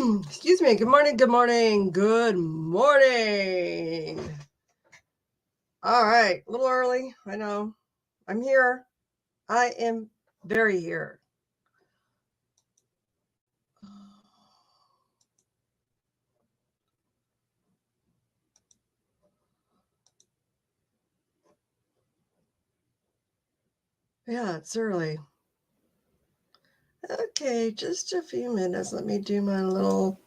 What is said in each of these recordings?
Excuse me. Good morning. Good morning. Good morning. All right. A little early. I know. I'm here. I am very here. Yeah, it's early. Okay, just a few minutes. Let me do my little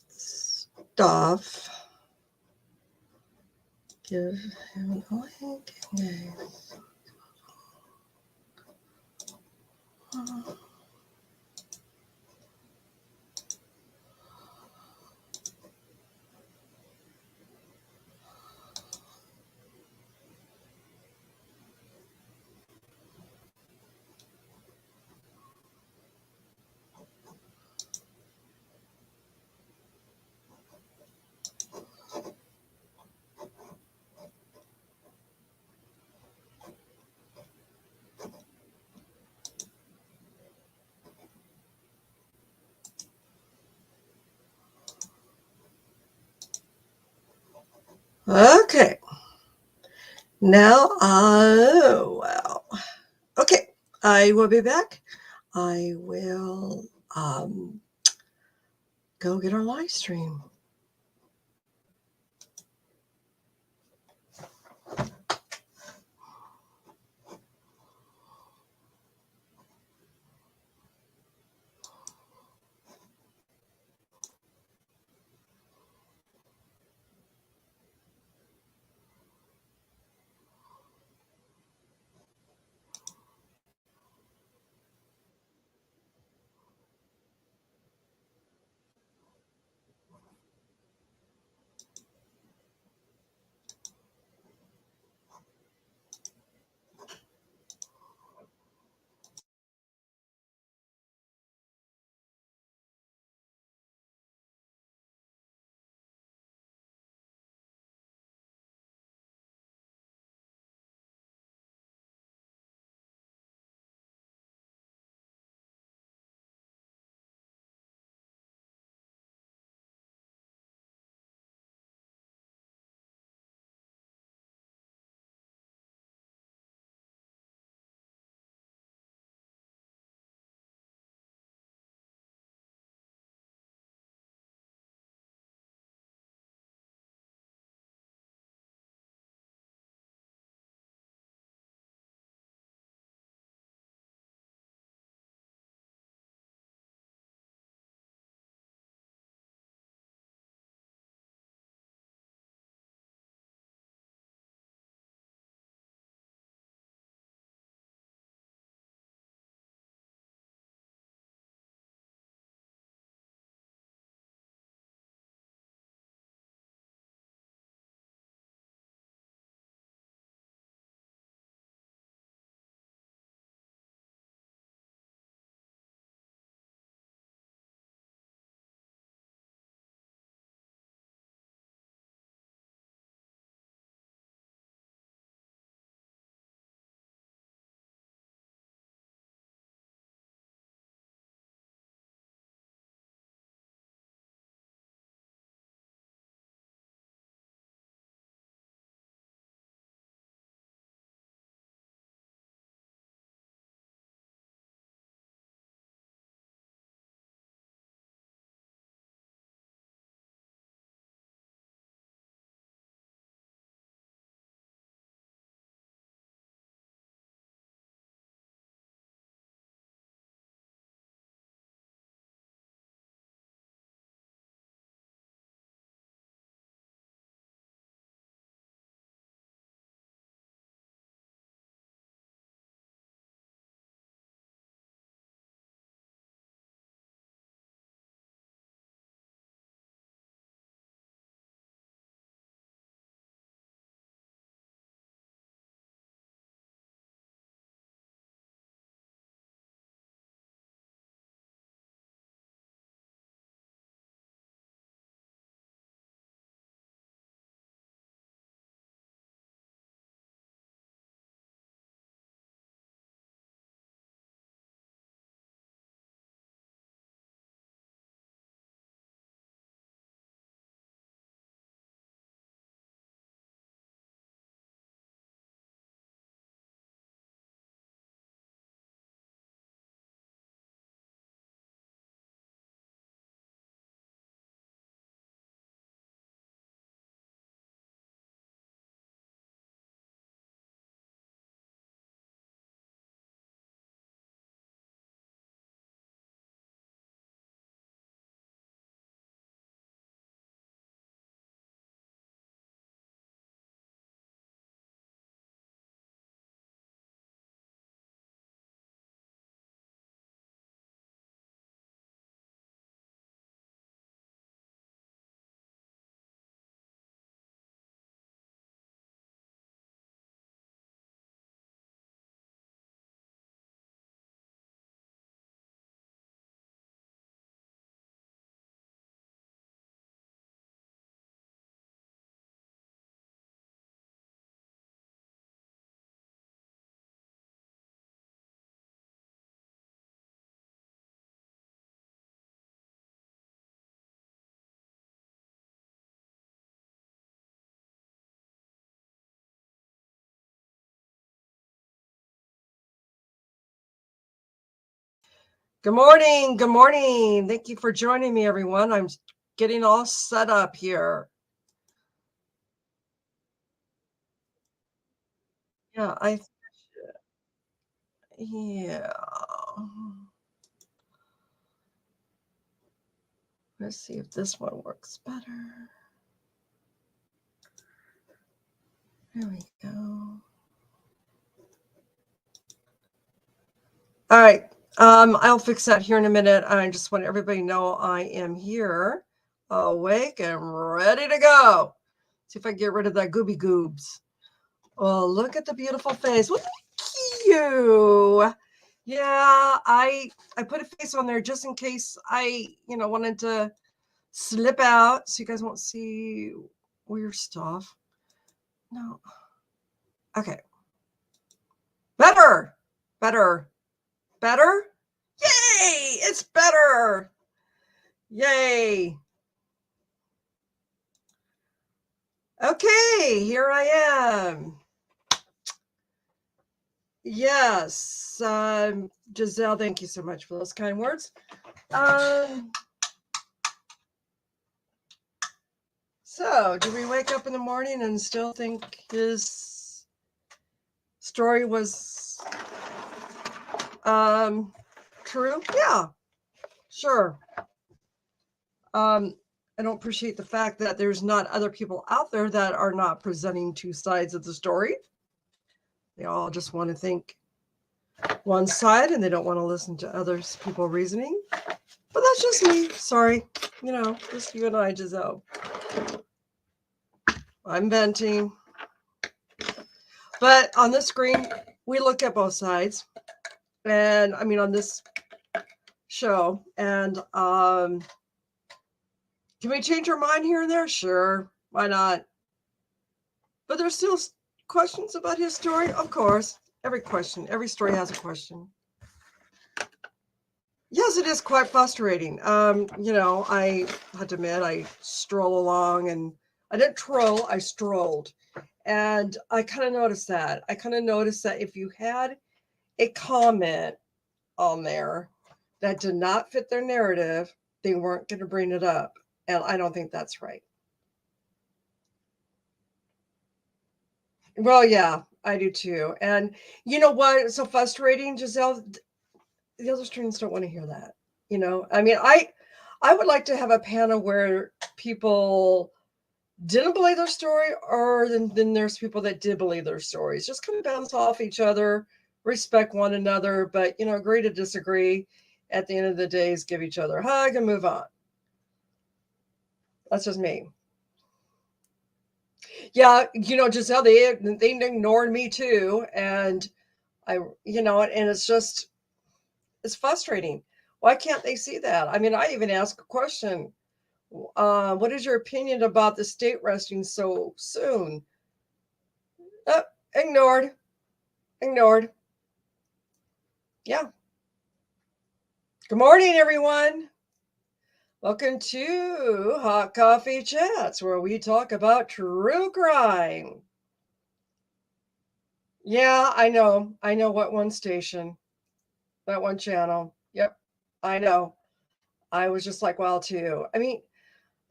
stuff. Give him a link. Okay. Okay. Now, well, okay. I will be back. I will go get our live stream. Good morning. Good morning. Thank you for joining me, everyone. I'm getting all set up here. Yeah, yeah. Let's see if this one works better. There we go. All right. I'll fix that here in a minute. I just want everybody to know I am here, awake and ready to go. See if I can get rid of that gooby goobs. Oh, look at the beautiful face. Look at you. Yeah, I put a face on there just in case I, wanted to slip out so you guys won't see weird stuff. No. Okay. Better. Better. Better? Yay! It's better. Yay. Okay, here I am. Yes. Giselle, thank you so much for those kind words. So, do we wake up in the morning and still think his story was true? Yeah, sure. I don't appreciate the fact that there's not other people out there that are not presenting two sides of the story. They all just want to think one side and they don't want to listen to others people reasoning. But that's just me. Sorry. Just you and I, Giselle. I'm venting. But on this screen, we look at both sides. And I mean, on this show. And can we change our mind here and there? Sure. Why not? But there's still questions about his story? Of course. Every story has a question. Yes, it is quite frustrating. I had to admit, I stroll along and I didn't troll, I strolled. And I kind of noticed that. If you had a comment on there that did not fit their narrative, they weren't going to bring it up. And I don't think that's right. Well, yeah, I do too. And you know what? It's so frustrating, Giselle. The other students don't want to hear that. I mean, I would like to have a panel where people didn't believe their story, or then there's people that did believe their stories. Just kind of bounce off each other, respect one another, but agree to disagree. At the end of the day, is give each other a hug and move on. That's just me. Yeah, Giselle, they ignored me too, and and it's frustrating. Why can't they see that? I mean, I even asked a question. What is your opinion about the state resting so soon? Ignored. Ignored. Yeah. Good morning, everyone. Welcome to Hot Coffee Chats, where we talk about true crime. Yeah, I know. I know what one station, that one channel. Yep, I know. I was just like, well, too. I mean,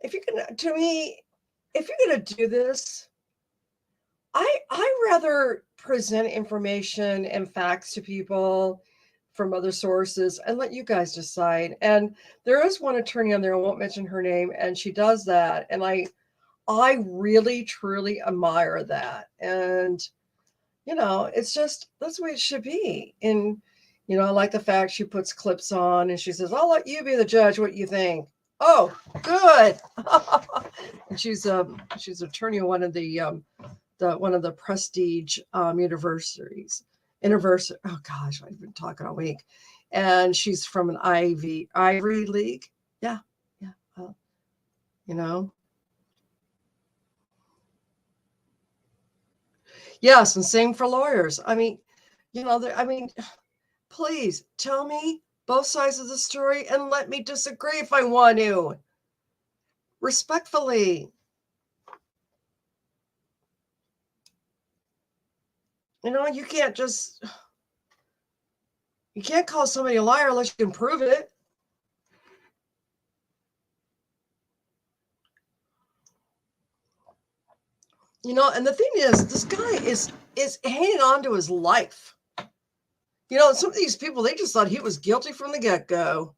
if you're gonna do this, I rather present information and facts to people from other sources and let you guys decide. And there is one attorney on there, I won't mention her name, and she does that. And I really truly admire that. And it's just that's the way it should be. And I like the fact she puts clips on and she says, I'll let you be the judge what you think. Oh, good. And she's an attorney at one of the prestige universities. Oh gosh, I've been talking all week. And she's from an Ivory League. Yeah, yeah. Well, you know. Yes, and same for lawyers. I mean, please tell me both sides of the story and let me disagree if I want to. Respectfully. You can't just You can't call somebody a liar unless you can prove it. You know, and the thing is, this guy is hanging on to his life. You know, some of these people, they just thought he was guilty from the get-go.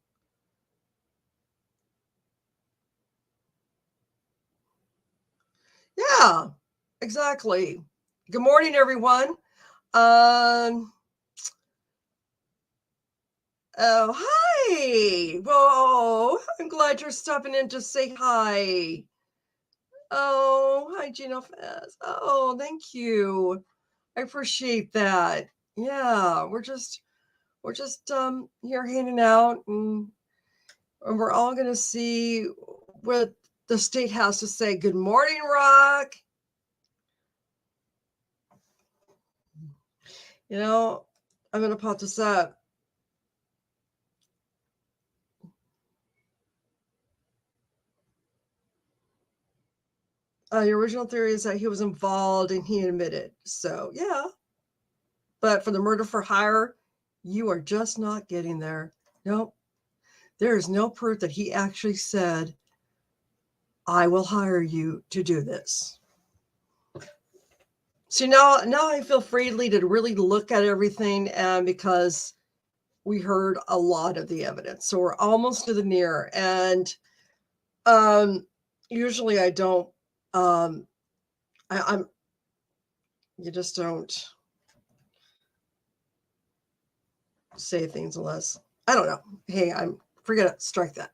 Yeah, exactly. Good morning, everyone. Oh, hi. Whoa, I'm glad you're stopping in to say hi. Oh, hi, Gino Fez. Oh, thank you. I appreciate that. Yeah, we're just here hanging out, and we're all gonna see what the state has to say. Good morning, Rock. You know, I'm gonna pop this up. Your original theory is that he was involved and he admitted. So yeah, but for the murder for hire, you are just not getting there. Nope. There is no proof that he actually said, I will hire you to do this. So now I feel freely to really look at everything, and because we heard a lot of the evidence. So we're almost to the near. And usually I don't I'm you just don't say things unless I don't know. Hey, I'm forget it, strike that.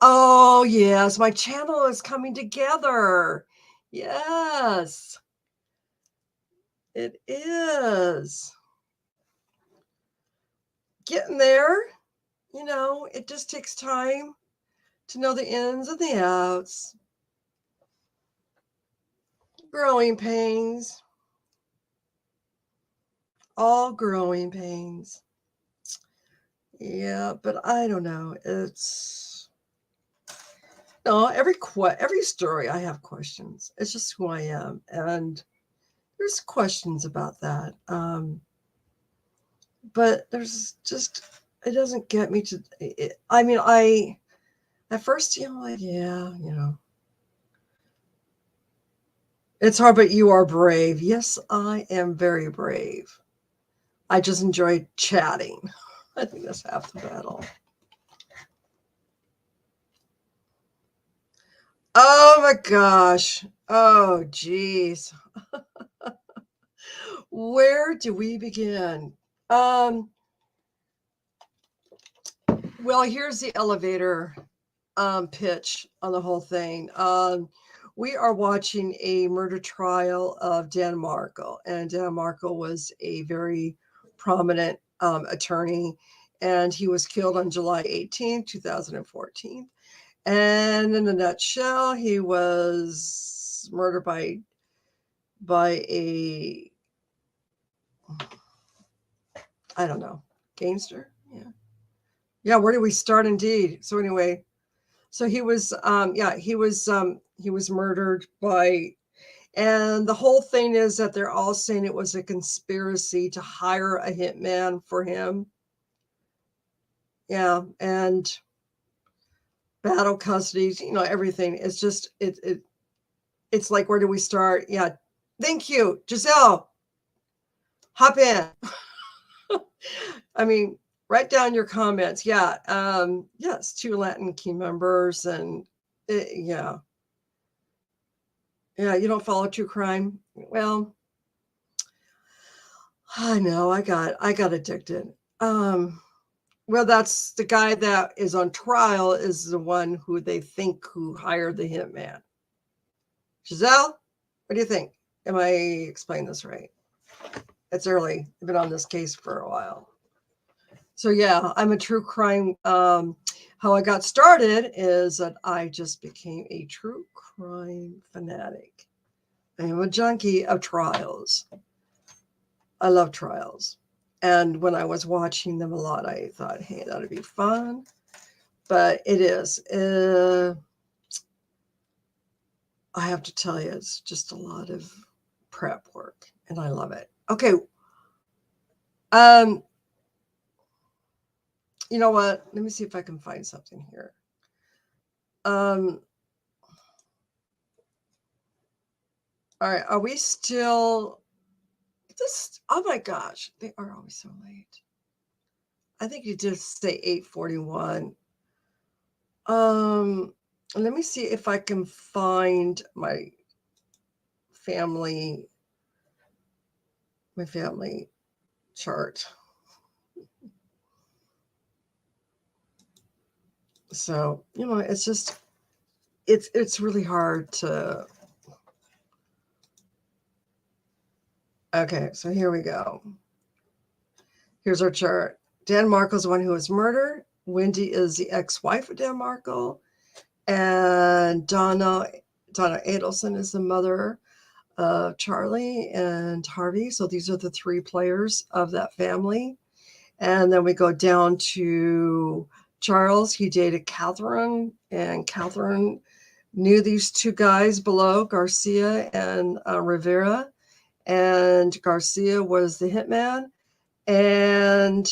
Oh yes, my channel is coming together. Yes, it is. Getting there. You know, it just takes time to know the ins and the outs. Growing pains. All growing pains. Yeah, but I don't know. It's no every story I have questions. It's just who I am, and there's questions about that. But there's just it doesn't get me to. I mean, I at first like yeah, it's hard, but you are brave. Yes, I am very brave. I just enjoy chatting. I think that's half the battle. Oh my gosh. Oh geez. Where do we begin? Um, well, here's the elevator pitch on the whole thing. We are watching a murder trial of Dan Markle, and Dan Markle was a very prominent attorney, and he was killed on July 18th, 2014. And in a nutshell, he was murdered by a I don't know gangster. Yeah, yeah. Where do we start? Indeed. So anyway, so he was murdered by, and the whole thing is that they're all saying it was a conspiracy to hire a hitman for him. Yeah, and battle custody, everything. It's just it's like, where do we start? Yeah. Thank you, Giselle. Hop in. I mean, write down your comments. Yeah. Yes, 2 Latin key members, and yeah. Yeah, you don't follow true crime. Well, I know I got addicted. Well, that's the guy that is on trial is the one who they think who hired the hitman. Giselle, what do you think? Am I explaining this right? It's early. I've been on this case for a while. So yeah, I'm a true crime. How I got started is that I just became a true crime fanatic. I am a junkie of trials. I love trials. And when I was watching them a lot, I thought, hey, that'd be fun. But it is. I have to tell you, it's just a lot of prep work, and I love it. Okay. Um, You know what? Let me see if I can find something here. All right. Are we still this? Oh my gosh. They are always so late. I think you just say 8:41. Let me see if I can find my family chart. So, you know, it's just it's really hard to. Okay, so here we go. Here's our chart. Dan Markle's the one who was murdered. Wendy is the ex-wife of Dan Markle. And Donna Adelson is the mother of Charlie and Harvey. So these are the three players of that family. And then we go down to Charles. He dated Catherine, and Catherine knew these two guys below, Garcia and Rivera. And Garcia was the hitman. And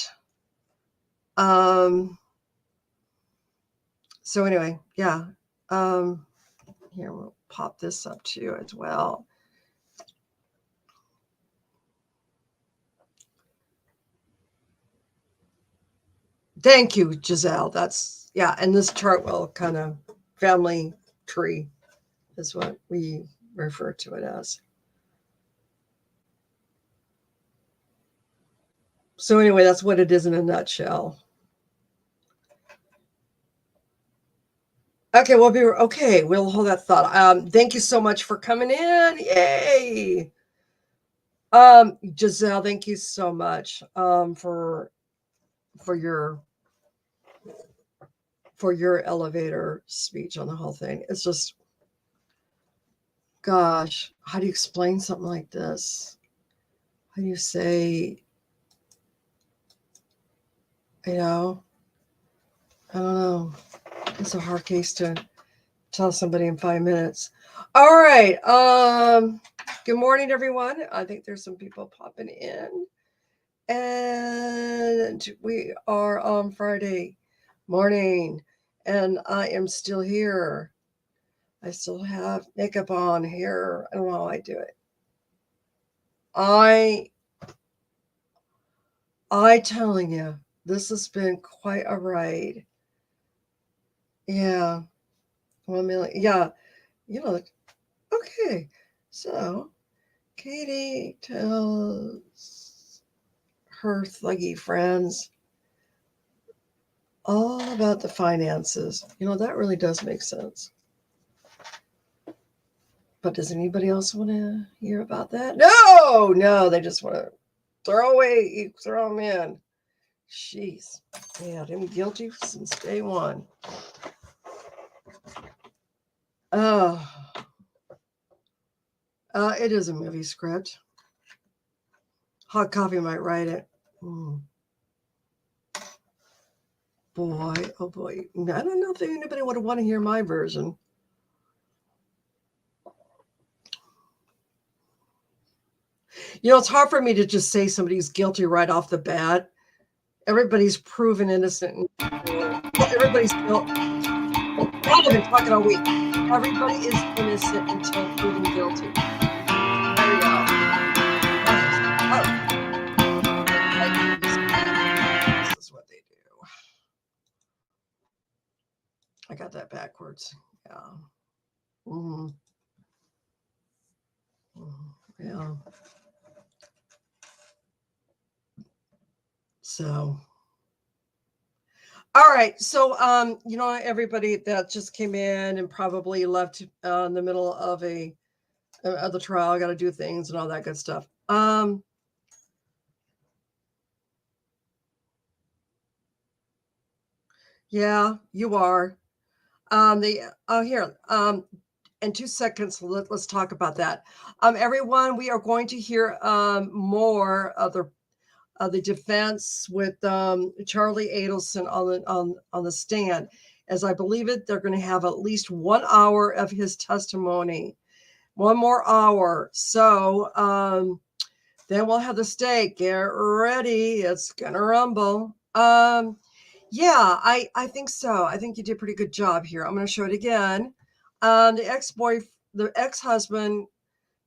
so anyway, yeah. Here, we'll pop this up to you as well. Thank you, Giselle. That's, yeah. And this chart will kind of family tree is what we refer to it as. So anyway, that's what it is in a nutshell. Okay, we'll hold that thought. Thank you so much for coming in. Yay. Giselle, thank you so much for your elevator speech on the whole thing. It's just, gosh, how do you explain something like this? How do you say, you know, I don't know. It's a hard case to tell somebody in 5 minutes. All right. Good morning, everyone. I think there's some people popping in. And we are on Friday morning, and I am still here. I still have makeup on, hair. I don't know how I do it. I telling you, this has been quite a ride. Yeah. 1 million. Yeah. You know, okay. So Katie tells her thuggy friends all about the finances. You know, that really does make sense. But does anybody else want to hear about that? No, they just want to throw them in. Jeez. Yeah, them guilty since day one. It is a movie script. Hot coffee might write it. Boy, oh boy. I don't know if anybody would want to hear my version. You know, it's hard for me to just say somebody's guilty right off the bat. Everybody's proven innocent. Everybody's guilty. I've been talking all week. Everybody is innocent until proven guilty. There we go. This is what they do. I got that backwards. Yeah. Mm-hmm. Yeah. So, all right. So, you know, everybody that just came in and probably left in the middle of the trial, got to do things and all that good stuff. Yeah, you are. Here. In 2 seconds, let's talk about that. Everyone, we are going to hear more of the defense with Charlie Adelson on the stand, as I believe it. They're going to have at least 1 hour of his testimony, 1 more hour. So then we'll have the stake. Get ready, it's gonna rumble. Yeah, I think so. I think you did a pretty good job here. I'm going to show it again. The ex-husband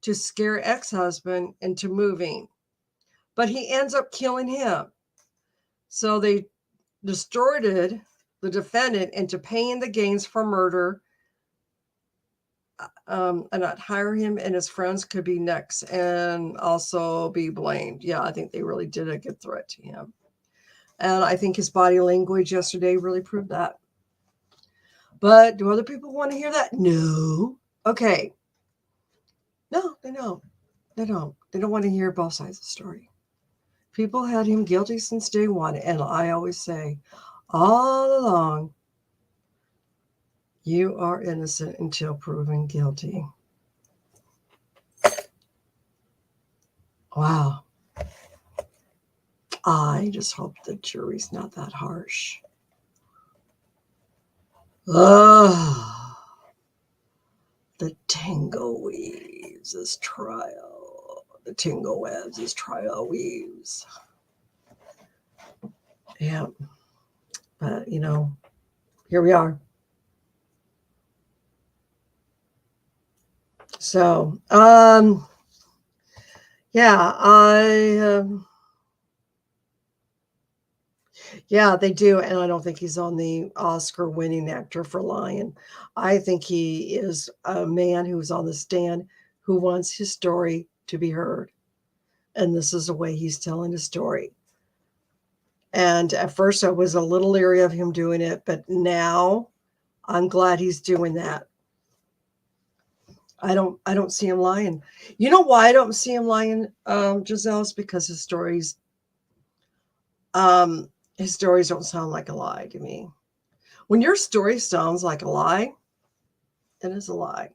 to scare ex-husband into moving, but he ends up killing him. So they distorted the defendant into paying the gains for murder, and not hire him and his friends could be next and also be blamed. Yeah, I think they really did a good threat to him. And I think his body language yesterday really proved that. But do other people want to hear that? No. Okay. No, they don't. They don't. They don't want to hear both sides of the story. People had him guilty since day one. And I always say, all along, you are innocent until proven guilty. Wow. I just hope the jury's not that harsh. Oh, the tango weaves this trial. The tango webs this trial weaves. Yeah. But, here we are. So, yeah, yeah, they do. And I don't think he's on the Oscar winning actor for lying. I think he is a man who's on the stand who wants his story to be heard. And this is the way he's telling his story. And at first I was a little leery of him doing it, but now I'm glad he's doing that. I don't see him lying. You know why I don't see him lying, Giselle? Is because his stories don't sound like a lie to me. When your story sounds like a lie, it is a lie.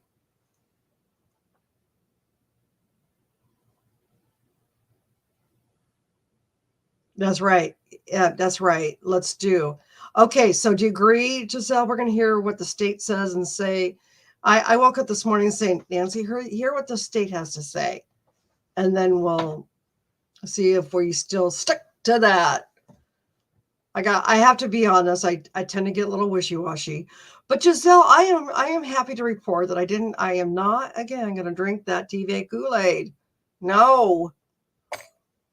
That's right. Yeah, that's right. Let's do. Okay, so do you agree, Giselle? We're going to hear what the state says and say. I woke up this morning saying, Nancy, hear what the state has to say. And then we'll see if we still stick to that. I have to be honest. I tend to get a little wishy-washy. But Giselle, I am happy to report that I am not again going to drink that TV Kool-Aid. No.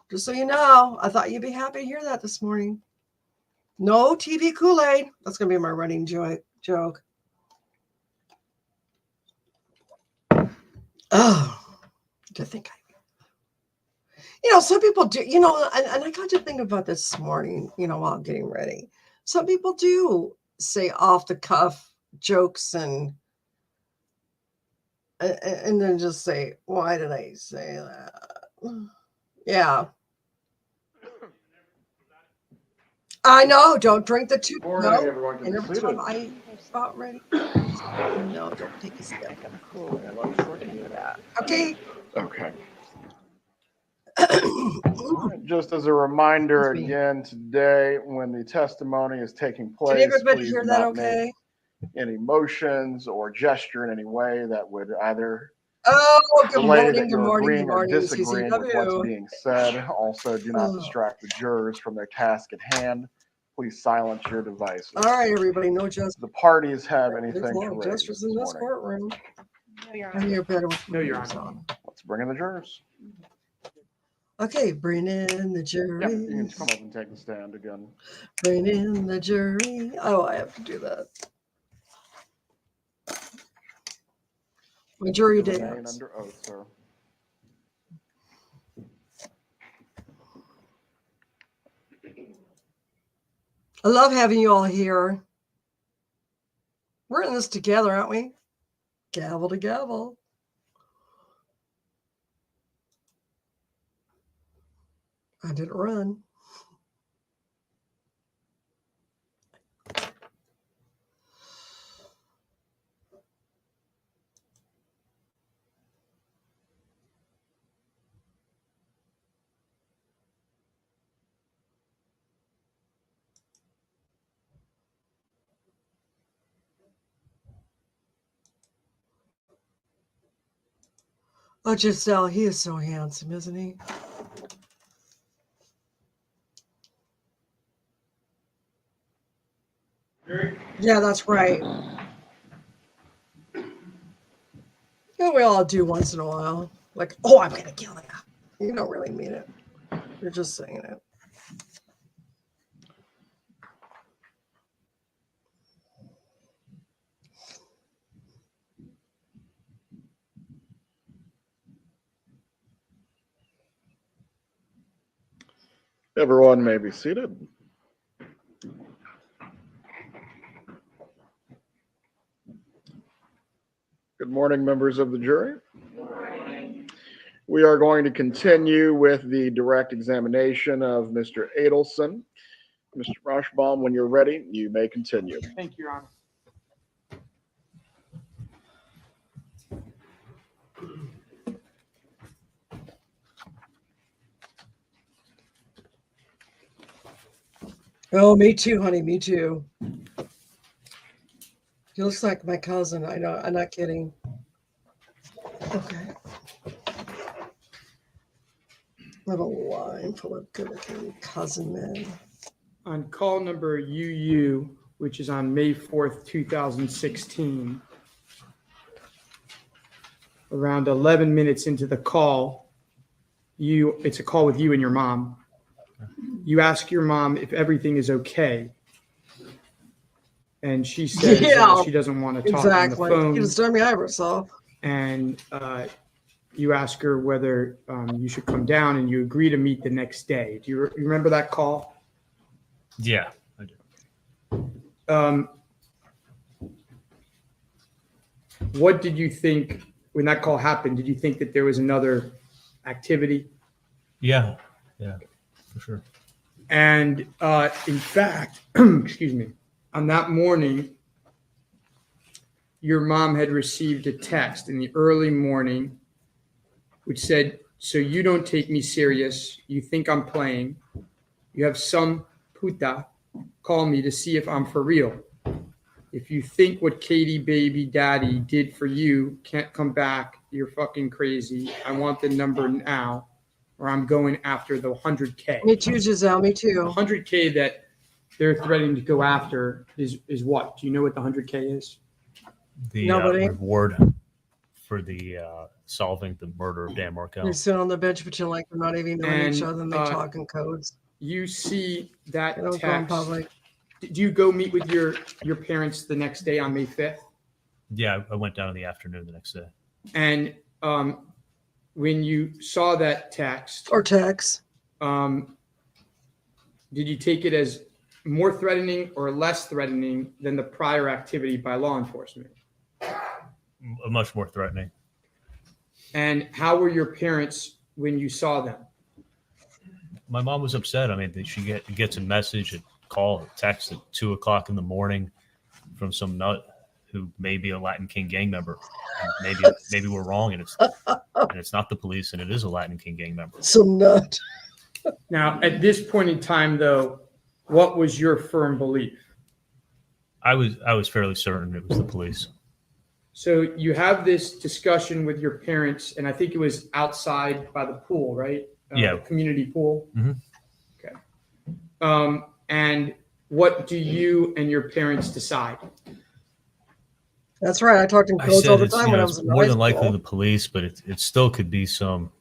Just so you know, I thought you'd be happy to hear that this morning. No TV Kool-Aid. That's going to be my running joke. Oh, to think some people do, and I got to think about this morning, while I'm getting ready. Some people do say off the cuff jokes and then just say, why did I say that? Yeah. I know. Don't drink the two. Morning, No. everyone. And every time I about ready. No, don't take a step. I'm cool. I look forward to hear that. Okay. Okay. Just as a reminder again today, when the testimony is taking place, Can everybody please hear do that not okay? make any motions or gesture in any way that would either good relay morning, that good you're morning, agreeing good or morning, disagreeing with what's CCW. being said. Also, do not distract the jurors from their task at hand. Please silence your devices. All right, everybody, no justice. The parties have anything There's a lot to of raise justice this in this morning. courtroom. No, Your I Honor. hear better with No, Your moves Honor. on. Let's bring in the jurors. Okay, bring in the Yeah, jury. you can come up and take the stand again. Bring in the jury. Oh, I have to do that. My jury Remain dance. under oath, sir. I love having you all here. We're in this together, aren't we? Gavel to gavel. I didn't run. Oh, Giselle, he is so handsome, isn't he? Yeah, that's right. Yeah, we all do once in a while. Like, oh, I'm gonna kill you. You don't really mean it. You're just saying it. Everyone may be seated. Good morning, members of the jury. We are going to continue with the direct examination of Mr. Adelson. Mr. Rashbaum, when you're ready, you may continue. Thank you, Your Honor. Oh, me too, honey. Me too. He looks like my cousin. I know. I'm not kidding. Okay. Little line full of good-looking cousin men. On call number UU, which is on May 4th, 2016, around 11 minutes into the call, it's a call with you and your mom. You ask your mom if everything is okay. And she says she doesn't want to talk on the phone. You just done me over, so. And you ask her whether you should come down, and you agree to meet the next day. Do you remember that call? Yeah, I do. What did you think when that call happened? Did you think that there was another activity? Yeah, for sure. And in fact, excuse me, on that morning, your mom had received a text in the early morning which said, "So you don't take me serious. You think I'm playing. You have some puta call me to see if I'm for real. If you think what Katie baby daddy did for you can't come back, you're fucking crazy. I want the number now, or I'm going after the 100K. Me too, Giselle. Me too. 100K that they're threatening to go after is what? Do you know what the 100K is? The reward for the solving the murder of Dan Markel. You're sitting on the bench, but you're like, we're not even knowing each other, and they talk in codes. You see that Don't go in text. public. Did you go meet with your parents the next day on May 5th? Yeah, I went down in the afternoon the next day. And when you saw that text, Or text. did you take it as more threatening or less threatening than the prior activity by law enforcement? Much more threatening. And how were your parents when you saw them? My mom was upset. I mean, she gets a message, a call, a text at 2:00 in the morning from some nut who may be a Latin King gang member. Maybe we're wrong, and it's not the police, and it is a Latin King gang member. Some nut. Now, at this point in time, though, what was your firm belief? I was fairly certain it was the police. So you have this discussion with your parents, and I think it was outside by the pool, right? Yeah. The community pool. Mm-hmm. Okay. And what do you and your parents decide? That's right. I talked in codes all the time when I was in high school. More than likely the police, but it still could be some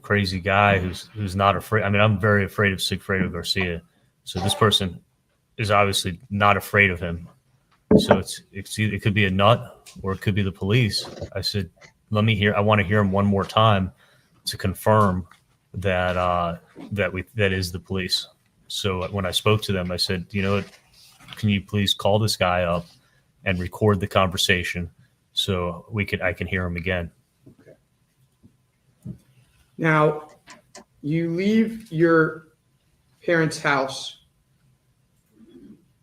crazy guy who's not afraid. I mean, I'm very afraid of Sigfredo Garcia, so this person is obviously not afraid of him. So it could be a nut or it could be the police. I said, I want to hear him one more time to confirm that that is the police. So when I spoke to them, I said, you know what, can you please call this guy up and record the conversation so I can hear him again. Okay. Now, you leave your parents' house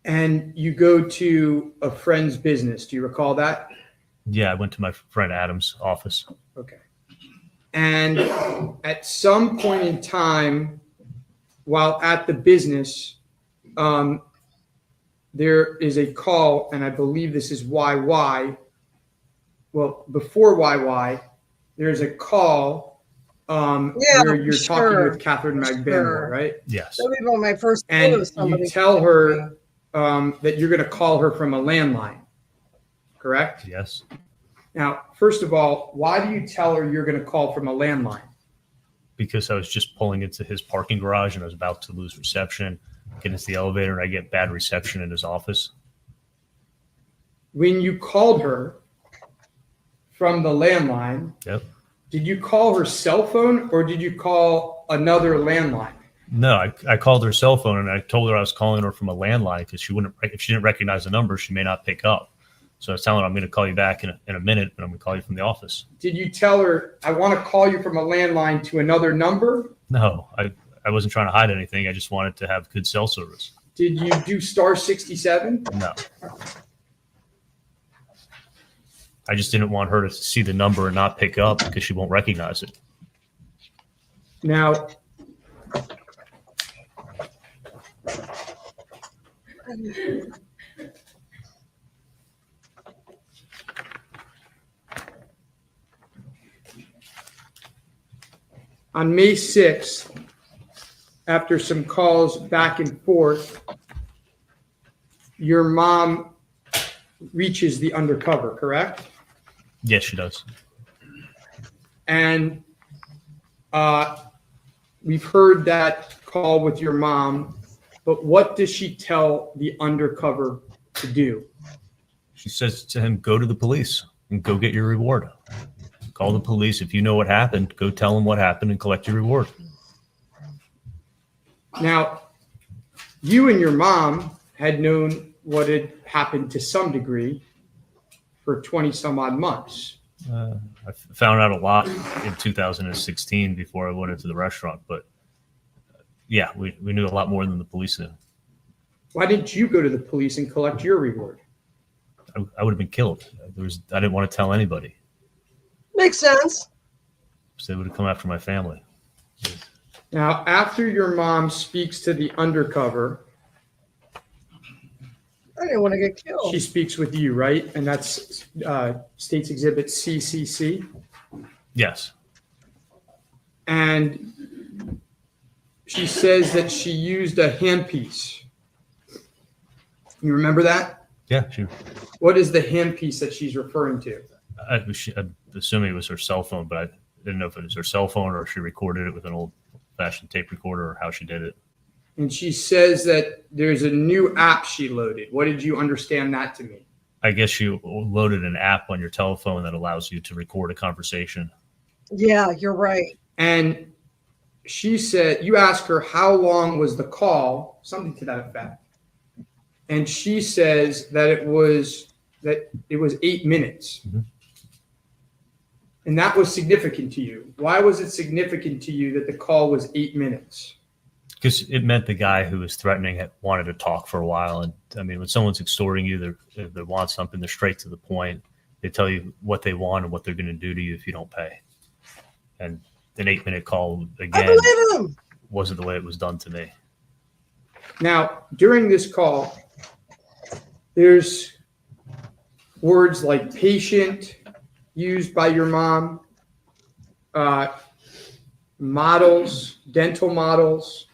and you go to a friend's business. Do you recall that? Yeah, I went to my friend Adam's office. Okay. And at some point in time, while at the business, there is a call, and I believe this is YY. Well, before YY, there's a call where you're talking with Catherine Magbanua, right? Yes. That was my first and you tell her that you're going to call her from a landline, correct? Yes. Now, first of all, why do you tell her you're going to call from a landline? Because I was just pulling into his parking garage and I was about to lose reception, get into the elevator, and I get bad reception in his office. When you called her from the landline, Yep. did you call her cell phone or did you call another landline? No, I called her cell phone and I told her I was calling her from a landline because if she didn't recognize the number, she may not pick up. So I was telling her I'm going to call you back in a minute, but I'm going to call you from the office. Did you tell her, I want to call you from a landline to another number? No, I wasn't trying to hide anything. I just wanted to have good cell service. Did you do star 67? No. I just didn't want her to see the number and not pick up because she won't recognize it. Now, on May 6th, after some calls back and forth, your mom reaches the undercover, correct? Yes, she does. And we've heard that call with your mom, but what does she tell the undercover to do? She says to him, go to the police and go get your reward. Call the police. If you know what happened, go tell them what happened and collect your reward. Now, you and your mom had known what had happened to some degree for 20 some odd months. I found out a lot in 2016 before I went into the restaurant, but yeah, we knew a lot more than the police knew. Why didn't you go to the police and collect your reward? I would have been killed. I didn't want to tell anybody. Makes sense. So they would have come after my family. Now, after your mom speaks to the undercover, I didn't want to get killed. she speaks with you, right? And that's State's Exhibit CCC. Yes. And she says that she used a handpiece. You remember that? Yeah. What is the handpiece that she's referring to? I'm assuming it was her cell phone, but I didn't know if it was her cell phone or if she recorded it with an old-fashioned tape recorder or how she did it. And she says that there's a new app she loaded. What did you understand that to mean? I guess you loaded an app on your telephone that allows you to record a conversation. Yeah, you're right. And she said, you asked her how long was the call, something to that effect. And she says that it was 8 minutes. Mm-hmm. And that was significant to you. Why was it significant to you that the call was 8 minutes? Because it meant the guy who was threatening wanted to talk for a while. And I mean, when someone's extorting you, they want something, they're straight to the point. They tell you what they want and what they're going to do to you if you don't pay. And an 8-minute call, again, I believe him. wasn't the way it was done to me. Now, during this call, there's words like patient used by your mom, models, dental models.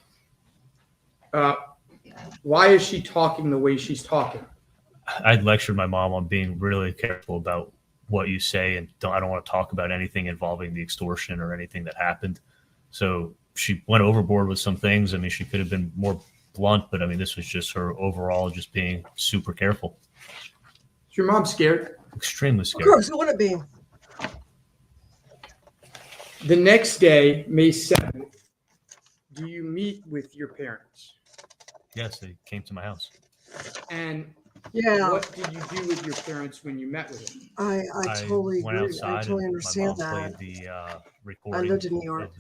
Why is she talking the way she's talking? I'd lectured my mom on being really careful about what you say, and I don't want to talk about anything involving the extortion or anything that happened. So she went overboard with some things. I mean, she could have been more blunt, but I mean, this was just her overall just being super careful. Is your mom scared? Extremely Of scared. course, who would it be? The next day, May 7th, do you meet with your parents? Yes, they came to my house. And Yeah, what did you do with your parents when you met with them? I totally went agree. outside I totally and understand my mom that. played the recording lived in New York.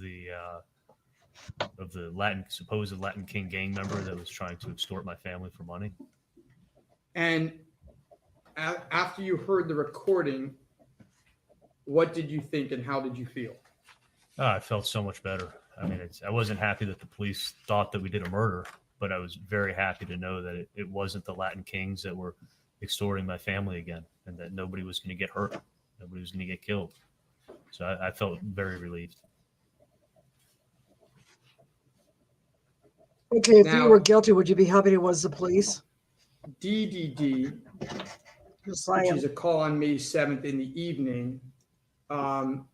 of the supposed Latin King gang member that was trying to extort my family for money. And after you heard the recording, what did you think and how did you feel? I felt so much better. I mean, I wasn't happy that the police thought that we did a murder, but I was very happy to know that it wasn't the Latin Kings that were extorting my family again, and that nobody was going to get hurt. Nobody was going to get killed. So I felt very relieved. Okay, if Now- you were guilty, would you be happy it was the police? DDD, Just which saying. is a call on May 7th in the evening,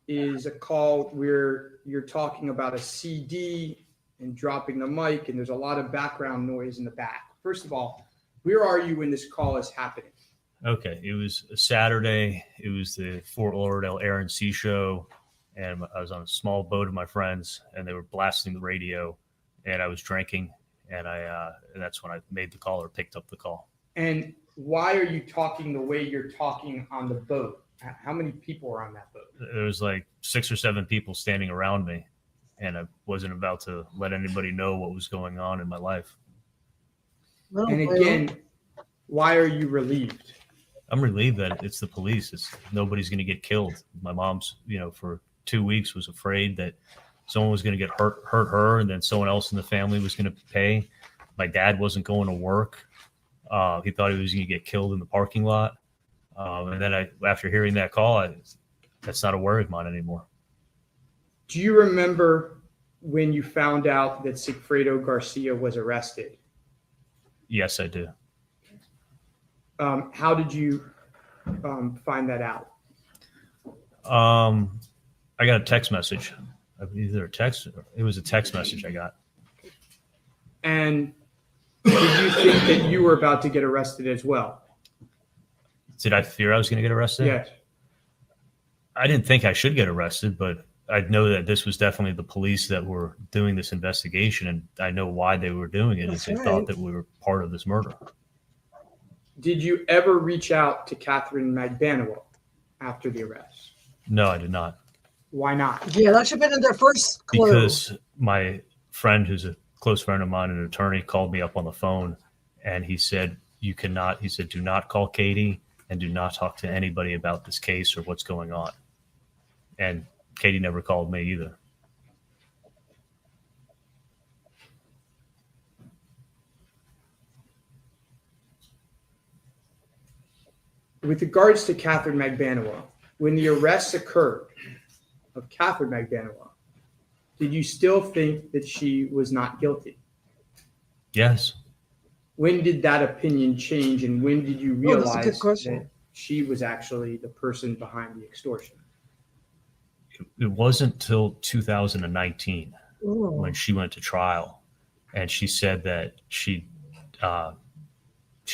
is a call where you're talking about a CD and dropping the mic, and there's a lot of background noise in the back. First of all, where are you when this call is happening? Okay, it was a Saturday. It was the Fort Lauderdale Air and Sea Show, and I was on a small boat with my friends, and they were blasting the radio, and I was drinking, and and that's when I made the call or picked up the call. And why are you talking the way you're talking on the boat? How many people are on that boat? There was like 6 or 7 people standing around me, and I wasn't about to let anybody know what was going on in my life. Oh, And well. again, why are you relieved? I'm relieved that it's the police. Nobody's going to get killed. My mom's, for 2 weeks was afraid that someone was going to get hurt her, and then someone else in the family was going to pay. My dad wasn't going to work. He thought he was going to get killed in the parking lot. And then after hearing that call, that's not a worry of mine anymore. Do you remember when you found out that Sigfredo Garcia was arrested? Yes, I do. How did you find that out? I got a text message. It was a text message I got. And did you think that you were about to get arrested as well? Did I fear I was going to get arrested? Yes. I didn't think I should get arrested, but I know that this was definitely the police that were doing this investigation, and I know why they were doing it. That's Is they right. thought that we were part of this murder. Did you ever reach out to Catherine Magbanua after the arrest? No, I did not. Why not? Yeah, that should have been in their first clue. Because my friend, who's a close friend of mine, an attorney, called me up on the phone, and he said, do not call Katie and do not talk to anybody about this case or what's going on. And Katie never called me either. With regards to Catherine Magbanua, when the arrests occurred of Catherine Magbanua, did you still think that she was not guilty? Yes. When did that opinion change, and when did you Oh, that's a realize good question. that she was actually the person behind the extortion? It wasn't till 2019 Ooh. when she went to trial, and she said that she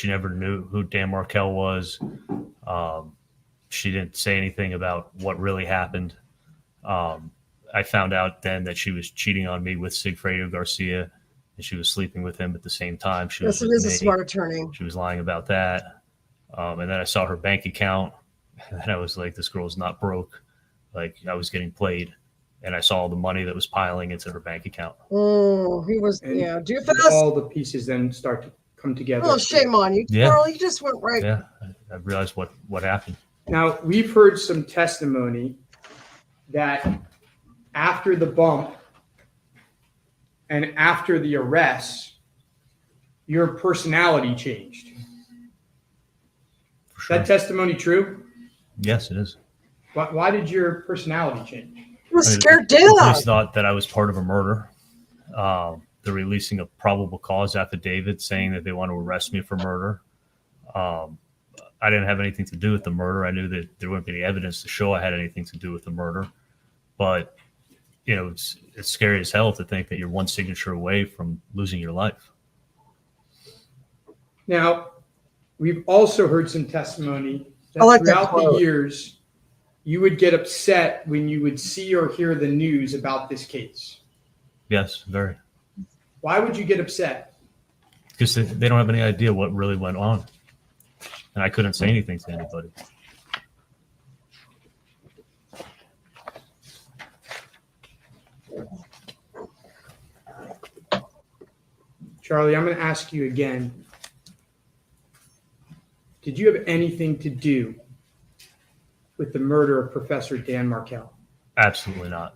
never knew who Dan Markel was. She didn't say anything about what really happened. I found out then that she was cheating on me with Sigfredo Garcia, and she was sleeping with him at the same time. She Yes, it was is a with me. smart attorney. She was lying about that. And then I saw her bank account, and I was like, this girl's not broke. Like, I was getting played. And I saw the money that was piling into her bank account. Oh, he was, And yeah. Do you did fast? all the pieces then start to come together? Oh, shame on you, Yeah. Carl. You just went right. Yeah, I realized what happened. Now, we've heard some testimony that after the bump and after the arrest, your personality changed. For sure. That testimony true? Yes, it is. Why did your personality change? He was I mean, scared the police dead. thought that I was part of a murder. They're releasing a probable cause affidavit saying that they want to arrest me for murder. I didn't have anything to do with the murder. I knew that there wouldn't be any evidence to show I had anything to do with the murder. But, it's scary as hell to think that you're one signature away from losing your life. Now, we've also heard some testimony that I like that throughout the quote. years, you would get upset when you would see or hear the news about this case. Yes, very. Why would you get upset? Because they don't have any idea what really went on. And I couldn't say anything to anybody. Charlie, I'm going to ask you again. Did you have anything to do with the murder of Professor Dan Markel? Absolutely not.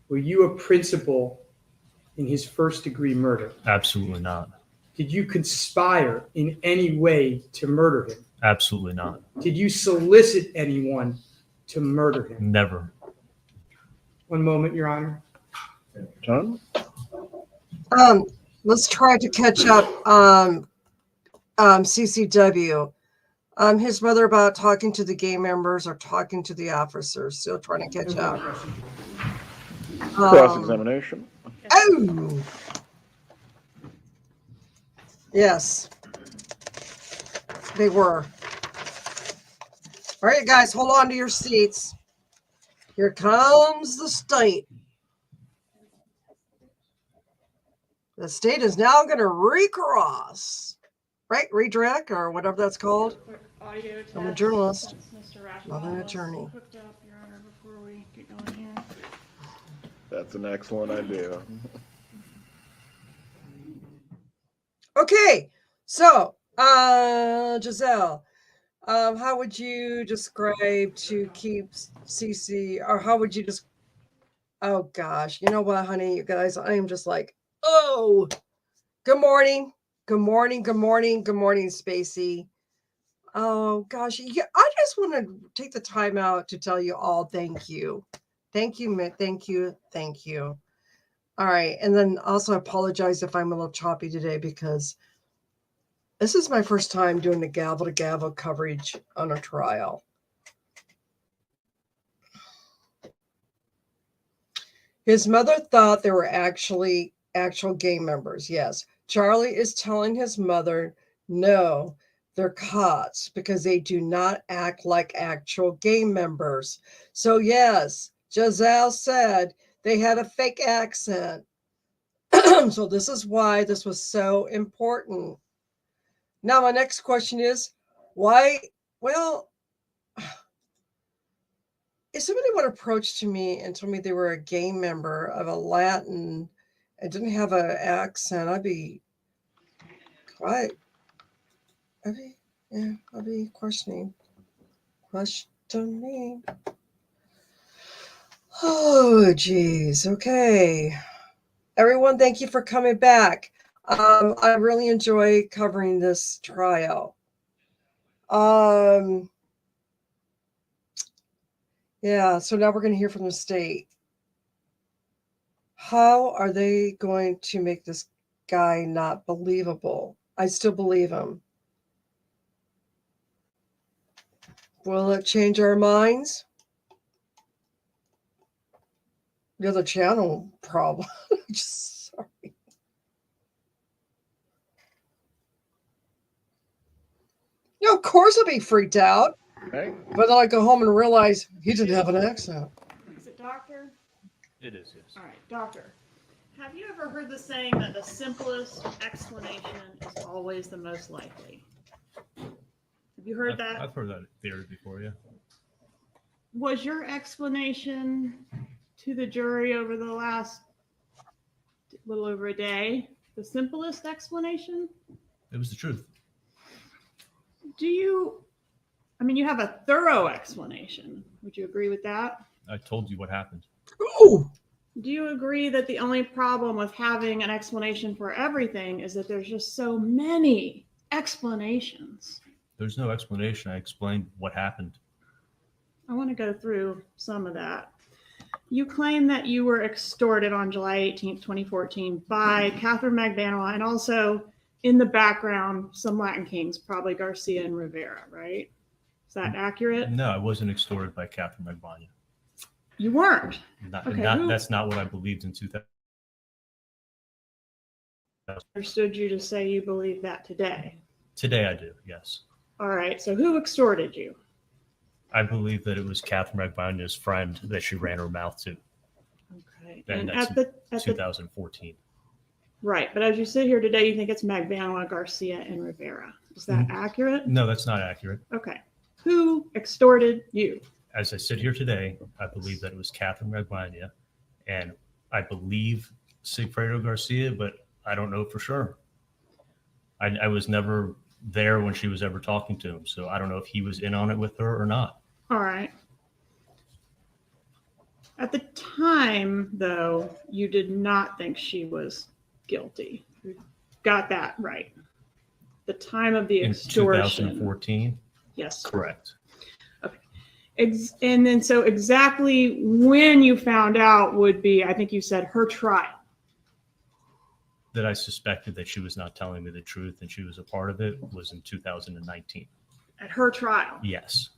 Were you a principal in his first-degree murder? Absolutely not. Did you conspire in any way to murder him? Absolutely not. Did you solicit anyone to murder him? Never. One moment, Your Honor. John? Let's try to catch up. CCW. His mother about talking to the gang members or talking to the officers, still trying to catch up. Cross-examination. Oh! Yes. They were. All right, guys, hold on to your seats. Here comes the state. The state is now going to recross. Right? Redirect or whatever that's called. I'm a journalist, not an attorney. That's an excellent idea. Okay, so Giselle, how would you describe to keep CC, or how would you just? Oh gosh, you know what, honey, you guys, I am just like, oh, good morning, good morning, good morning, good morning, Spacey. Oh gosh, yeah, I just want to take the time out to tell you all thank you, thank you, thank you, thank you. All right, and then also apologize if I'm a little choppy today because this is my first time doing the gavel to gavel coverage on a trial. His mother thought they were actual gang members. Yes. Charlie is telling his mother, no, they're cots because they do not act like actual gang members. So yes, Giselle said they had a fake accent. So this is why this was so important. Now, my next question is, why? Well, if somebody would approach to me and told me they were a gang member of a Latin and didn't have an accent, I'd be quite, I'd be questioning. Oh, geez. Okay. Everyone, thank you for coming back. I really enjoy covering this trial. Yeah, so now we're going to hear from the state. How are they going to make this guy not believable? I still believe him. Will it change our minds? The other channel problem. Just sorry. No, of course I'll be freaked out. Okay. But then I go home and realize he didn't have an accent. Is it doctor? It is, yes. All right, doctor. Have you ever heard the saying that the simplest explanation is always the most likely? Have you heard that? I've heard that theory before, yeah. Was your explanation to the jury over the last little over a day the simplest explanation? It was the truth. You have a thorough explanation. Would you agree with that? I told you what happened. Ooh. Do you agree that the only problem with having an explanation for everything is that there's just so many explanations? There's no explanation. I explained what happened. I want to go through some of that. You claim that you were extorted on July 18th, 2014 by Catherine Magbanua and also in the background, some Latin kings, probably Garcia and Rivera, right? Is that accurate? No, I wasn't extorted by Catherine Magbanua. You weren't. Okay, that's not what I believed in 2000. Understood you to say you believe that today. Today I do, yes. All right, so who extorted you? I believe that it was Catherine Magbanua's friend that she ran her mouth to. Okay. And at that's the 2014. Right, but as you sit here today, you think it's Magbanua, Garcia, and Rivera. Is that accurate? No, that's not accurate. Okay. Who extorted you? As I sit here today, I believe that it was Catherine Magbanua, and I believe Sigfredo Garcia, but I don't know for sure. I was never there when she was ever talking to him, so I don't know if he was in on it with her or not. All right. At the time, though, you did not think she was guilty. You got that right. The time of the extortion. In 2014? Yes. Correct. Okay. And then so exactly when you found out would be, I think you said, her trial. that I suspected that she was not telling me the truth and she was a part of it was in 2019. At her trial? Yes.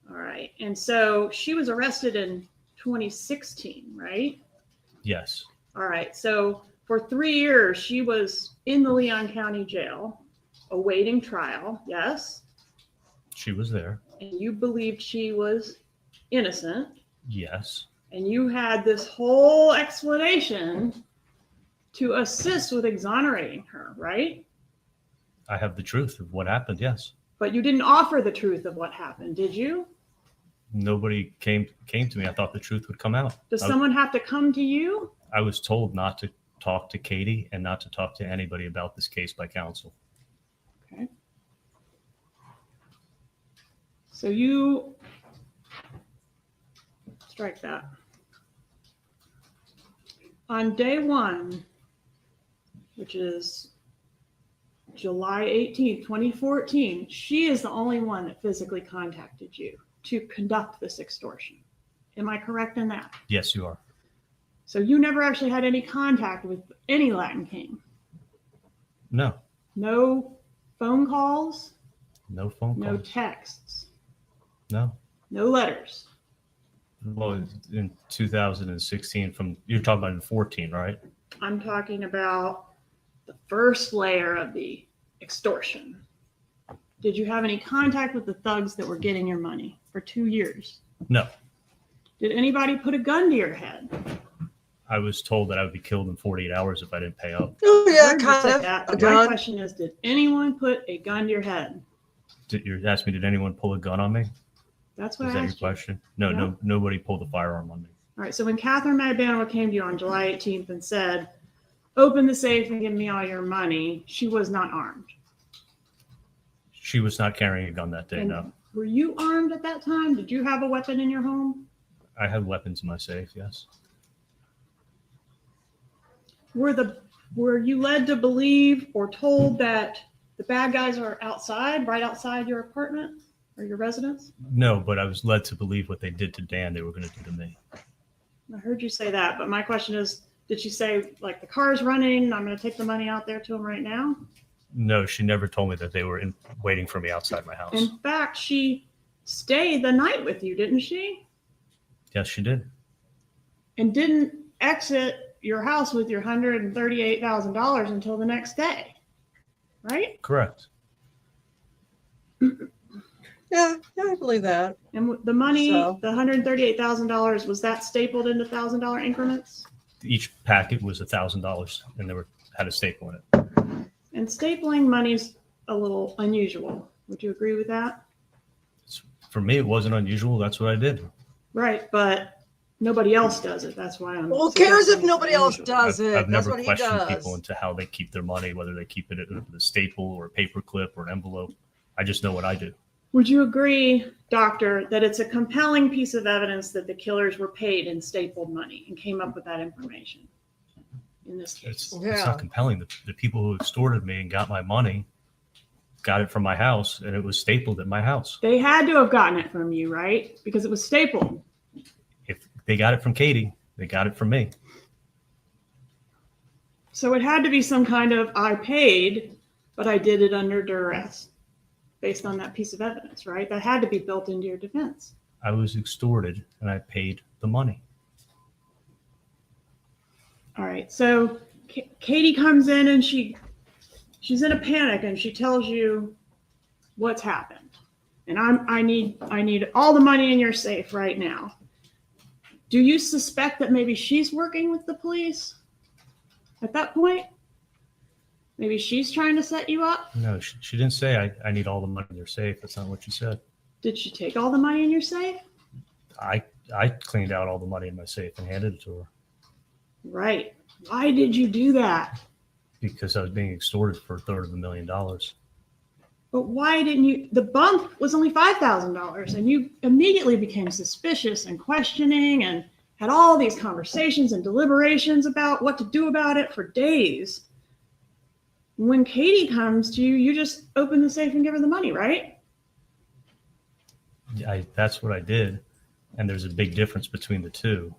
All right. And so she was arrested in 2016, right? Yes. All right. So for 3 years, she was in the Leon County Jail awaiting trial. Yes. She was there. And you believed she was innocent. Yes. And you had this whole explanation to assist with exonerating her, right? I have the truth of what happened. Yes. But you didn't offer the truth of what happened, did you? Nobody came to me. I thought the truth would come out. Does someone have to come to you? I was told not to talk to Katie and not to talk to anybody about this case by counsel. Okay. So you strike that. On day one, which is July 18th, 2014, she is the only one that physically contacted you to conduct this extortion. Am I correct in that? Yes, you are. So you never actually had any contact with any Latin King? No. No phone calls? No phone calls. No texts? No. No letters? Well, in 2016, you're talking about in 14, right? I'm talking about the first layer of the extortion. Did you have any contact with the thugs that were getting your money for 2 years? No. Did anybody put a gun to your head? I was told that I would be killed in 48 hours if I didn't pay up. Oh, yeah, Heard you kind say of. that, A but my gun. question is, did anyone put a gun to your head? You're asking me, did anyone pull a gun on me? That's what Is I that your asked you. question? No, Yeah. no, nobody pulled a firearm on me. All right, so when Catherine Magbanua came to you on July 18th and said, open the safe and give me all your money, she was not armed. She was not carrying a gun that day, And no. were you armed at that time? Did you have a weapon in your home? I had weapons in my safe, yes. Were you led to believe or told that the bad guys are outside, right outside your apartment or your residence? No, but I was led to believe what they did to Dan, they were going to do to me. I heard you say that, but my question is, did she say, like, the car's running, I'm going to take the money out there to him right now? No, she never told me that they were waiting for me outside my house. In fact, she stayed the night with you, didn't she? Yes, she did. And didn't exit your house with your $138,000 until the next day, right? Correct. Yeah, I believe that. And the money, So- the $138,000, was that stapled into $1,000 increments? Each packet was $1,000 and had a staple in it. And stapling money's a little unusual. Would you agree with that? For me, it wasn't unusual. That's what I did. Right, but nobody else does it. That's why I'm. Well, who cares if suggesting nobody it's else unusual. does it? I've That's never what he questioned does. people into how they keep their money, whether they keep it with a staple or a paper clip or an envelope. I just know what I do. Would you agree, doctor, that it's a compelling piece of evidence that the killers were paid in stapled money and came up with that information in this case? It's Yeah. not compelling. The people who extorted me and got my money got it from my house, and it was stapled at my house. They had to have gotten it from you, right? Because it was stapled. If they got it from Katie, they got it from me. So it had to be some kind of, I paid, but I did it under duress, based on that piece of evidence, right? That had to be built into your defense. I was extorted, and I paid the money. All right. So Katie comes in and she's in a panic and she tells you what's happened. And I need all the money in your safe right now. Do you suspect that maybe she's working with the police at that point? Maybe she's trying to set you up? No, she didn't say I need all the money in your safe. That's not what she said. Did she take all the money in your safe? I cleaned out all the money in my safe and handed it to her Right. Why did you do that? because I was being extorted for $250,000. But why didn't you? The bump was only $5,000, and you immediately became suspicious and questioning and had all these conversations and deliberations about what to do about it for days. When Katie comes to you, you just open the safe and give her the money, right? That's what I did, and there's a big difference between the two.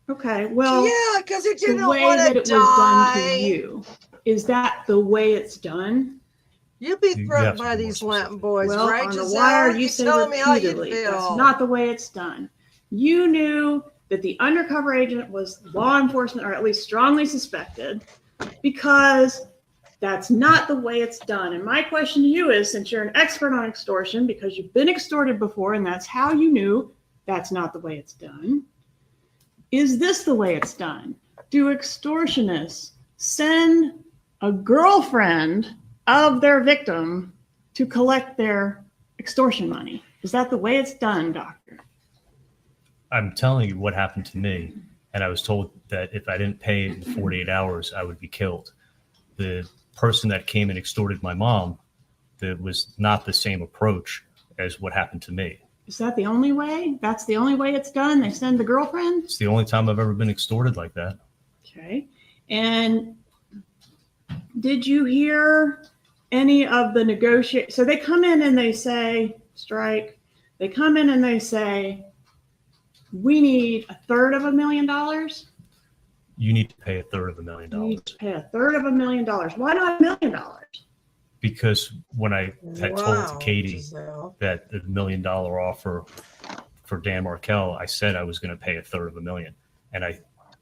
Okay, well, yeah, because he the didn't way want that to it was done to die. you, is that the way it's done? You'd be You threatened have to by be more these Latin specific. boys, Well, right, on the Giselle? wire, you say tell me how you repeatedly, feel. that's not the way it's done. You knew that the undercover agent was law enforcement, or at least strongly suspected, because that's not the way it's done. And my question to you is, since you're an expert on extortion, because you've been extorted before, and that's how you knew that's not the way it's done, is this the way it's done? Do extortionists send a girlfriend of their victim to collect their extortion money? Is that the way it's done, doctor? I'm telling you what happened to me, and I was told that if I didn't pay in 48 hours, I would be killed. The person that came and extorted my mom, that was not the same approach as what happened to me. Is that the only way? That's the only way it's done? They send the girlfriend? It's the only time I've ever been extorted like that. Okay. And did you hear any of the negotiate? So they come in and they say, strike. They come in and they say, we need $333,000. You need to pay $333,000. You need to pay $333,000. Why not $1 million? Because when I had told Katie Giselle. that the $1 million offer for Dan Markel, I said I was going to pay $333,000. And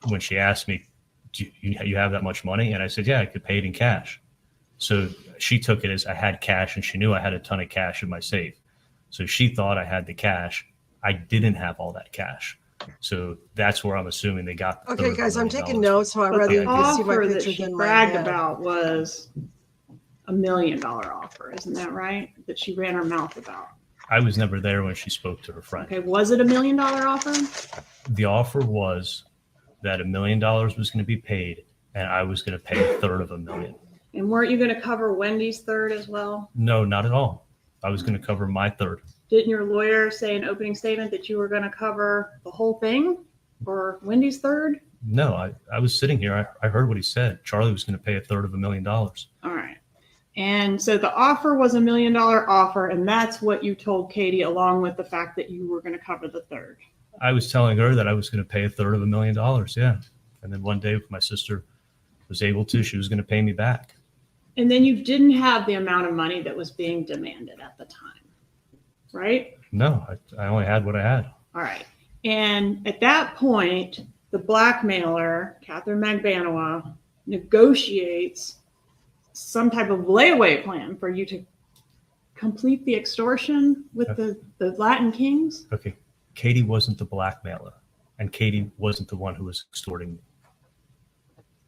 when she asked me, do you have that much money? And I said, yeah, I could pay it in cash. So she took it as I had cash, and she knew I had a ton of cash in my safe. So she thought I had the cash. I didn't have all that cash. So that's where I'm assuming they got the Okay, guys, I'm $333,000. taking notes, so I'd But rather the you can see my offer that picture she than my bragged head. about was $1 million offer. Isn't that right? That she ran her mouth about. I was never there when she spoke to her friend. Okay, was it $1 million offer? The offer was that $1 million was going to be paid, and I was going to pay a third of $1 million. And weren't you going to cover Wendy's third as well? No, not at all. I was going to cover my third. Didn't your lawyer say in opening statement that you were going to cover the whole thing for Wendy's third? No, I was sitting here. I heard what he said. Charlie was going to pay a third of $1 million. All right. And so the offer was $1 million offer, and that's what you told Katie, along with the fact that you were going to cover the third. I was telling her that I was going to pay a third of $1 million. Yeah. And then one day, if my sister was able to, she was going to pay me back. And then you didn't have the amount of money that was being demanded at the time, right? No, I only had what I had. All right. And at that point, the blackmailer, Catherine Magbanowa, negotiates some type of layaway plan for you to complete the extortion with the Latin kings? Okay. Katie wasn't the blackmailer, and Katie wasn't the one who was extorting me.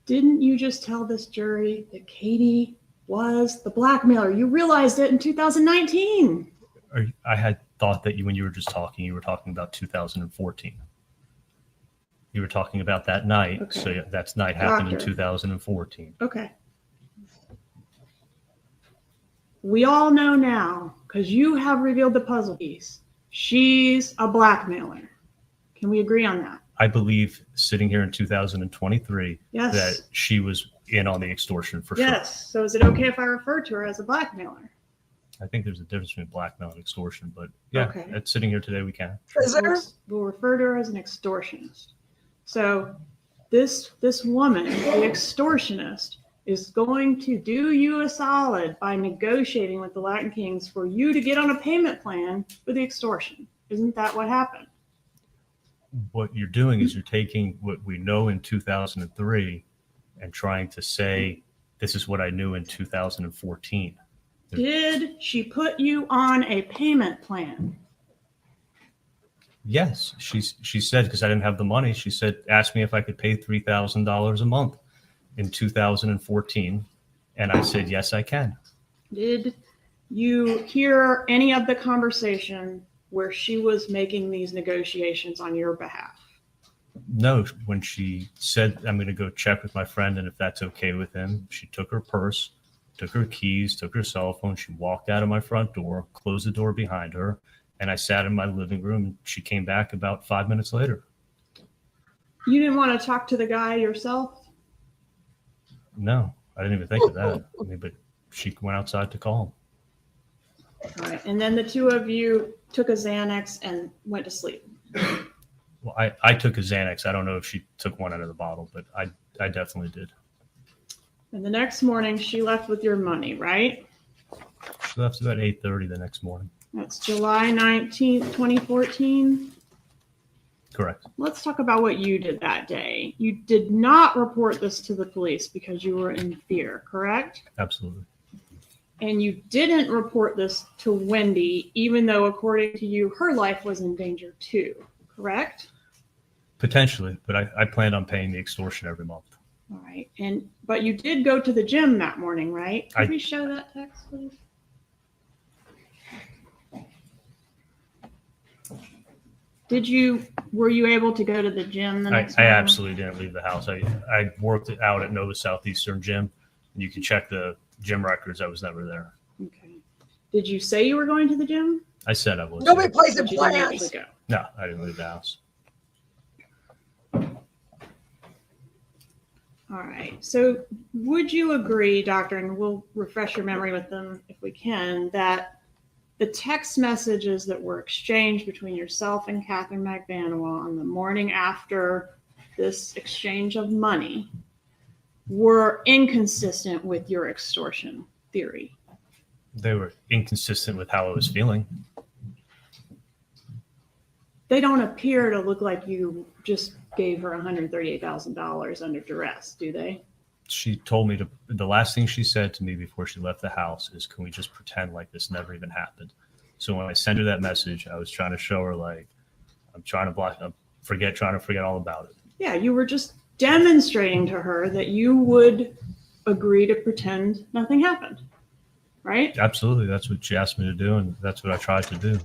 Didn't you just tell this jury that Katie was the blackmailer? You realized it in 2019. I had thought that when you were just talking, you were talking about 2014. You were talking about that night. Okay. So that night happened in Doctor. 2014. Okay. We all know now, because you have revealed the puzzle piece, she's a blackmailer. Can we agree on that? I believe sitting here in 2023 Yes. that she was in on the extortion for sure. Yes. So is it okay if I refer to her as a blackmailer? I think there's a difference between blackmail and extortion, but yeah, Okay. it's sitting here today, we can. Is there? We'll refer to her as an extortionist. So this woman, the extortionist, is going to do you a solid by negotiating with the Latin kings for you to get on a payment plan for the extortion. Isn't that what happened? What you're doing is you're taking what we know in 2003 and trying to say, this is what I knew in 2014. Did she put you on a payment plan? Yes, she said, because I didn't have the money, she said, ask me if I could pay $3,000 a month in 2014. And I said, yes, I can. Did you hear any of the conversation where she was making these negotiations on your behalf? No, when she said, I'm going to go check with my friend, and if that's okay with him, she took her purse, took her keys, took her cell phone. She walked out of my front door, closed the door behind her, and I sat in my living room, and she came back about 5 minutes later. You didn't want to talk to the guy yourself? No, I didn't even think of that. I mean, but she went outside to call him. All right. And then the two of you took a Xanax and went to sleep. Well, I took a Xanax. I don't know if she took one out of the bottle, but I definitely did. And the next morning, she left with your money, right? She left about 8:30 the next morning. That's July 19th, 2014. Correct. Let's talk about what you did that day. You did not report this to the police because you were in fear, correct? Absolutely. And you didn't report this to Wendy, even though, according to you, her life was in danger too, correct? Potentially, but I planned on paying the extortion every month. All right. But you did go to the gym that morning, right? Can we show that text, please? Were you able to go to the gym the next I morning? absolutely didn't leave the house. I worked it out at Nova Southeastern Gym. And you can check the gym records. I was never there. Okay. Did you say you were going to the gym? I said I was. Nobody plays in But you didn't actually plans. go. No, I didn't leave the house. All right. So would you agree, Doctor, and we'll refresh your memory with them if we can, that the text messages that were exchanged between yourself and Catherine McBanoa on the morning after this exchange of money were inconsistent with your extortion theory? They were inconsistent with how I was feeling. They don't appear to look like you just gave her $138,000 under duress, do they? She told me the last thing she said to me before she left the house is, can we just pretend like this never even happened? So when I sent her that message, I was trying to show her, like, I'm trying to forget all about it. Yeah, you were just demonstrating to her that you would agree to pretend nothing happened, right? Absolutely. That's what she asked me to do, and that's what I tried to do.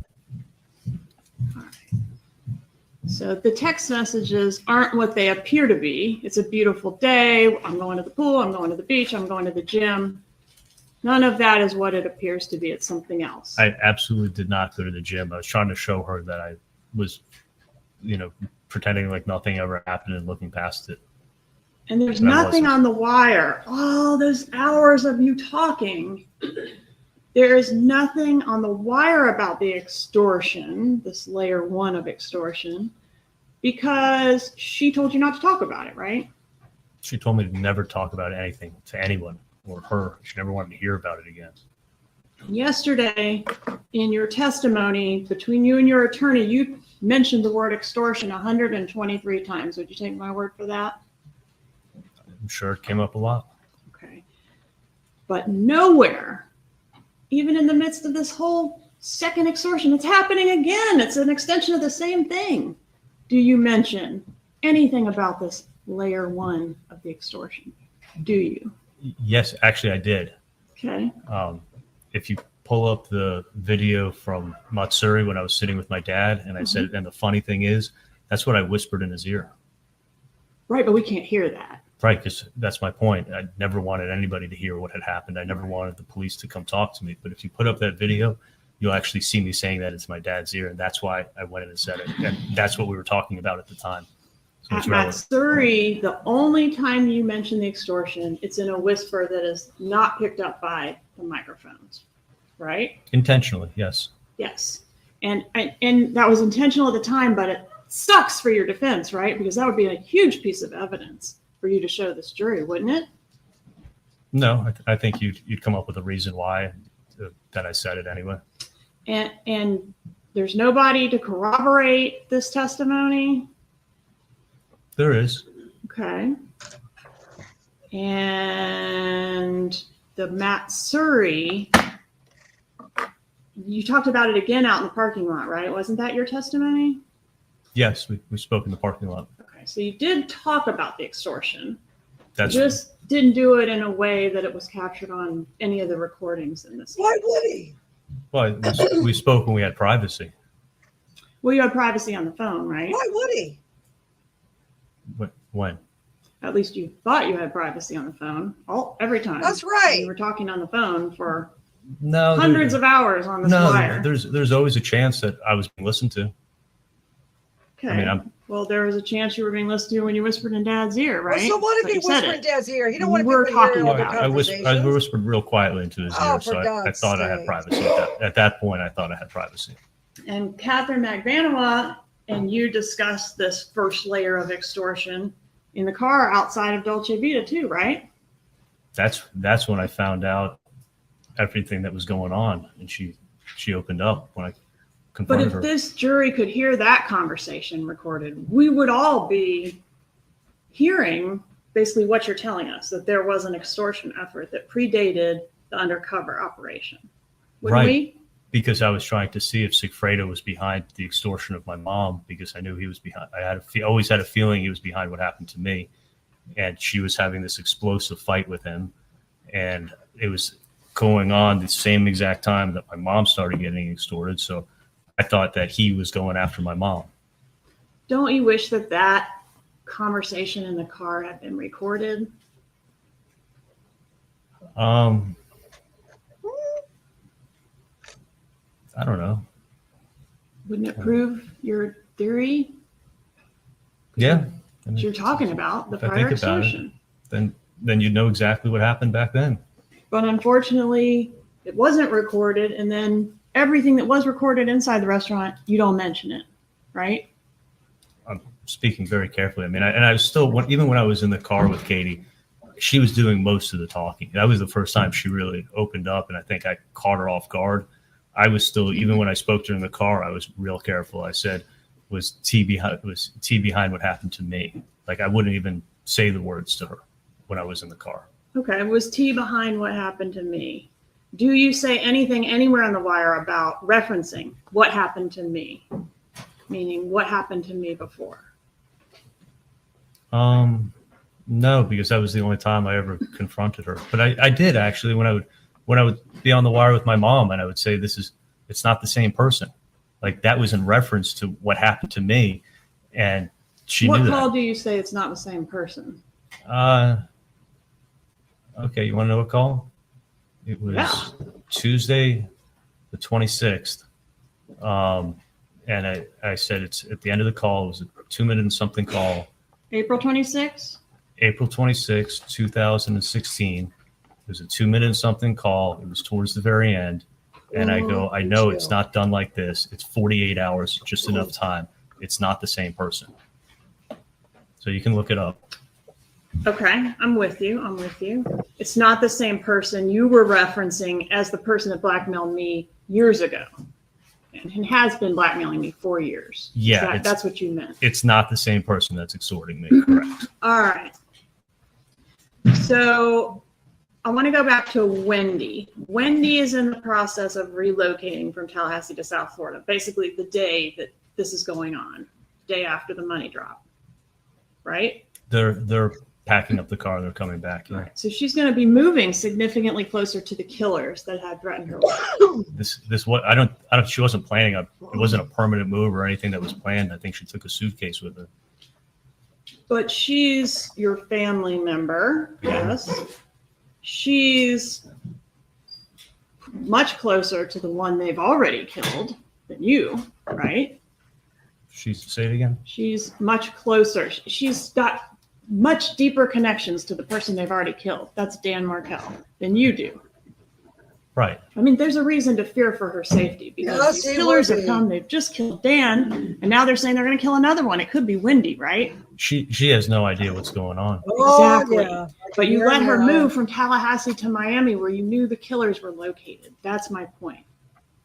So the text messages aren't what they appear to be. It's a beautiful day. I'm going to the pool. I'm going to the beach. I'm going to the gym. None of that is what it appears to be. It's something else. I absolutely did not go to the gym. I was trying to show her that I was, pretending like nothing ever happened and looking past it. And there's And I nothing wasn't. on the wire. All those hours of you talking. There is nothing on the wire about the extortion, this layer 1 of extortion, because she told you not to talk about it, right? She told me to never talk about anything to anyone or her. She never wanted to hear about it again. Yesterday, in your testimony between you and your attorney, you mentioned the word extortion 123 times. Would you take my word for that? I'm sure it came up a lot. Okay. But nowhere, even in the midst of this whole second extortion, it's happening again. It's an extension of the same thing. Do you mention anything about this layer 1 of the extortion? Do you? Yes, actually, I did. Okay. If you pull up the video from Matsuri when I was sitting with my dad, and I said, and the funny thing is, that's what I whispered in his ear. Right, but we can't hear that. Right, because that's my point. I never wanted anybody to hear what had happened. I never wanted the police to come talk to me. But if you put up that video, you'll actually see me saying that into my dad's ear, and that's why I went in and said it. And that's what we were talking about at the time. So it's At relevant. Matsuri, the only time you mention the extortion, it's in a whisper that is not picked up by the microphones, right? Intentionally, yes. Yes. And that was intentional at the time, but it sucks for your defense, right? Because that would be a huge piece of evidence for you to show this jury, wouldn't it? No, I think you'd come up with a reason why that I said it anyway. And there's nobody to corroborate this testimony. There is. Okay. And the Matsuri, you talked about it again out in the parking lot, right? Wasn't that your testimony? Yes, we spoke in the parking lot. Okay, so you did talk about the extortion. That's Just didn't do it in a way that it was captured on any of the recordings in this. Why would he? well, we spoke when we had privacy. Well, you had privacy on the phone, right? Why would he? When? At least you thought you had privacy on the phone every time. That's right. You were talking on the phone for No, hundreds of hours on this wire. There's always a chance that I was being listened to. Okay. I mean, well, there was a chance you were being listened to when you whispered in Dad's ear, right? Well, so what if But he you said whispered it. in Dad's ear? He don't You want were people to talking hear all the about it. I conversations. whispered real quietly into his Oh, ear, for so I God's thought I had sake. privacy. At that point, I thought I had privacy. And Catherine McBanoa and you discussed this first layer of extortion in the car outside of Dolce Vita too, right? That's when I found out everything that was going on, and she opened up when I But confronted if her. this jury could hear that conversation recorded, we would all be hearing basically what you're telling us, that there was an extortion effort that predated the undercover operation. Wouldn't Right. we? Because I was trying to see if Sigfredo was behind the extortion of my mom, because I knew he was behind. Always had a feeling he was behind what happened to me, and she was having this explosive fight with him, and it was going on the same exact time that my mom started getting extorted. So I thought that he was going after my mom. Don't you wish that that conversation in the car had been recorded? I don't know. Wouldn't it prove your theory Yeah. that you're talking about, the If I prior think about it. extortion? Then you know exactly what happened back then. But unfortunately, it wasn't recorded. And then everything that was recorded inside the restaurant, you don't mention it, right? I'm speaking very carefully. I mean, I was still, even when I was in the car with Katie, she was doing most of the talking. That was the first time she really opened up, and I think I caught her off guard. I was still, even when I spoke to her in the car, I was real careful. I said, was T behind what happened to me? Like, I wouldn't even say the words to her when I was in the car. Okay. Was T behind what happened to me? Do you say anything anywhere on the wire about referencing what happened to me? Meaning what happened to me before? No, because that was the only time I ever confronted her. But I did actually when I would be on the wire with my mom, and I would say, it's not the same person. Like, that was in reference to what happened to me, and she What knew call that. do you say it's not the same person? Okay, you want to know what call? It was Yeah. Tuesday, the 26th. And I said, it's at the end of the call. It was a 2-minute and something call. April 26th? April 26th, 2016. It was a 2-minute and something call. It was towards the very end. And I go, I know it's not done like this. It's 48 hours, just enough time. It's not the same person. So you can look it up. Okay, I'm with you. It's not the same person you were referencing as the person that blackmailed me years ago and has been blackmailing me for years. Yeah, That's what you meant. It's not the same person that's extorting me, correct? All right. So I want to go back to Wendy. Wendy is in the process of relocating from Tallahassee to South Florida, basically the day that this is going on, day after the money drop, right? They're packing up the car. They're coming back. Yeah. So she's going to be moving significantly closer to the killers that had threatened her. This what she wasn't planning it wasn't a permanent move or anything that was planned. I think she took a suitcase with her. But she's your family member, yes. She's much closer to the one they've already killed than you, right? Say it again. She's much closer. She's got much deeper connections to the person they've already killed. That's Dan Markell than you do. Right. I mean, there's a reason to fear for her safety because these killers have come, they've just killed Dan, and now they're saying they're going to kill another one. It could be Wendy, right? She has no idea what's going on. Exactly. Yeah. But you let her Yeah. move from Tallahassee to Miami where you knew the killers were located. That's my point.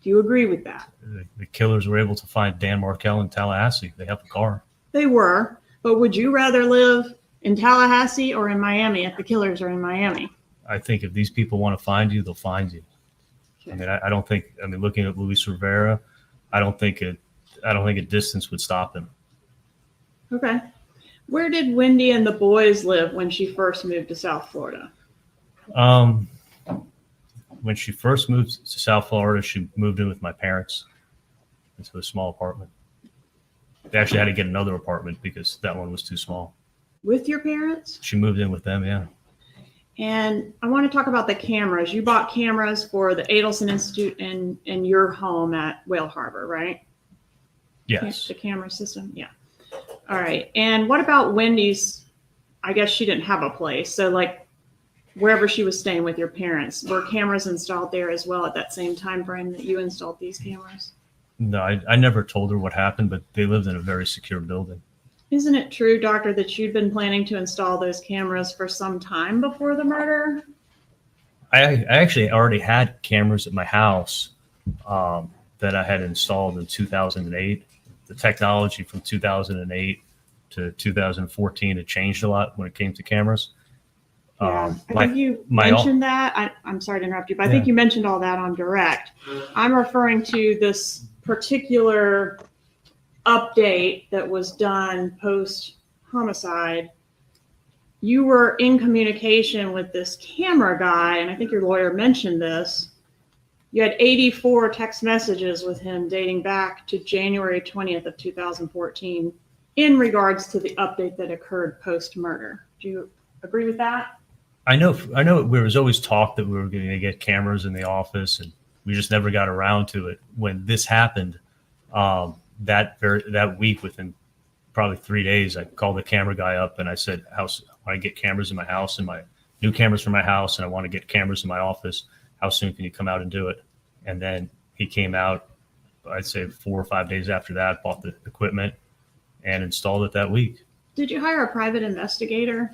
Do you agree with that? The killers were able to find Dan Markell in Tallahassee. They have a car. They were, but would you rather live in Tallahassee or in Miami if the killers are in Miami? I think if these people want to find you, they'll find you. I mean, I don't think. I mean, looking at Luis Rivera, I don't think a distance would stop him. Okay. Where did Wendy and the boys live when she first moved to South Florida? When she first moved to South Florida, she moved in with my parents into a small apartment. They actually had to get another apartment because that one was too small. With your parents? She moved in with them, yeah. And I want to talk about the cameras. You bought cameras for the Adelson Institute in your home at Whale Harbor, right? Yes. The camera system? Yeah. All right. And what about Wendy's? I guess she didn't have a place. So like wherever she was staying with your parents, were cameras installed there as well at that same time frame that you installed these cameras? No, I never told her what happened, but they lived in a very secure building. Isn't it true, Doctor, that you'd been planning to install those cameras for some time before the murder? I actually already had cameras at my house that I had installed in 2008. The technology from 2008 to 2014 had changed a lot when it came to cameras. Yeah, I think you mentioned that. I'm sorry to interrupt you, but I think you mentioned all that on direct. I'm referring to this particular update that was done post homicide. You were in communication with this camera guy, and I think your lawyer mentioned this. You had 84 text messages with him dating back to January 20th of 2014 in regards to the update that occurred post murder. Do you agree with that? I know there was always talk that we were going to get cameras in the office, and we just never got around to it. When this happened, that week, within probably 3 days, I called the camera guy up and I said, I want to get cameras in my house and my new cameras for my house, and I want to get cameras in my office. How soon can you come out and do it? And then he came out, I'd say 4 or 5 days after that, bought the equipment and installed it that week. Did you hire a private investigator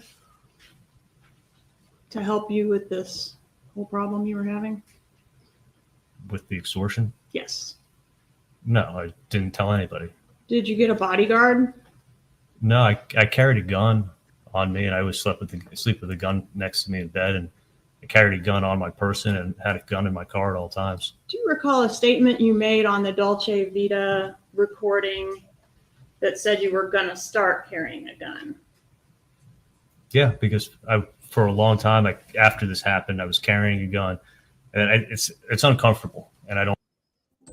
to help you with this whole problem you were having? With the extortion? Yes. No, I didn't tell anybody. Did you get a bodyguard? No, I carried a gun on me, and I always sleep with a gun next to me in bed, and I carried a gun on my person and had a gun in my car at all times. Do you recall a statement you made on the Dolce Vita recording that said you were going to start carrying a gun? Yeah, because for a long time, after this happened, I was carrying a gun, and it's uncomfortable, and I don't.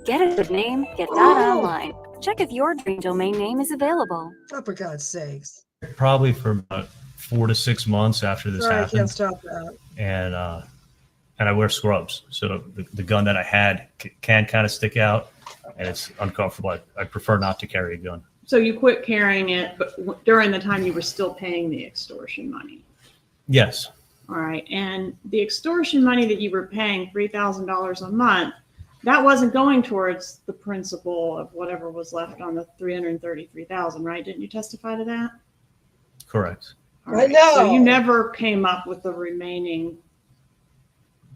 Get a good name, get that online. Check if your dream domain name is available. Oh, for God's sakes. Probably for about 4 to 6 months after this Sorry, I happened. can't stop that. And I wear scrubs, so the gun that I had can kind of stick out, and it's uncomfortable. I prefer not to carry a gun. So you quit carrying it, but during the time you were still paying the extortion money. Yes. All right. And the extortion money that you were paying, $3,000 a month, that wasn't going towards the principal of whatever was left on the $333,000, right? Didn't you testify to that? Correct. All right. I know. So you never came up with the remaining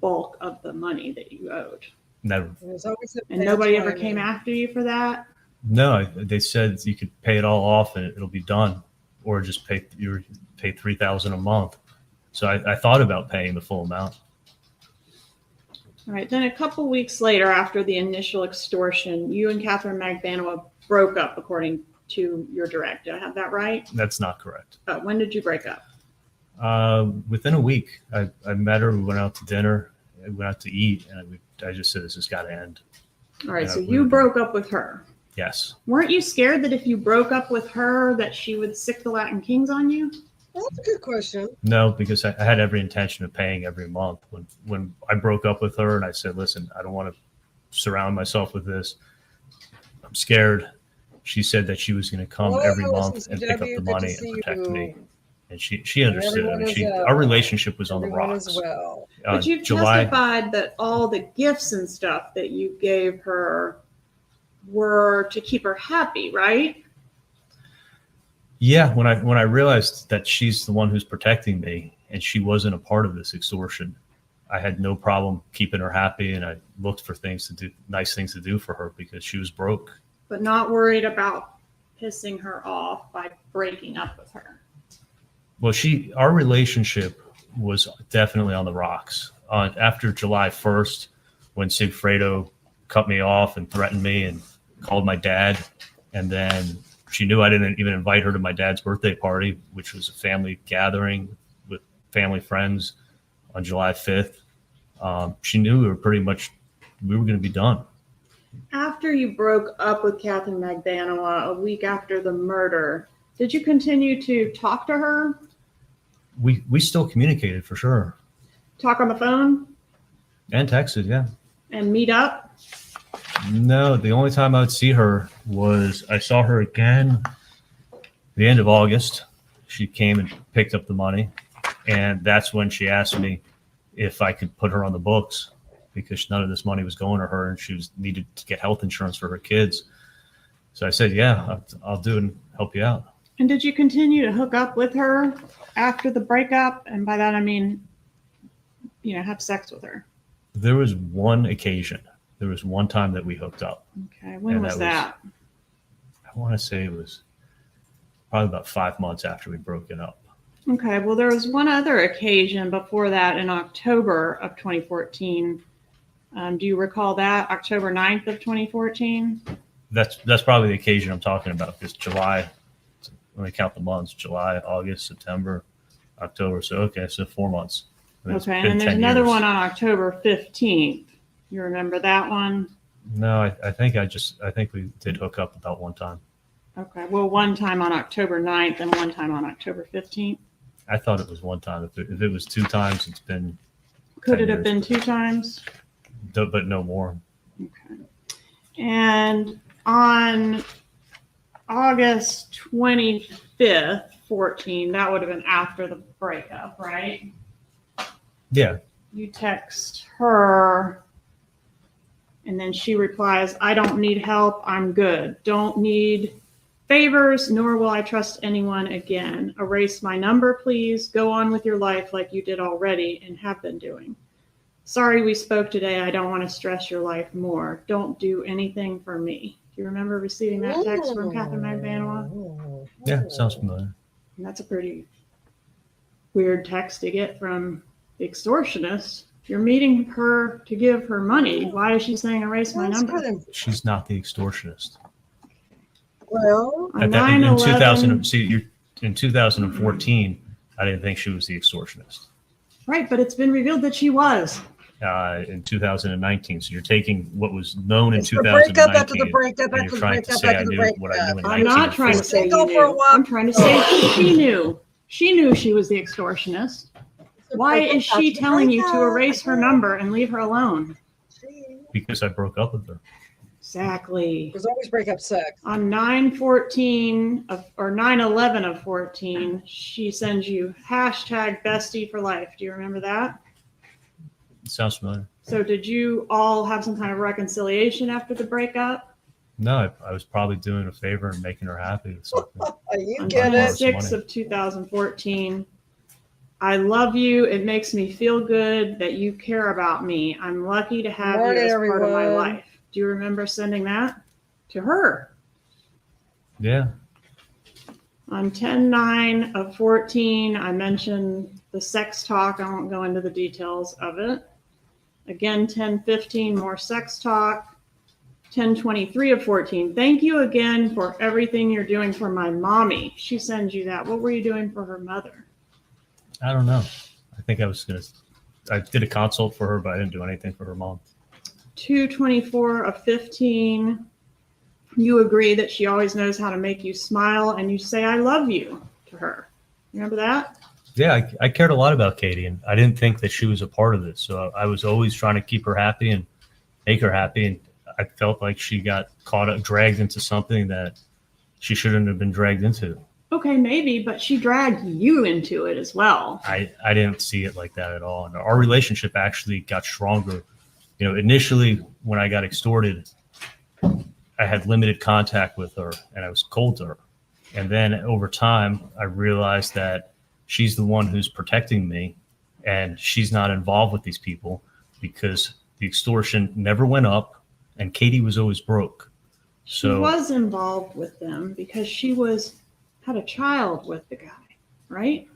bulk of the money that you owed. Never. And nobody ever came after you for that? No, they said you could pay it all off and it'll be done, or just pay $3,000 a month. So I thought about paying the full amount. All right. Then a couple weeks later, after the initial extortion, you and Catherine Magbanua broke up, according to your direct. Did I have that right? That's not correct. When did you break up? Within a week, I met her. We went out to dinner. We went out to eat, and I just said, "This has got to end." All right. And So you broke up with her. Yes. Weren't you scared that if you broke up with her, that she would sick the Latin Kings on you? That's a good question. No, because I had every intention of paying every month. When I broke up with her and I said, "Listen, I don't want to surround myself with this. I'm scared." She said that she was going to come every month and pick up the money and protect me. And she understood. I mean, our relationship was on the rocks. Well. But you've testified that all the gifts and stuff that you gave her were to keep her happy, right? Yeah, when I realized that she's the one who's protecting me and she wasn't a part of this extortion, I had no problem keeping her happy, and I looked for things to do, nice things to do for her, because she was broke. But not worried about pissing her off by breaking up with her. Well, our relationship was definitely on the rocks. After July 1st, when Sigfredo cut me off and threatened me and called my dad, and then she knew I didn't even invite her to my dad's birthday party, which was a family gathering with family friends on July 5th. She knew we were going to be done. After you broke up with Catherine Magbanua a week after the murder, did you continue to talk to her? We still communicated, for sure. Talk on the phone? And texted, yeah. And meet up? No, the only time I would see her was I saw her again the end of August. She came and picked up the money, and that's when she asked me if I could put her on the books, because none of this money was going to her and she was needed to get health insurance for her kids. So I said, yeah, I'll do it and help you out. And did you continue to hook up with her after the breakup? And by that, I mean, have sex with her. There was one occasion. There was one time that we hooked up. Okay. When was that? I want to say it was probably about 5 months after we broke it up. Okay. Well, there was one other occasion before that in October of 2014. Do you recall that? October 9th of 2014? That's probably the occasion I'm talking about, because July, let me count the months, July, August, September, October. So 4 months. Okay. And then there's another one on October 15th. You remember that one? No, I think we did hook up about one time. Okay. Well, one time on October 9th and one time on October 15th. I thought it was one time. If it was 2 times, it's been. Could it have been 2 times? But no more. Okay. And on August 25th, 14, that would have been after the breakup, right? Yeah. You text her, and then she replies, I don't need help. I'm good. Don't need favors, nor will I trust anyone again. Erase my number, please. Go on with your life like you did already and have been doing. Sorry we spoke today. I don't want to stress your life more. Don't do anything for me. Do you remember receiving that text from Catherine Magbanua? Yeah, sounds familiar. And that's a pretty weird text to get from the extortionist. You're meeting her to give her money. Why is she saying erase my number? She's not the extortionist. Well, On In 9/11, in 2014, I didn't think she was the extortionist. right, but it's been revealed that she was. In 2019, so you're taking what was known in it's the breakup 2019, after the breakup and after you're the trying to breakup say I after the knew what I breakup. knew in I'm not trying to 1914. say you Go for a knew. walk. I'm trying to say she knew. She knew she was the extortionist. Why is she telling you to erase her number and leave her alone? Because I broke up with her. Exactly. There's always breakup sex. On 9/14 or 9/11 of 14, she sends you hashtag bestie for life. Do you remember that? It sounds familiar. So did you all have some kind of reconciliation after the breakup? No, I was probably doing a favor and making her happy with something. You On get Yeah. it. 6th of 2014, I love you. It makes me feel good that you care about me. I'm lucky to have Morning, you as part of my everyone. life. Do you remember sending that to her? Yeah. On 10/9 of 14, I mentioned the sex talk. I won't go into the details of it. Again, 10/15, more sex talk. 10/23 of 14, thank you again for everything you're doing for my mommy. She sends you that. What were you doing for her mother? I don't know. I think I did a consult for her, but I didn't do anything for her mom. 2/24 of 15, you agree that she always knows how to make you smile, and you say, I love you to her. Remember that? Yeah, I cared a lot about Katie, and I didn't think that she was a part of this. So I was always trying to keep her happy and make her happy. And I felt like she got caught up, dragged into something that she shouldn't have been dragged into. Okay, maybe, but she dragged you into it as well. I didn't see it like that at all. And our relationship actually got stronger. Initially when I got extorted, I had limited contact with her and I was cold to her. And then over time, I realized that she's the one who's protecting me and she's not involved with these people because the extortion never went up and Katie was always broke. She was involved with them because she had a child with the guy, right?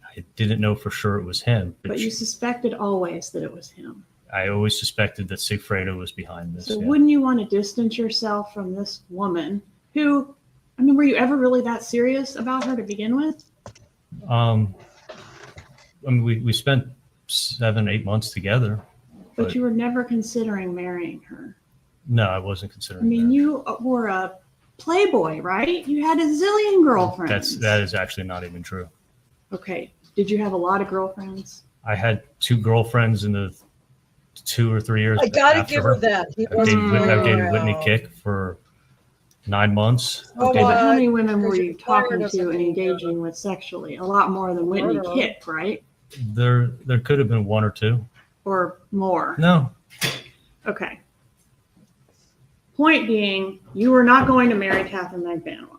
I didn't know for sure it was him. But you suspected always that it was him. I always suspected that Sigfredo was behind this. So yeah. wouldn't you want to distance yourself from this woman who, were you ever really that serious about her to begin with? We spent 7-8 months together. But you were never considering marrying her. No, I wasn't considering that. You were a playboy, right? You had a zillion girlfriends. That is actually not even true. Okay. Did you have a lot of girlfriends? I had 2 girlfriends in the 2 or 3 years. I gotta give her that. I dated Whitney Kick for 9 months. Okay, but how many women were Because you you fired talking us to at and the engaging with sexually? A lot more than Whitney Murder. Kick, right? There could have been 1 or 2. Or more? No, Okay. Point being, you were not going to marry Catherine Magbanua.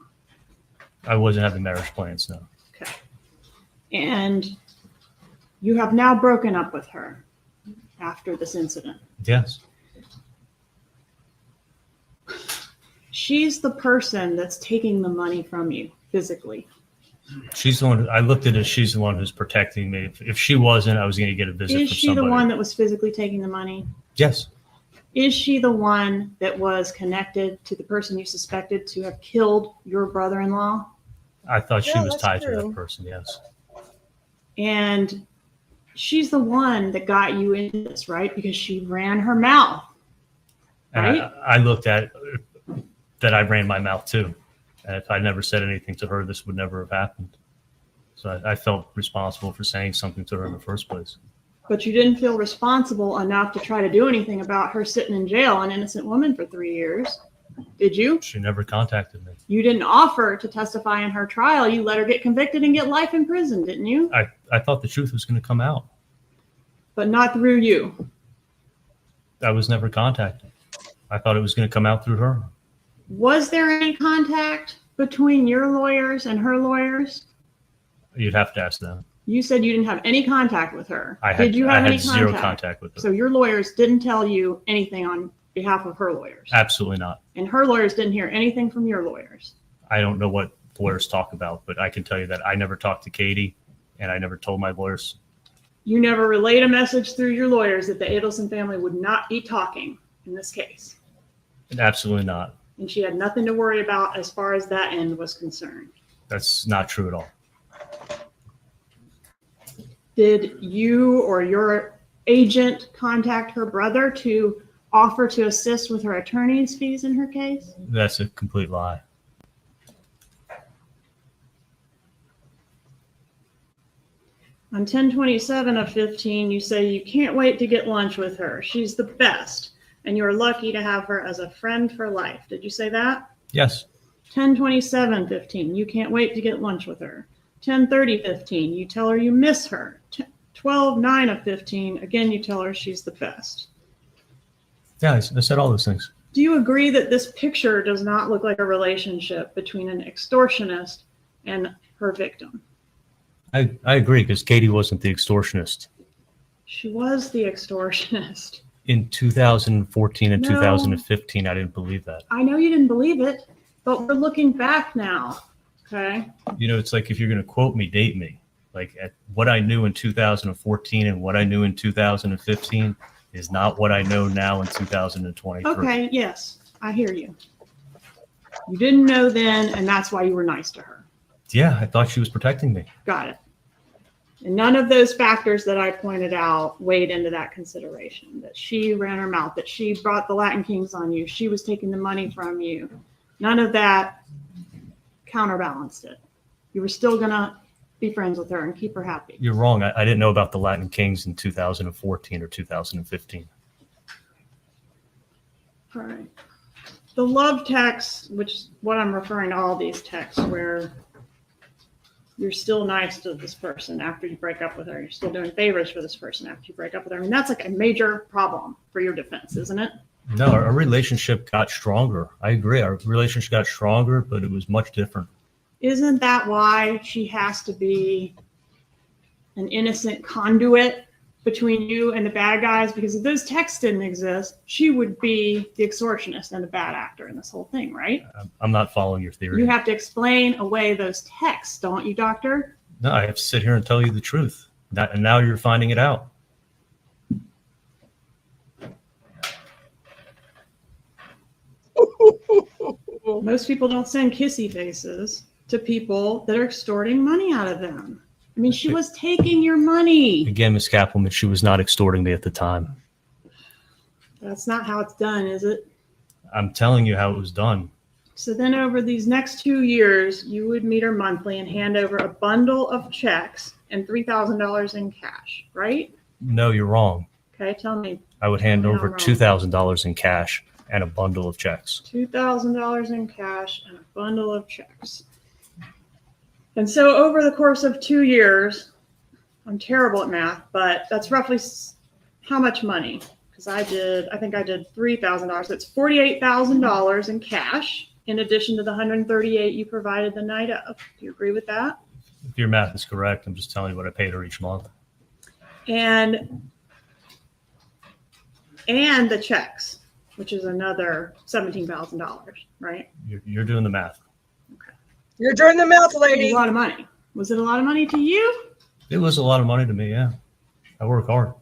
I wasn't having marriage plans, no. Okay. And you have now broken up with her after this incident. Yes. She's the person that's taking the money from you physically. She's the one. I looked at it. She's the one who's protecting me. If she wasn't, I was going to get a visit Is from she somebody. the one that was physically taking the money? Yes. Is she the one that was connected to the person you suspected to have killed your brother-in-law? I thought she Yeah, was that's tied to true. that person. Yes. And she's the one that got you into this, right? Because she ran her mouth. And Right? I looked at that. I ran my mouth too. And if I never said anything to her, this would never have happened. So I felt responsible for saying something to her in the first place. But you didn't feel responsible enough to try to do anything about her sitting in jail, an innocent woman, for 3 years. Did you? She never contacted me. You didn't offer to testify in her trial. You let her get convicted and get life in prison, didn't you? I thought the truth was going to come out. But not through you. I was never contacted. I thought it was going to come out through her. Was there any contact between your lawyers and her lawyers? You'd have to ask them. You said you didn't have any contact with her. I had, Did you I have had any zero contact with her. So your lawyers didn't tell you anything on behalf of her lawyers. Absolutely not. And her lawyers didn't hear anything from your lawyers. I don't know what lawyers talk about, but I can tell you that I never talked to Katie, and I never told my lawyers. You never relayed a message through your lawyers that the Adelson family would not be talking in this case. Absolutely not. And she had nothing to worry about as far as that end was concerned. That's not true at all. Did you or your agent contact her brother to offer to assist with her attorney's fees in her case? That's a complete lie. On 10/27 of 15, you say you can't wait to get lunch with her. She's the best, and you're lucky to have her as a friend for life. Did you say that? Yes. 10/27/15, you can't wait to get lunch with her. 10/30/15, you tell her you miss her. 12/9 of 15, again, you tell her she's the best. Yeah, I said all those things. Do you agree that this picture does not look like a relationship between an extortionist and her victim? I agree, because Katie wasn't the extortionist. She was the extortionist. In 2014 and No. 2015, I didn't believe that. I know you didn't believe it, but we're looking back now, okay? You know, it's like if you're going to quote me, date me. Like at what I knew in 2014 and what I knew in 2015 is not what I know now in 2023. Okay, yes, I hear you. You didn't know then, and that's why you were nice to her. Yeah, I thought she was protecting me. Got it. And none of those factors that I pointed out weighed into that consideration, that she ran her mouth, that she brought the Latin Kings on you, she was taking the money from you. None of that counterbalanced it. You were still going to be friends with her and keep her happy. You're wrong. I didn't know about the Latin Kings in 2014 or 2015. All right. The love text, which is what I'm referring to all these texts where you're still nice to this person after you break up with her. You're still doing favors for this person after you break up with her. I mean, that's like a major problem for your defense, isn't it? No, our relationship got stronger. I agree. Our relationship got stronger, but it was much different. Isn't that why she has to be an innocent conduit between you and the bad guys? Because if those texts didn't exist, she would be the extortionist and the bad actor in this whole thing, right? I'm not following your theory. You have to explain away those texts, don't you, doctor? No, I have to sit here and tell you the truth. And now you're finding it out. Most people don't send kissy faces to people that are extorting money out of them. I mean, she was taking your money. Again, Ms. Kappelman, she was not extorting me at the time. That's not how it's done, is it? I'm telling you how it was done. So then over these next 2 years, you would meet her monthly and hand over a bundle of checks and $3,000 in cash, right? No, you're wrong. Okay, tell me. I would hand No, over wrong. $2,000 in cash and a bundle of checks. $2,000 in cash and a bundle of checks. And so over the course of 2 years, I'm terrible at math, but that's roughly how much money? because I think I did $3,000. That's $48,000 in cash, in addition to the $138,000 you provided the night of. Do you agree with that? If your math is correct, I'm just telling you what I paid her each month. And the checks, which is another $17,000, right? You're doing the math. You're doing the math, It's lady. a lot of money. Was it a lot of money to you? It was a lot of money to me, yeah. I work hard.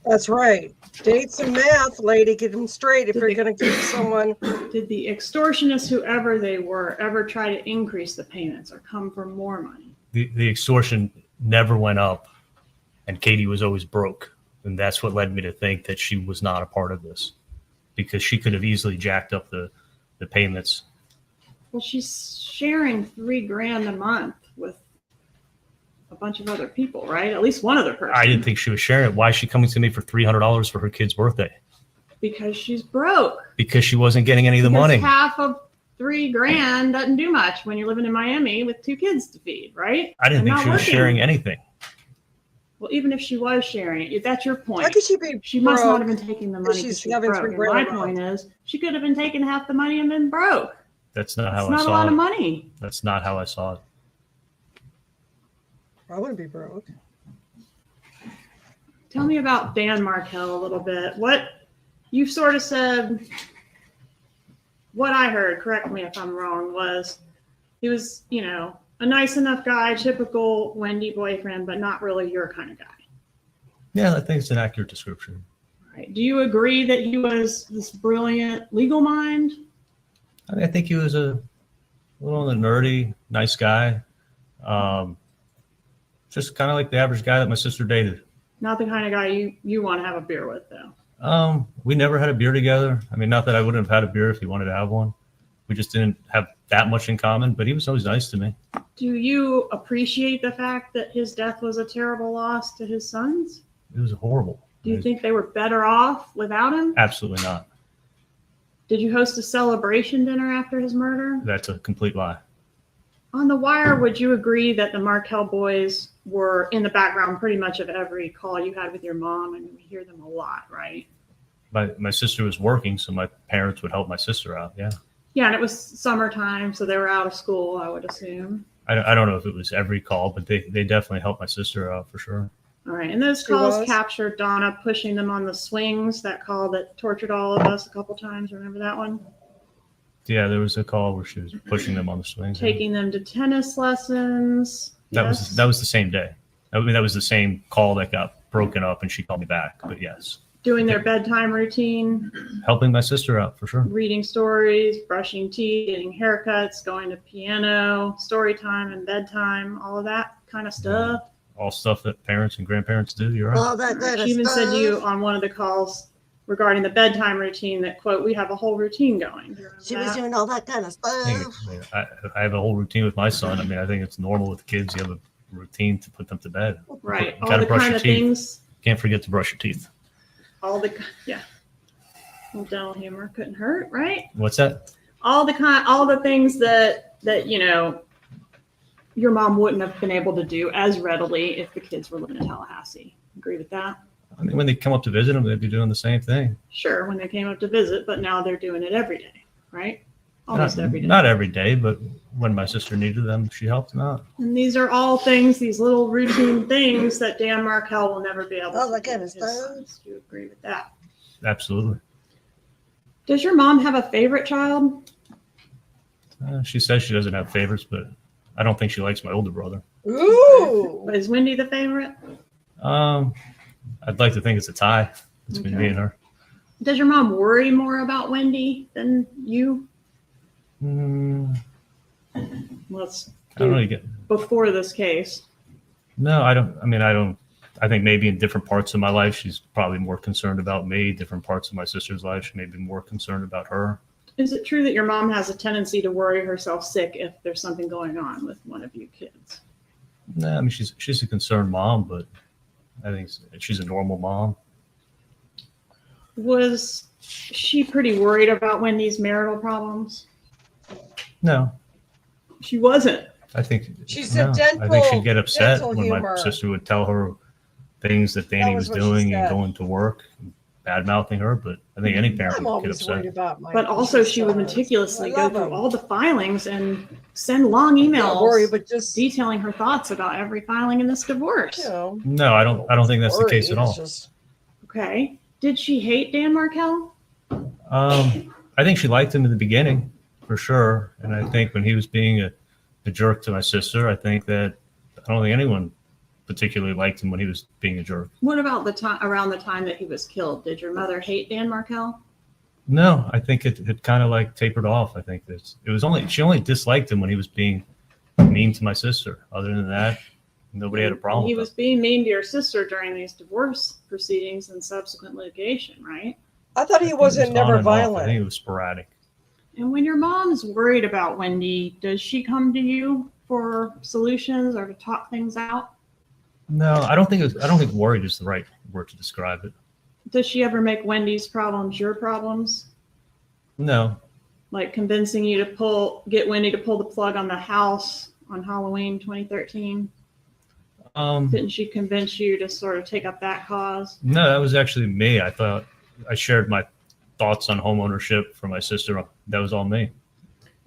That's right. Dates and math, lady. Get them straight if Did you're they- going to keep someone. Did the extortionists, whoever they were, ever try to increase the payments or come for more money? The extortion never went up, and Katie was always broke. And that's what led me to think that she was not a part of this, because she could have easily jacked up the payments. Well, she's sharing $3,000 a month with a bunch of other people, right? At least one other person. I didn't think she was sharing it. Why is she coming to me for $300 for her kid's birthday? Because she's broke. Because she wasn't getting any of the Because money. half of $3,000 doesn't do much when you're living in Miami with 2 kids to feed, right? I didn't And think not she was working. sharing anything. Well, even if she was sharing it, that's your point. How could she be She must not have broke? been taking the money because she's she's having broke. And $3,000 my a month. point is, she could have been taking half the money and been broke. That's not how It's I not a saw lot it. of money. That's not how I saw it. I wouldn't be broke. Tell me about Dan Markel a little bit. What you sort of said, what I heard, correct me if I'm wrong, was he was, a nice enough guy, typical Wendy boyfriend, but not really your kind of guy. Yeah, I think it's an accurate description. Right. Do you agree that he was this brilliant legal mind? I think he was a little on the nerdy, nice guy. Just kind of like the average guy that my sister dated. Not the kind of guy you want to have a beer with, though. We never had a beer together. I mean, not that I wouldn't have had a beer if he wanted to have one. We just didn't have that much in common, but he was always nice to me. Do you appreciate the fact that his death was a terrible loss to his sons? It was horrible. Do you think they were better off without him? Absolutely not. Did you host a celebration dinner after his murder? That's a complete lie. On The Wire, would you agree that the Markel boys were in the background pretty much of every call you had with your mom? I mean, we hear them a lot, right? My sister was working, so my parents would help my sister out. Yeah. Yeah, and it was summertime, so they were out of school, I would assume. I don't know if it was every call, but they definitely helped my sister out for sure. All right, and those She calls was? captured Donna pushing them on the swings, that call that tortured all of us a couple times. Remember that one? Yeah, there was a call where she was pushing them on the swings. Taking them to tennis lessons. That Yes. was the same day. I mean, that was the same call that got broken up, and she called me back. But yes, Doing their bedtime routine, helping my sister out for sure. reading stories, brushing teeth, getting haircuts, going to piano, story time and bedtime, all of that kind of stuff. All stuff that parents and grandparents do. You're right. All that kind of She even said to stuff. you on one of the calls regarding the bedtime routine that, quote, we have a whole routine going. Do you remember She was that? doing all that kind of I stuff. I have a whole routine with my son. I mean, I think it's normal with kids. You have a routine to put them to bed. Right. You All gotta the brush kind your of teeth. things, Can't forget to brush your teeth. yeah. Well, dental humor couldn't hurt, right? What's that? All the things that your mom wouldn't have been able to do as readily if the kids were living in Tallahassee. Agree with that? I mean, when they come up to visit them, they'd be doing the same thing. Sure, when they came up to visit, but now they're doing it every day, right? Almost every day. Not every day, but when my sister needed them, she helped them out. And these are all things, these little routine things that Dan Markel will never be able All to that do kind with of his stuff. sons. Do you agree with that? Absolutely. Does your mom have a favorite child? She says she doesn't have favorites, but I don't think she likes my older brother. Ooh. Is Wendy the favorite? I'd like to think it's a tie between me and her. Does your mom worry more about Wendy than you? Let's I don't do really get. before this case. No, I don't. I mean, I don't. I think maybe in different parts of my life, she's probably more concerned about me. Different parts of my sister's life, she may be more concerned about her. Is it true that your mom has a tendency to worry herself sick if there's something going on with one of you kids? No, I mean she's a concerned mom, but I think she's a normal mom. Was she pretty worried about Wendy's marital problems? No, She wasn't. I think She said I think she'd get upset dental when my humor. sister would tell her things that Danny was was what she doing and said. going to work, bad mouthing her. But I think any parent I'm would get always worried upset. about my But also, she would sons. meticulously I go love through them. all the filings and send long Not worry, emails but just detailing her thoughts about every filing in this divorce. No, I don't think that's the case at all. Just, Okay. Did she hate Dan Markel? I think she liked him in the beginning, for sure. And I think when he was being a jerk to my sister, I think that I don't think anyone particularly liked him when he was being a jerk. What about the time around the time that he was killed? Did your mother hate Dan Markel? No, I think it kind of like tapered off. I think that she only disliked him when he was being mean to my sister. Other than that, nobody had a problem He with was being mean to your sister during these divorce proceedings and subsequent litigation, right? I thought he wasn't never on and off. I think violent. it was sporadic. And when your mom's worried about Wendy, does she come to you for solutions or to talk things out? No, I don't think worried is the right word to describe it. Does she ever make Wendy's problems your problems? No, Like convincing you to get Wendy to pull the plug on the house on Halloween 2013? Didn't she convince you to sort of take up that cause? no, that was actually me. I thought I shared my thoughts on home ownership for my sister. That was all me.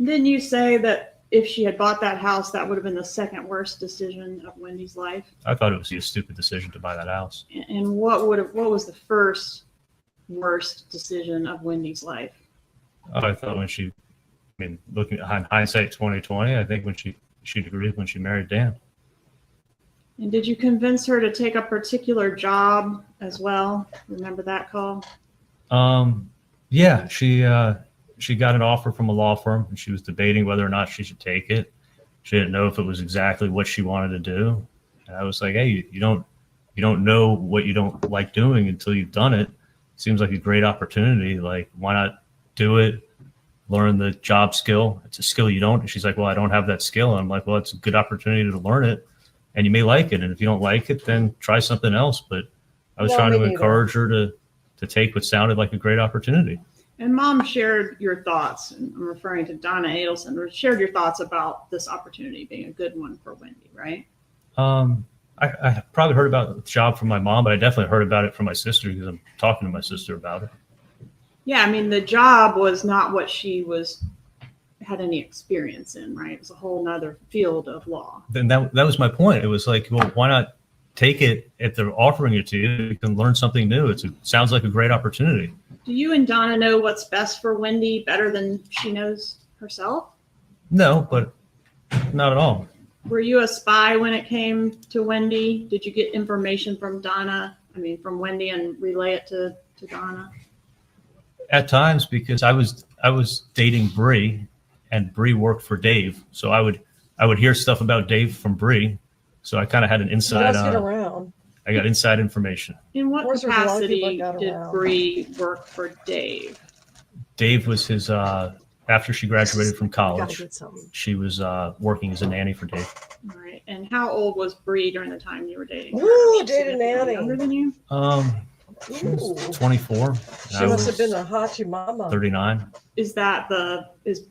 Didn't you say that if she had bought that house, that would have been the second worst decision of Wendy's life? I thought it was a stupid decision to buy that house. And what was the first worst decision of Wendy's life? I thought looking at hindsight 2020, I think when she'd agreed when she married Dan. And did you convince her to take a particular job as well? Remember that call? Yeah, she got an offer from a law firm and she was debating whether or not she should take it. She didn't know if it was exactly what she wanted to do. And I was like, hey, you don't know what you don't like doing until you've done it. Seems like a great opportunity. Like, why not do it? Learn the job skill. It's a skill you don't. And she's like, well, I don't have that skill. And I'm like, well, it's a good opportunity to learn it. And you may like it. And if you don't like it, then try something else. But I was trying to encourage her to take what sounded like a great opportunity. And Mom shared your thoughts, and I'm referring to Donna Adelson, shared your thoughts about this opportunity being a good one for Wendy, right? I probably heard about the job from my mom, but I definitely heard about it from my sister because I'm talking to my sister about it. Yeah, I mean, the job was not what she had any experience in, right? It was a whole nother field of law. Then that was my point. It was like, well, why not take it if they're offering it to you? You can learn something new. It sounds like a great opportunity. Do you and Donna know what's best for Wendy better than she knows herself? No, but not at all. Were you a spy when it came to Wendy? Did you get information from Wendy and relay it to Donna? At times, because I was dating Bree, and Bree worked for Dave, so I would hear stuff about Dave from Bree, so I kind of had an inside. I got inside information. In what capacity did Bree work for Dave? Dave was his. After she graduated from college, she was working as a nanny for Dave. All right. And how old was Bree during the time you were dating her? Ooh, dated nanny. Younger than you? She was 24. She must have been a hottie mama. 39. Is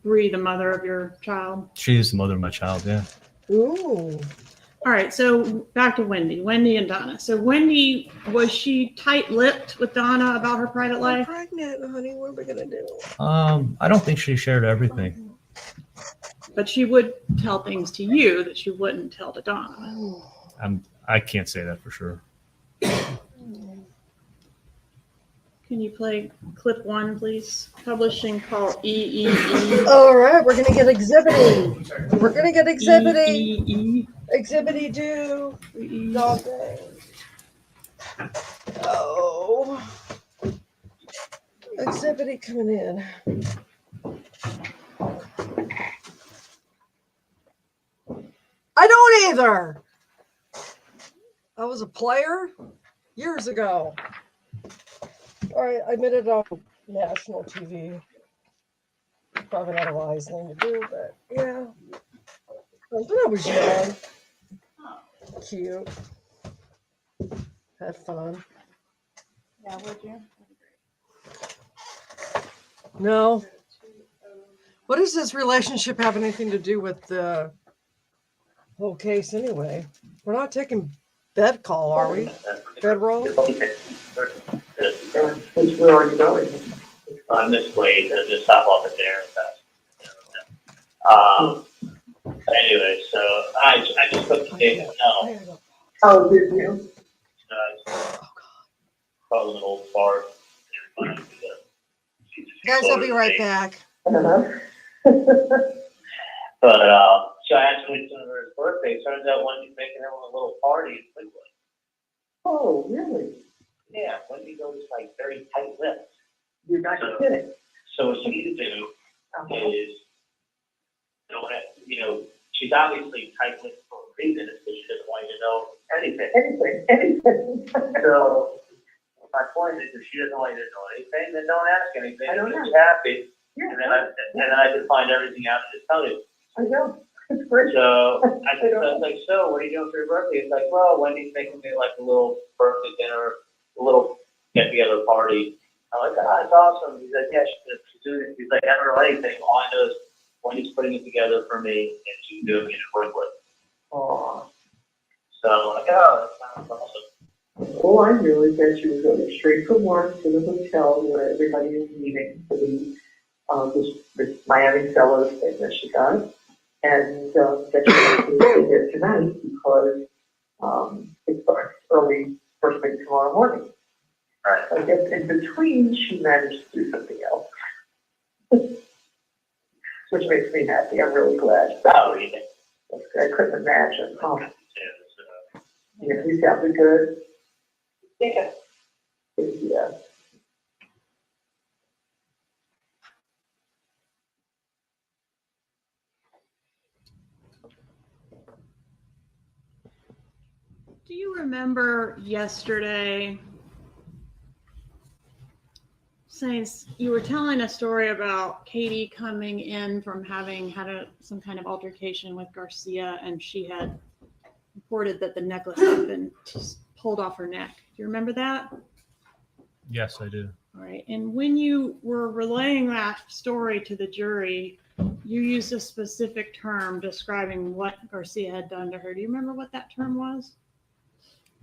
Bree the mother of your child? She is the mother of my child, yeah. Ooh. All right, so back to Wendy and Donna. So Wendy, was she tight-lipped with Donna about her private life? I'm pregnant, honey. What are we gonna do? I don't think she shared everything. But she would tell things to you that she wouldn't tell to Donna. I can't say that for sure. Can you play clip 1, please? Publishing call EEE. All right, we're gonna get exhibiting. We're gonna get exhibiting. EEE. Exhibity do. Dog day. Oh. Exhibity coming in. I don't either. I was a player years ago. All right, I admitted on national TV. Probably not a wise thing to do, but yeah. When I was young, cute, had fun. Yeah, would you? No. What does this relationship have anything to do with the whole case anyway? We're not taking Fed call, are we? Federal? Where are you going? I'm this way, just hop off at there and anyway, so I just put the date now. Oh, did you? Call an old fart. Guys, I'll be right back. But so actually, it's her birthday. Turns out Wendy's making him a little party in Cleveland. Oh, really? Yeah, Wendy goes like very tight-lipped. You're not So- kidding. So what she needs to do is, she's obviously tight-lipped for a reason. It's because she doesn't want you to know anything. So my point is, if she doesn't want you to know anything, then don't ask anything. I don't Just know. be happy, Yeah. and then I can find everything out and just tell you. I know. It's great. So I was like, so what are you doing for your birthday? It's like, well, Wendy's making me like a little birthday dinner, a little get-together party. I'm like, that's awesome. He's like, yeah, she's doing it. He's like, I don't know anything. All I know is Wendy's putting it together for me, and she's doing it in Brooklyn. Aw. So I'm like, oh, that sounds awesome. All I knew is that she was going straight from work to the hotel where everybody is meeting for this Miami Fellows thing that she does. And that she was going to be there tonight because it starts early, first thing tomorrow morning. Right. I guess in between, she managed to do something else. Which makes me happy. I'm really glad. Oh, yeah. I couldn't imagine. Oh, Yeah, so, yeah, he sounded good. yeah. Yeah. Do you remember yesterday saying you were telling a story about Katie coming in from having had some kind of altercation with Garcia, and she had reported that the necklace had been pulled off her neck. Do you remember that? Yes, I do. All right. And when you were relaying that story to the jury, you used a specific term describing what Garcia had done to her. Do you remember what that term was?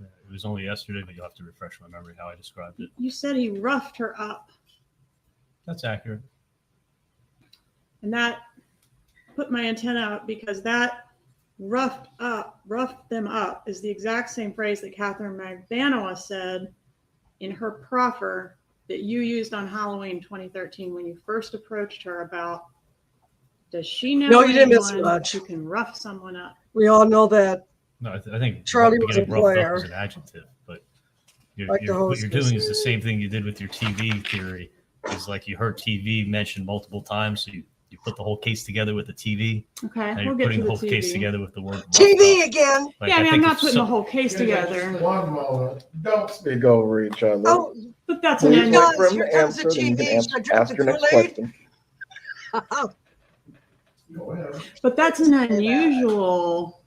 It was only yesterday, but you'll have to refresh my memory how I described it. You said he roughed her up, That's accurate. and that put my antenna up because that roughed them up is the exact same phrase that Catherine Magbanua said in her proffer that you used on Halloween 2013 when you first approached her about, does she know No, you didn't miss anyone much. who can rough someone up? We all know that. No, I think Charlie was a getting roughed player. up is an adjective, but Like the what you're hostess. doing is the same thing you did with your TV theory. Is like you heard TV mentioned multiple times, so you put the whole case together with the TV. Okay, Now we'll you're get putting to the the whole case TV. together with the word roughed TV up. again. Like, Yeah, I mean, I'm think not if putting some- the whole case together, One moment. Don't speak over each other. Oh, but that's an Please annual. wait for him Here to comes the answer, then you can TV. Should I drink ask the your next Kool-Aid? question. But that's an unusual,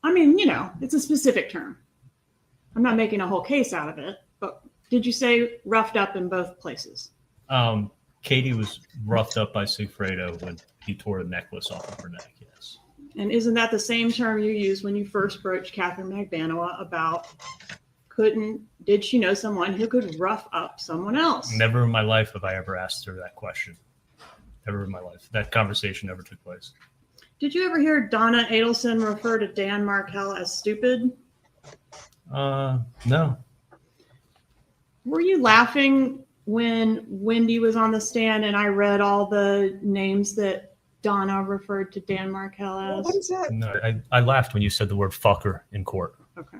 I mean, it's a specific term. I'm not making a whole case out of it, but did you say roughed up in both places? Katie was roughed up by Sigfredo when he tore a necklace off of her neck. Yes. And isn't that the same term you used when you first broached Catherine Magbanua about did she know someone who could rough up someone else? Never in my life have I ever asked her that question. Never in my life. That conversation never took place. Did you ever hear Donna Adelson refer to Dan Markel as stupid? No. Were you laughing when Wendy was on the stand and I read all the names that Donna referred to Dan Markel as? what is that? No, I laughed when you said the word fucker in court. Okay.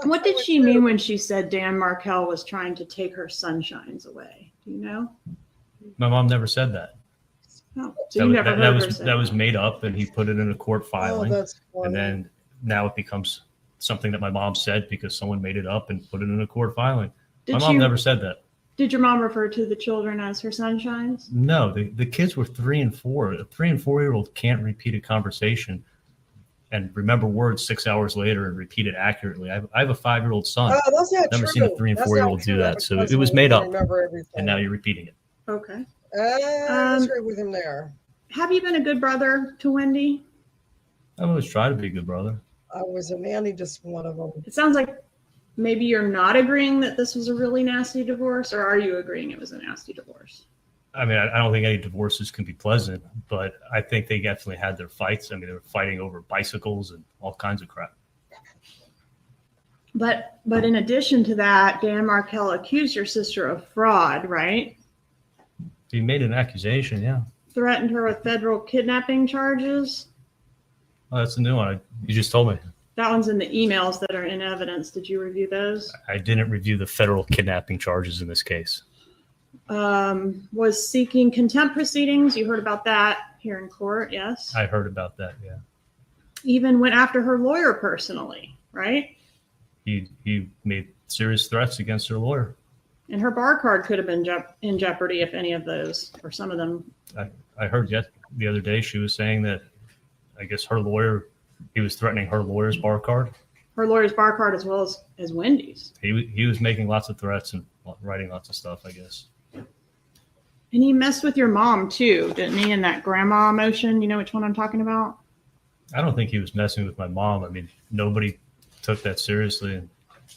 What did she mean when she said Dan Markel was trying to take her sunshines away? Do you know? My mom never said that. Oh, so you never heard her say That was made up, and he put it in a court Oh, filing, that's funny. and then now it becomes something that my mom said because someone made it up and put it in a court filing. My mom never said that. Did your mom refer to the children as her sunshines? No, the kids were 3 and 4. A 3 and 4-year-old can't repeat a conversation and remember words 6 hours later and repeat it accuratally. I have a 5-year-old son, Oh, that's not Never true. seen a 3 and That's 4-year-old not do true. that. So That's it was when made we up, Remember everything. and now you're repeating it. Okay. I disagree with him there. Have you been a good brother to Wendy? I always try to be a good brother. I was a nanny, just one of them. It sounds like maybe you're not agreeing that this was a really nasty divorce, or are you agreeing it was a nasty divorce? I mean, I don't think any divorces can be pleasant, but I think they definitely had their fights. I mean, they were fighting over bicycles and all kinds of crap. But in addition to that, Dan Markel accused your sister of fraud, right? He made an accusation, yeah. Threatened her with federal kidnapping charges. Oh, that's a new one. You just told me. That one's in the emails that are in evidence. Did you review those? I didn't review the federal kidnapping charges in this case. Was seeking contempt proceedings. You heard about that here in court, yes? I heard about that, yeah. Even went after her lawyer personally, right? He made serious threats against her lawyer. And her bar card could have been in jeopardy if any of those, or some of them. I heard the other day she was saying that I guess her lawyer, he was threatening her lawyer's bar card. Her lawyer's bar card as well as Wendy's. He was making lots of threats and writing lots of stuff, I guess. And he messed with your mom too, didn't he, in that grandma motion? You know which one I'm talking about? I don't think he was messing with my mom. I mean, nobody took that seriously, and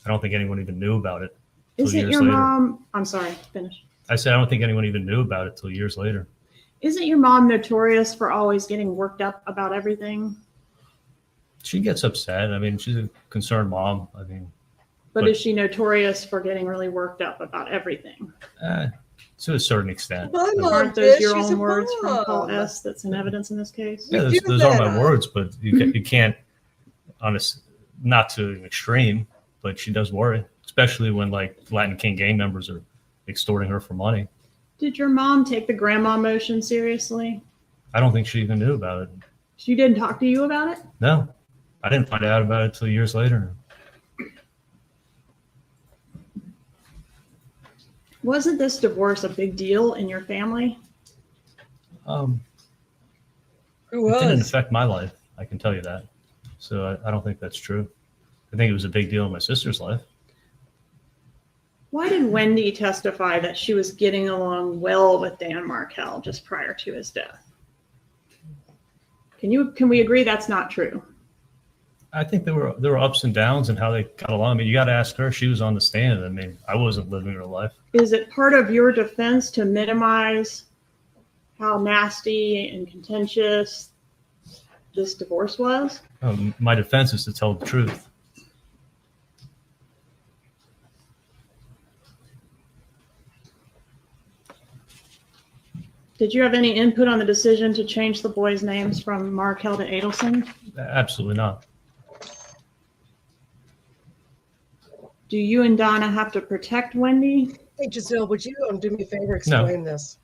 I don't think anyone even knew about it. Isn't your mom, I'm sorry, finish. I said I don't think anyone even knew about it till years later. Isn't your mom notorious for always getting worked up about everything? She gets upset. I mean, she's a concerned mom. I mean, but is she notorious for getting really worked up about everything? To a certain extent. Aren't those your own words from Paul S. that's in evidence in this case? Yeah, those are my words, but you can't, not to an extreme, but she does worry, especially when like Latin King gang members are extorting her for money. Did your mom take the grandma motion seriously? I don't think she even knew about it. She didn't talk to you about it? No, I didn't find out about it till years later. Wasn't this divorce a big deal in your family? Who It was? didn't affect my life, I can tell you that. So I don't think that's true. I think it was a big deal in my sister's life. Why did Wendy testify that she was getting along well with Dan Markel just prior to his death? Can we agree that's not true? I think there were ups and downs and how they got along. I mean, you got to ask her. She was on the stand. I mean, I wasn't living her life. Is it part of your defense to minimize how nasty and contentious this divorce was? My defense is to tell the truth. Did you have any input on the decision to change the boys' names from Markel to Adelson? Absolutely not. Do you and Donna have to protect Wendy? Hey, Giselle, would you do me a favor, explain this?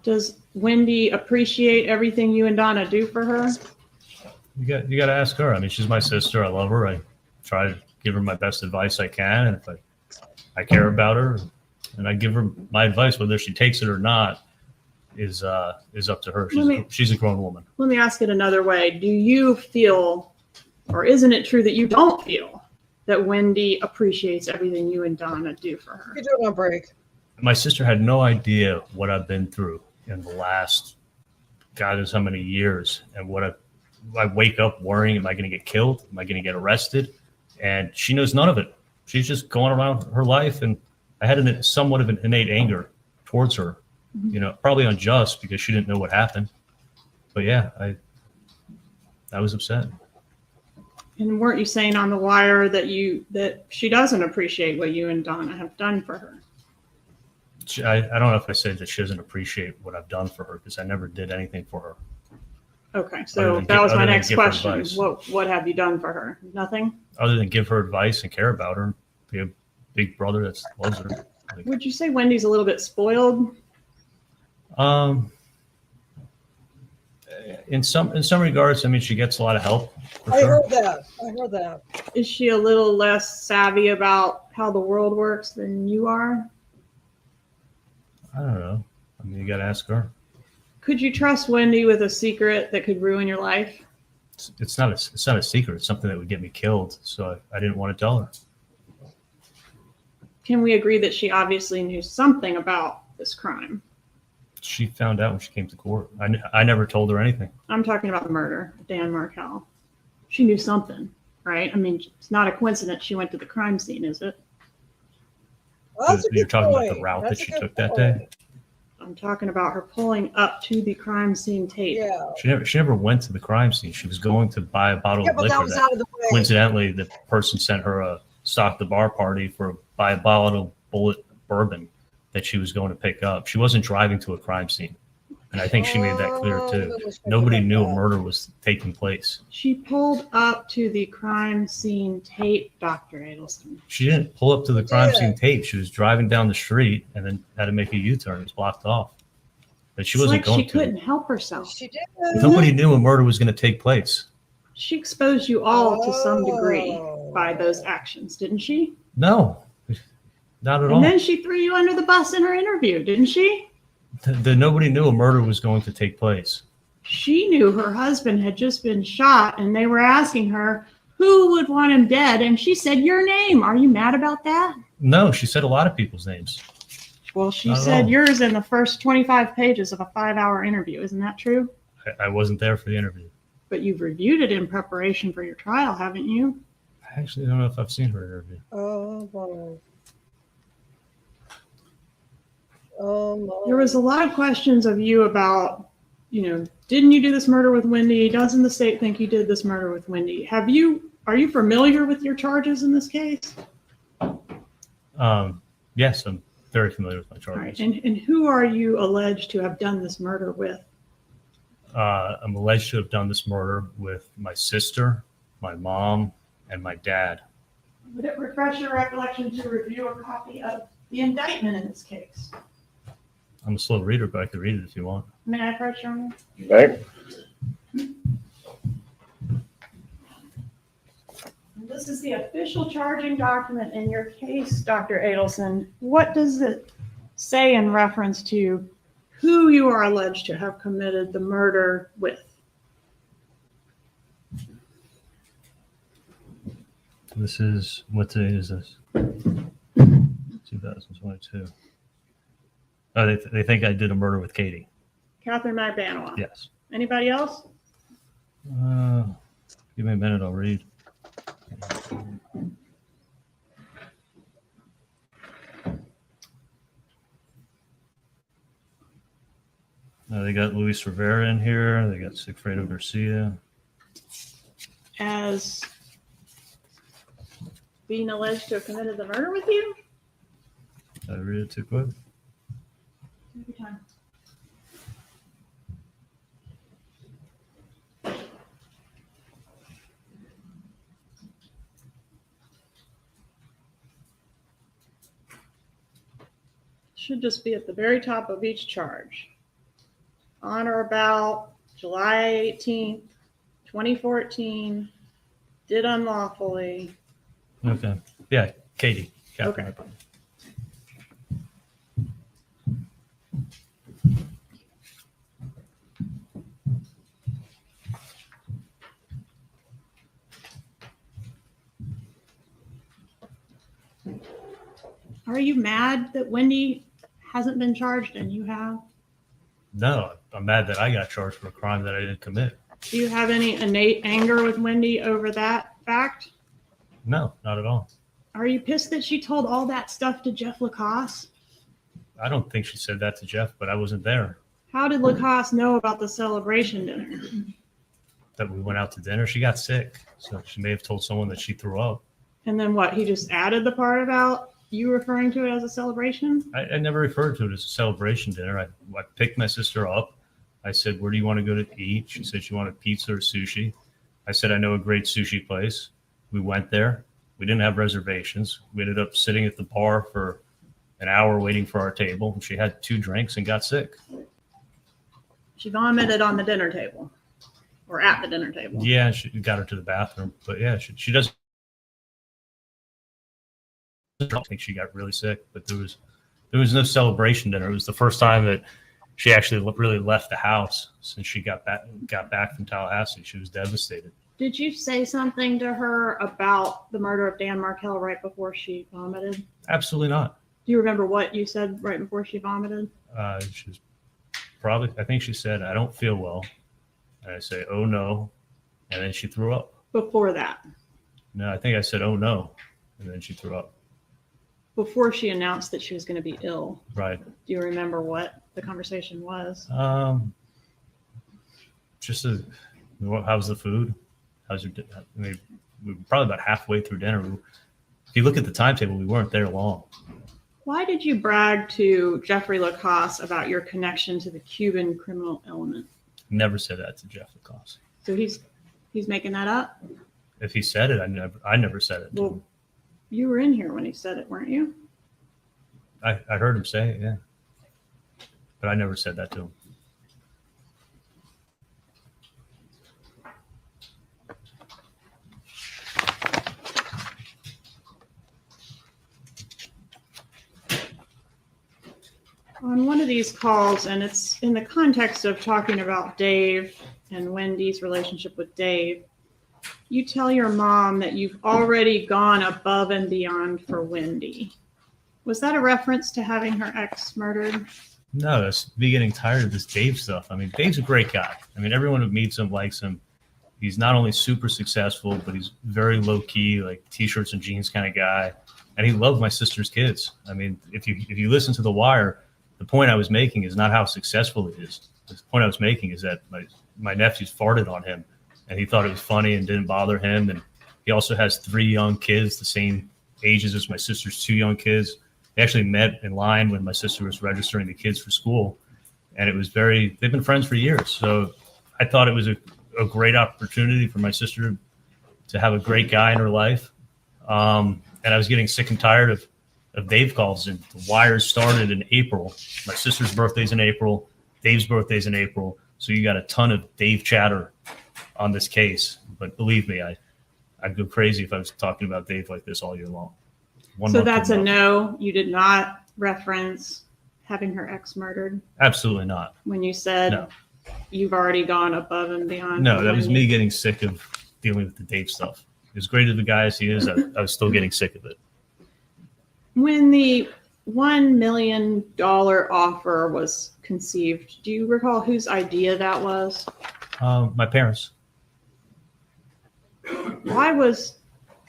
Does Wendy appreciate everything you and Donna do for her? You got to ask her. I mean, she's my sister. I love her. I try to give her my best advice I can, and if I care about her, and I give her my advice, whether she takes it or not, is up to her. She's a grown woman. Let me ask it another way. Do you feel, or isn't it true that you don't feel that Wendy appreciates everything you and Donna do for her? You do it on break. My sister had no idea what I've been through in the last, God knows how many years, and what I wake up worrying, am I going to get killed? Am I going to get arrested? And she knows none of it. She's just going around her life, and I had somewhat of an innate anger towards her. You know, probably unjust because she didn't know what happened. But yeah, I was upset. And weren't you saying on the wire that she doesn't appreciate what you and Donna have done for her? I don't know if I said that she doesn't appreciate what I've done for her, because I never did anything for her. Okay, so that was my next question. What have you done for her? Nothing? Other than give her advice and care about her, be a big brother that loves her. Would you say Wendy's a little bit spoiled? In some regards, I mean, she gets a lot of help. I heard that. Is she a little less savvy about how the world works than you are? I don't know. I mean, you got to ask her. Could you trust Wendy with a secret that could ruin your life? It's not a secret. It's something that would get me killed. So I didn't want to tell her. Can we agree that she obviously knew something about this crime? She found out when she came to court. I never told her anything. I'm talking about the murder of Dan Markel. She knew something. right? I mean, it's not a coincidence she went to the crime scene, is it? Well, that's a You're good talking about the point. route That's that a she good took that point. day. I'm talking about her pulling up to the crime scene tape. Yeah. She never went to the crime scene. She was going to buy a bottle Yeah, of but liquor. that was out of the way. Coincidentally, the person sent her a stock the bar party for buy a bottle of bullet bourbon that she was going to pick up. She wasn't driving to a crime scene. And I think she made that clear too. Nobody knew a murder was taking place. She pulled up to the crime scene tape, Dr. Adelson. She didn't pull up to the crime Yeah. scene tape. She was driving down the street and then had to make a U-turn. It was blocked off. But she It's wasn't like going she couldn't help herself. She did. Nobody knew a murder was going to take place. She exposed you all to some degree Oh. by those actions, didn't she? No, not at And all. then she threw you under the bus in her interview, didn't she? Nobody knew a murder was going to take place. She knew her husband had just been shot and they were asking her who would want him dead. And she said, your name. Are you mad about that? No, she said a lot of people's names. Well, she Not at said all. yours in the first 25 pages of a 5-hour interview. Isn't that true? I wasn't there for the interview. But you've reviewed it in preparation for your trial, haven't you? I actually don't know if I've seen her interview. Oh, boy. Oh, my. There was a lot of questions of you about, didn't you do this murder with Wendy? Doesn't the state think you did this murder with Wendy? Are you familiar with your charges in this case? Yes, I'm very familiar with my All right. charges. And who are you alleged to have done this murder with? I'm alleged to have done this murder with my sister, my mom, and my dad. Would it refresh your recollection to review a copy of the indictment in this case? I'm a slow reader, but I could read it if you want. May I approach your honor? Okay. This is the official charging document in your case, Dr. Adelson. What does it say in reference to who you are alleged to have committed the murder with? This is, what day is this? 2022. Oh, they think I did a murder with Katie. Catherine Magbanua. Yes. Anybody else? Give me a minute, I'll read. They got Luis Rivera in here. They got Sigfredo Garcia. As being alleged to have committed the murder with you? Did I read it too quick? Take your time. Should just be at the very top of each charge. On or about July 18th, 2014, did unlawfully. Okay. Yeah, Katie. Okay. Are you mad that Wendy hasn't been charged and you have? No, I'm mad that I got charged for a crime that I didn't commit. Do you have any innate anger with Wendy over that fact? No, not at all. Are you pissed that she told all that stuff to Jeff Lacoste? I don't think she said that to Jeff, but I wasn't there. How did Lacoste know about the celebration dinner? That we went out to dinner. She got sick, so she may have told someone that she threw up. And then what? He just added the part about you referring to it as a celebration? I never referred to it as a celebration dinner. I picked my sister up. I said, where do you want to go to eat? She said she wanted pizza or sushi. I said, I know a great sushi place. We went there. We didn't have reservations. We ended up sitting at the bar for an hour waiting for our table. She had 2 drinks and got sick. She vomited on the dinner table or at the dinner table. Yeah, she got her to the bathroom. But yeah, she doesn't. I think she got really sick, but there was no celebration dinner. It was the first time that she actually really left the house since she got back from Tallahassee. She was devastated. Did you say something to her about the murder of Dan Markell right before she vomited? Absolutely not. Do you remember what you said right before she vomited? She was I think she said, I don't feel well. And I say, oh no. And then she threw up. Before that? No, I think I said, "Oh no," and then she threw up. Before she announced that she was going to be ill. Right. Do you remember what the conversation was? Just how's the food? How's your? I mean, we were probably about halfway through dinner. If you look at the timetable, we weren't there long. Why did you brag to Jeffrey Lacoste about your connection to the Cuban criminal element? Never said that to Jeff Lacoste. So he's making that up? If he said it, I never said it. Well, you were in here when he said it, weren't you? I heard him say it, yeah. But I never said that to him. On one of these calls, and it's in the context of talking about Dave and Wendy's relationship with Dave, you tell your mom that you've already gone above and beyond for Wendy. Was that a reference to having her ex murdered? No, that's me getting tired of this Dave stuff. I mean, Dave's a great guy. I mean, everyone who meets him likes him. He's not only super successful, but he's very low key, like t-shirts and jeans kind of guy. And he loved my sister's kids. I mean, if you listen to The Wire, the point I was making is not how successful it is. The point I was making is that my nephews farted on him, and he thought it was funny and didn't bother him. And he also has 3 young kids, the same ages as my sister's 2 young kids. They actually met in line when my sister was registering the kids for school. And it was they've been friends for years. So I thought it was a great opportunity for my sister to have a great guy in her life. And I was getting sick and tired of Dave calls. And The Wire started in April. My sister's birthday's in April. Dave's birthday's in April. So you got a ton of Dave chatter on this case. But believe me, I'd go crazy if I was talking about Dave like this all year long. So that's a no. You did not reference having her ex murdered? Absolutely not. When you said No. You've already gone above and beyond? No, that was me getting sick of dealing with the Dave stuff. As great of a guy as he is, I was still getting sick of it. When the $1 million offer was conceived, do you recall whose idea that was? My parents. Why was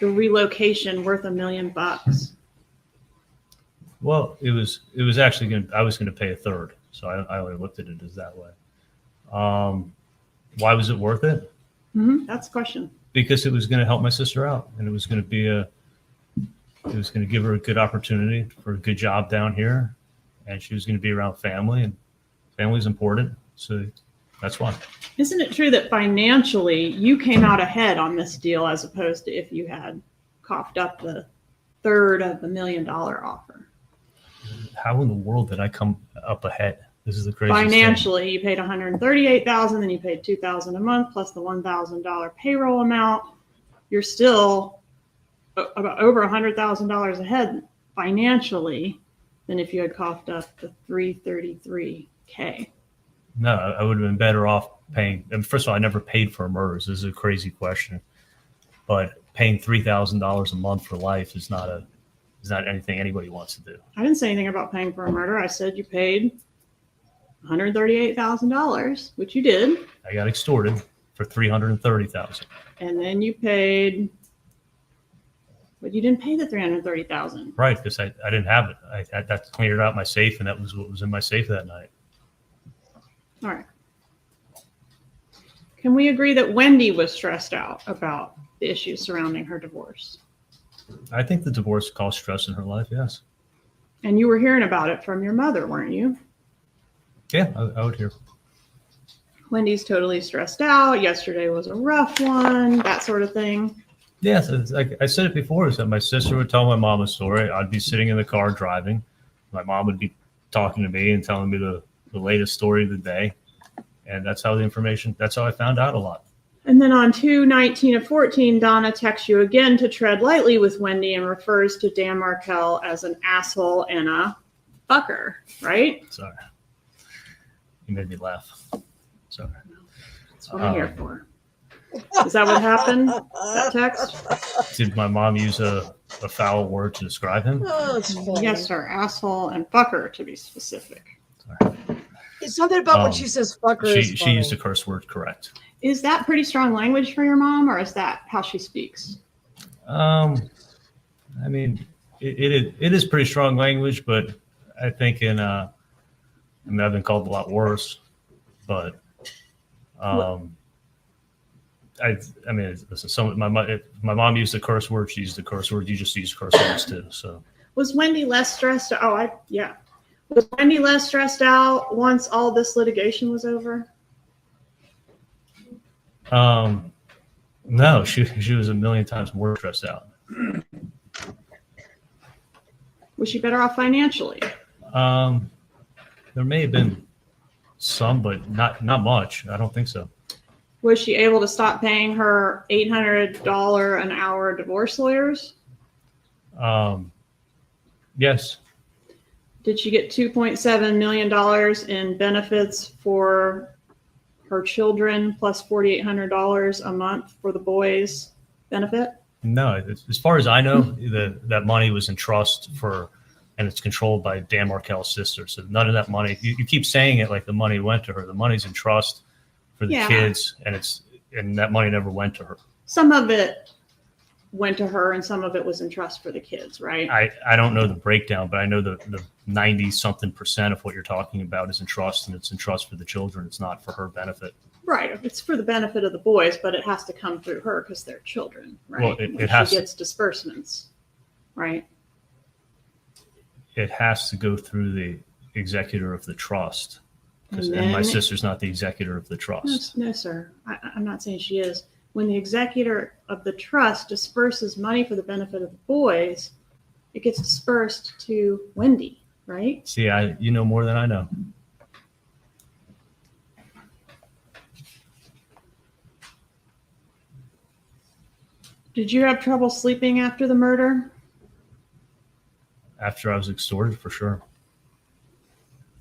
the relocation worth $1 million? Well, it was actually I was going to pay a third, so I only looked at it as that way. Why was it worth it? Mm-hmm. That's the question. Because it was going to help my sister out, and it was going to give her a good opportunity for a good job down here, and she was going to be around family, and family's important. So that's why. Isn't it true that financially you came out ahead on this deal as opposed to if you had coughed up the third of the $1 million offer? How in the world did I come up ahead? This is the craziest Financially, thing. you paid $138,000, then you paid $2,000 a month plus the $1,000 payroll amount. You're still about over $100,000 ahead financially than if you had coughed up the $333K. No, I would have been better off paying. And first of all, I never paid for murders. This is a crazy question, but paying $3,000 a month for life is not anything anybody wants to do. I didn't say anything about paying for a murder. I said you paid $138,000, which you did. I got extorted for $330,000. And then you paid, but you didn't pay the $330,000. Right, because I didn't have it. I had to clean it out my safe, and that was what was in my safe that night. All right. Can we agree that Wendy was stressed out about the issues surrounding her divorce? I think the divorce caused stress in her life, yes. And you were hearing about it from your mother, weren't you? Yeah, I would hear. Wendy's totally stressed out. Yesterday was a rough one, that sort of thing. Yes, like I said it before, is that my sister would tell my mom a story. I'd be sitting in the car driving. My mom would be talking to me and telling me the latest story of the day. And that's how I found out a lot. And then on 2/19 of 14, Donna texts you again to tread lightly with Wendy and refers to Dan Markel as an asshole and a fucker, right? Sorry. You made me laugh. Sorry. That's what I'm here for. Is that what happened? That text? Did my mom use a foul word to describe him? Oh, it's funny. Yes, sir. Asshole and fucker, to be specific. Sorry. It's something about when she says fucker. She used a curse word, correct. Is that pretty strong language for your mom, or is that how she speaks? I mean, it is pretty strong language, but I think I mean, I've been called a lot worse, but I mean, listen, my mom used the curse word. She used the curse word. You just use curse words too. So Was Wendy less stressed? Yeah. Was Wendy less stressed out once all this litigation was over? no, she was a million times more stressed out. Was she better off financially? There may have been some, but not much. I don't think so. Was she able to stop paying her $800 an hour divorce lawyers? Yes. Did she get $2.7 million in benefits for her children plus $4,800 a month for the boys' benefit? No, as far as I know, that money was in trust and it's controlled by Dan Markel's sister. So none of that money, you keep saying it like the money went to her. The money's in trust for the kids, and that money never went to her. Some of it went to her and some of it was in trust for the kids, right? I don't know the breakdown, but I know the 90-something% of what you're talking about is in trust, and it's in trust for the children. It's not for her benefit. Right. It's for the benefit of the boys, but it has to come through her because they're children, right? Well, she gets disbursements, right? It has to go through the executor of the trust. And my sister's not the executor of the trust. No, sir. I'm not saying she is. When the executor of the trust disperses money for the benefit of the boys, it gets dispersed to Wendy, right? See, you know more than I know. Did you have trouble sleeping after the murder? After I was extorted, for sure.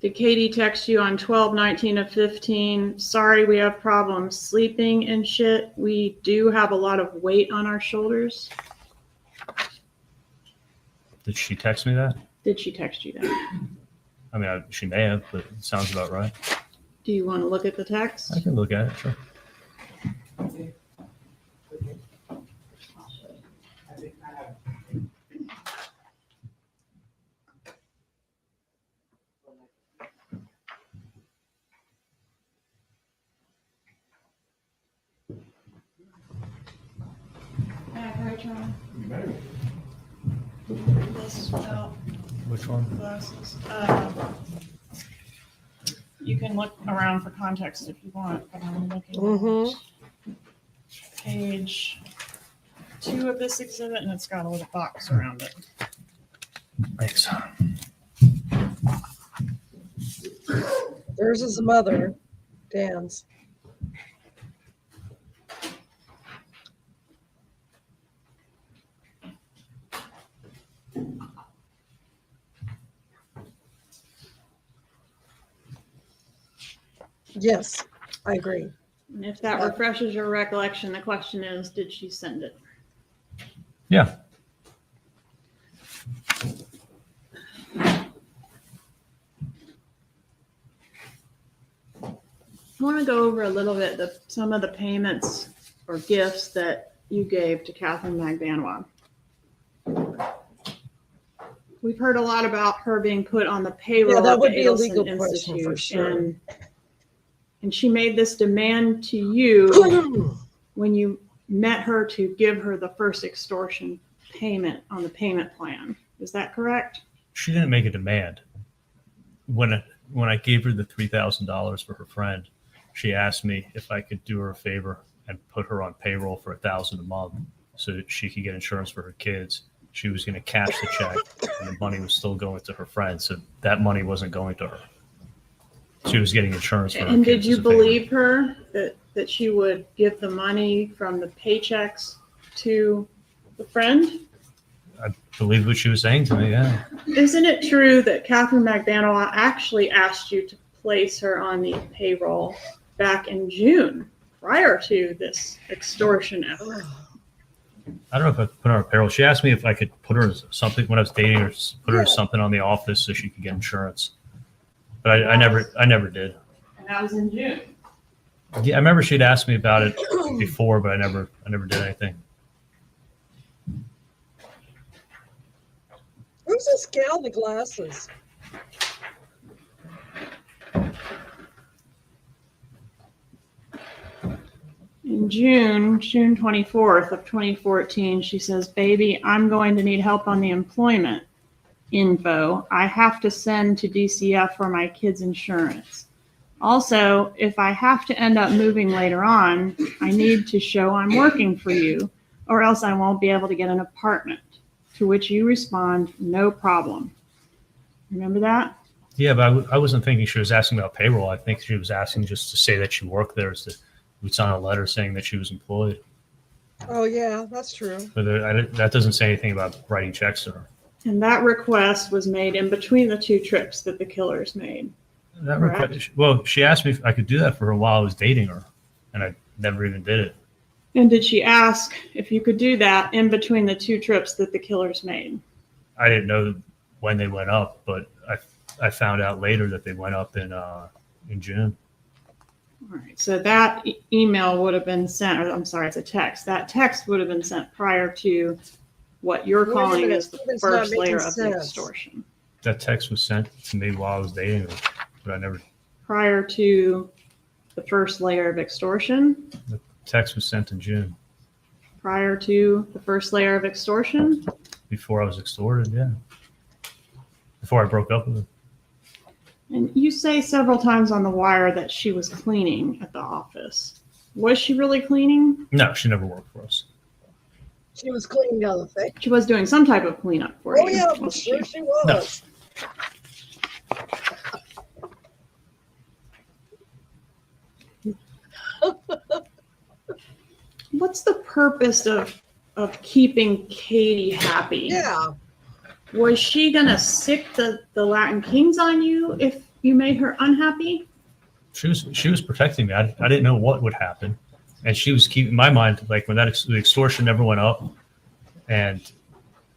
Did Katie text you on 12/19/15? Sorry, we have problems sleeping and shit. We do have a lot of weight on our shoulders. Did she text me that? Did she text you that? I mean, she may have, but it sounds about right. Do you want to look at the text? I can look at it, sure. This without Which one? glasses. You can look around for context if you want, but I'm looking at page 2 of this exhibit, and it's got a little box around it. Thanks. There's his mother, Dan's. Yes, I agree. And if that refreshes your recollection, the question is, did she send it? Yeah. I want to go over a little bit some of the payments or gifts that you gave to Catherine Magbanua. We've heard a lot about her being put on the payroll that of would the be a Adelson legal question Institute, for sure. and she made this demand to you when you met her to give her the first extortion payment on the payment plan. Is that correct? She didn't make a demand. When I gave her the $3,000 for her friend, she asked me if I could do her a favor and put her on payroll for $1,000 a month so that she could get insurance for her kids. She was going to cash the check, and the money was still going to her friend, so that money wasn't going to her. She was getting insurance for her And kids did you as a favor. believe her that she would give the money from the paychecks to the friend? I believe what she was saying to me, yeah. Isn't it true that Catherine Magbanua actually asked you to place her on the payroll back in June prior to this extortion effort? I don't know if I put her on payroll. She asked me if I could put her as something when I was dating her, put her as something on the office so she could get insurance. But I never did. And that was in June. Yeah, I remember she'd asked me about it before, but I never did anything. Who's this gal with the glasses? In June 24th of 2014, she says, "Baby, I'm going to need help on the employment info. I have to send to DCF for my kids' insurance. Also, if I have to end up moving later on, I need to show I'm working for you, or else I won't be able to get an apartment." To which you respond, "No problem." Remember that? Yeah, but I wasn't thinking she was asking about payroll. I think she was asking just to say that she worked there. So we sign a letter saying that she was employed. Oh, yeah, that's true. But that doesn't say anything about writing checks to her. And that request was made in between the two trips that the killers made. That Correct. request, well, she asked me if I could do that for her while I was dating her, and I never even did it. And did she ask if you could do that in between the two trips that the killers made? I didn't know when they went up, but I found out later that they went up in June. All right, so that email would have been sent, or I'm sorry, it's a text. That text would have been sent prior to what you're Wait a calling minute, is the Stephen's not first layer making of the sense. extortion. That text was sent to me while I was dating her, but I never. Prior to the first layer of extortion, The text was sent in June prior to the first layer of extortion, before I was extorted. Yeah, before I broke up with her. and you say several times on the wire that she was cleaning at the office. Was she really cleaning? No, she never worked for us. She was cleaning down the thing. She was doing some type of cleanup for Oh, you. yeah, I'm wasn't sure she? she was. What's the purpose of keeping Katie happy? Yeah. Was she gonna sick the Latin Kings on you if you made her unhappy? She was protecting me. I didn't know what would happen, and she was keeping my mind like when the extortion never went up, and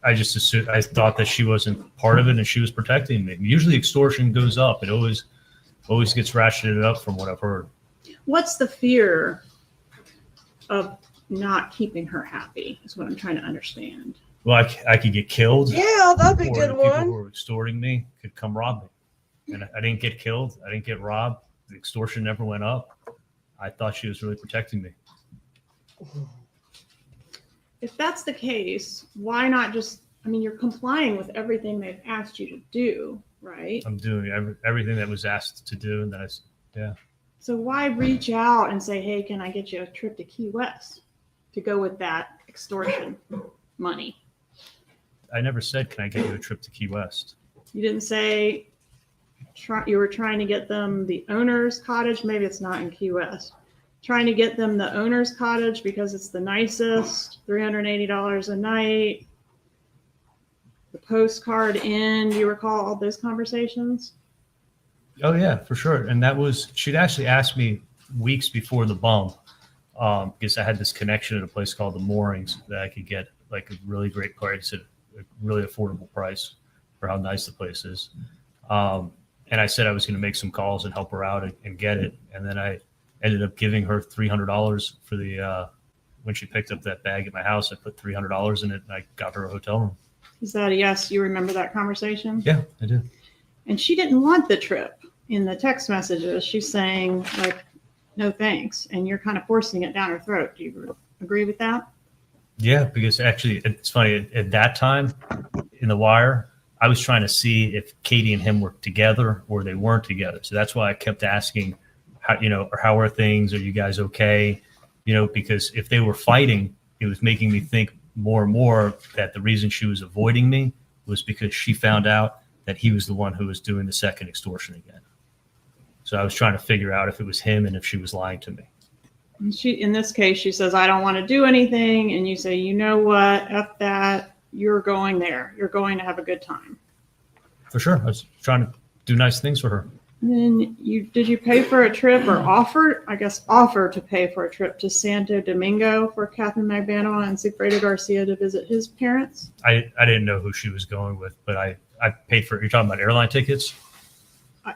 I just assumed, I thought that she wasn't part of it, and she was protecting me. Usually, extortion goes up. It always gets ratcheted up from what I've heard. What's the fear of not keeping her happy is what I'm trying to understand. Well, I could get killed. Yeah, that'd be a or good the people one. who were extorting me could come rob me. And I didn't get killed. I didn't get robbed. The extortion never went up. I thought she was really protecting me. If that's the case, why not just, I mean, you're complying with everything they've asked you to do, right? I'm doing everything that was asked to do. And then yeah. So why reach out and say, hey, can I get you a trip to Key West to go with that extortion money? I never said, can I get you a trip to Key West? You didn't say you were trying to get them the owner's cottage. Maybe it's not in Key West. Trying to get them the owner's cottage because it's the nicest, $380 a night. The postcard inn. Do you recall all those conversations? Oh yeah, for sure. And she'd actually asked me weeks before the bump, because I had this connection at a place called the Moorings that I could get like a really great price at a really affordable price for how nice the place is. And I said I was going to make some calls and help her out and get it. And then I ended up giving her $300 for when she picked up that bag at my house. I put $300 in it and I got her a hotel room. Is that a yes? You remember that conversation? Yeah, I do. And she didn't want the trip. In the text messages, she's saying like, no thanks. And you're kind of forcing it down her throat. Do you agree with that? Yeah, because actually it's funny. At that time in the wire, I was trying to see if Katie and him were together or they weren't together. So that's why I kept asking, how are things? Are you guys okay? Because if they were fighting, it was making me think more and more that the reason she was avoiding me was because she found out that he was the one who was doing the second extortion again. So I was trying to figure out if it was him and if she was lying to me. And in this case, she says, I don't want to do anything. And you say, you know what? F that. You're going there. You're going to have a good time. For sure. I was trying to do nice things for her. And then did you pay for a trip or offer to pay for a trip to Santo Domingo for Catherine Magbanoa and Sigfredo Garcia to visit his parents? I didn't know who she was going with, but I paid for it. You're talking about airline tickets?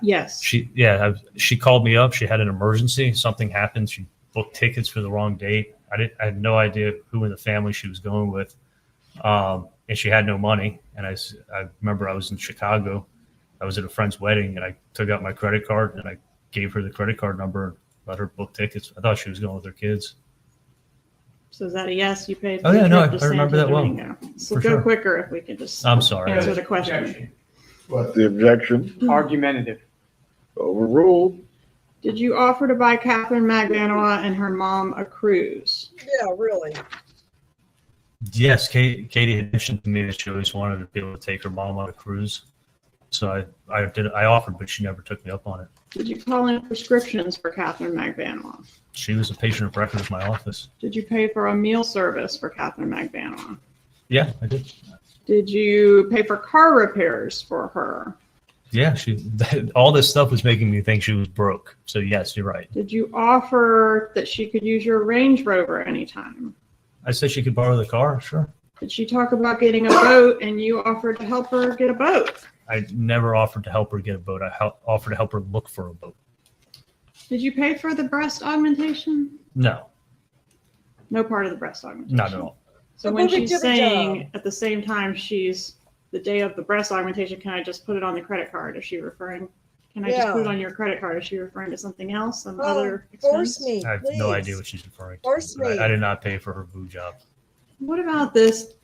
Yes. She called me up. She had an emergency. Something happened. She booked tickets for the wrong date. I had no idea who in the family she was going with. and she had no money. And I remember I was in Chicago. I was at a friend's wedding, and I took out my credit card and I gave her the credit card number and let her book tickets. I thought she was going with her kids. So is that a yes? You paid for Oh, yeah, the no, trip to I remember Santo that well. Domingo. So For go sure. quicker if we could just I'm sorry. answer the question. What's the objection? Argumentative. Overruled. Did you offer to buy Catherine Magbanua and her mom a cruise? Yeah, really. Yes, Katie had mentioned to me that she always wanted to be able to take her mom on a cruise. So I offered, but she never took me up on it. Did you call in prescriptions for Catherine Magbanua? She was a patient of record of my office. Did you pay for a meal service for Catherine Magbanua? Yeah, I did. Did you pay for car repairs for her? Yeah, all this stuff was making me think she was broke. So yes, you're right. Did you offer that she could use your Range Rover anytime? I said she could borrow the car, sure. Did she talk about getting a boat and you offered to help her get a boat? I never offered to help her get a boat. I offered to help her look for a boat. Did you pay for the breast augmentation? No, No part of the breast augmentation. not at all. So So when perfect she's job. saying at the same time she's the day of the breast augmentation, can I just put it on the credit card? Is she referring? Can I just Yeah. put it on your credit card? Is she referring to something else? Some Well, other force expense? me, I have please. no idea what she's referring to. Force me. I did not pay for her boo job. What about this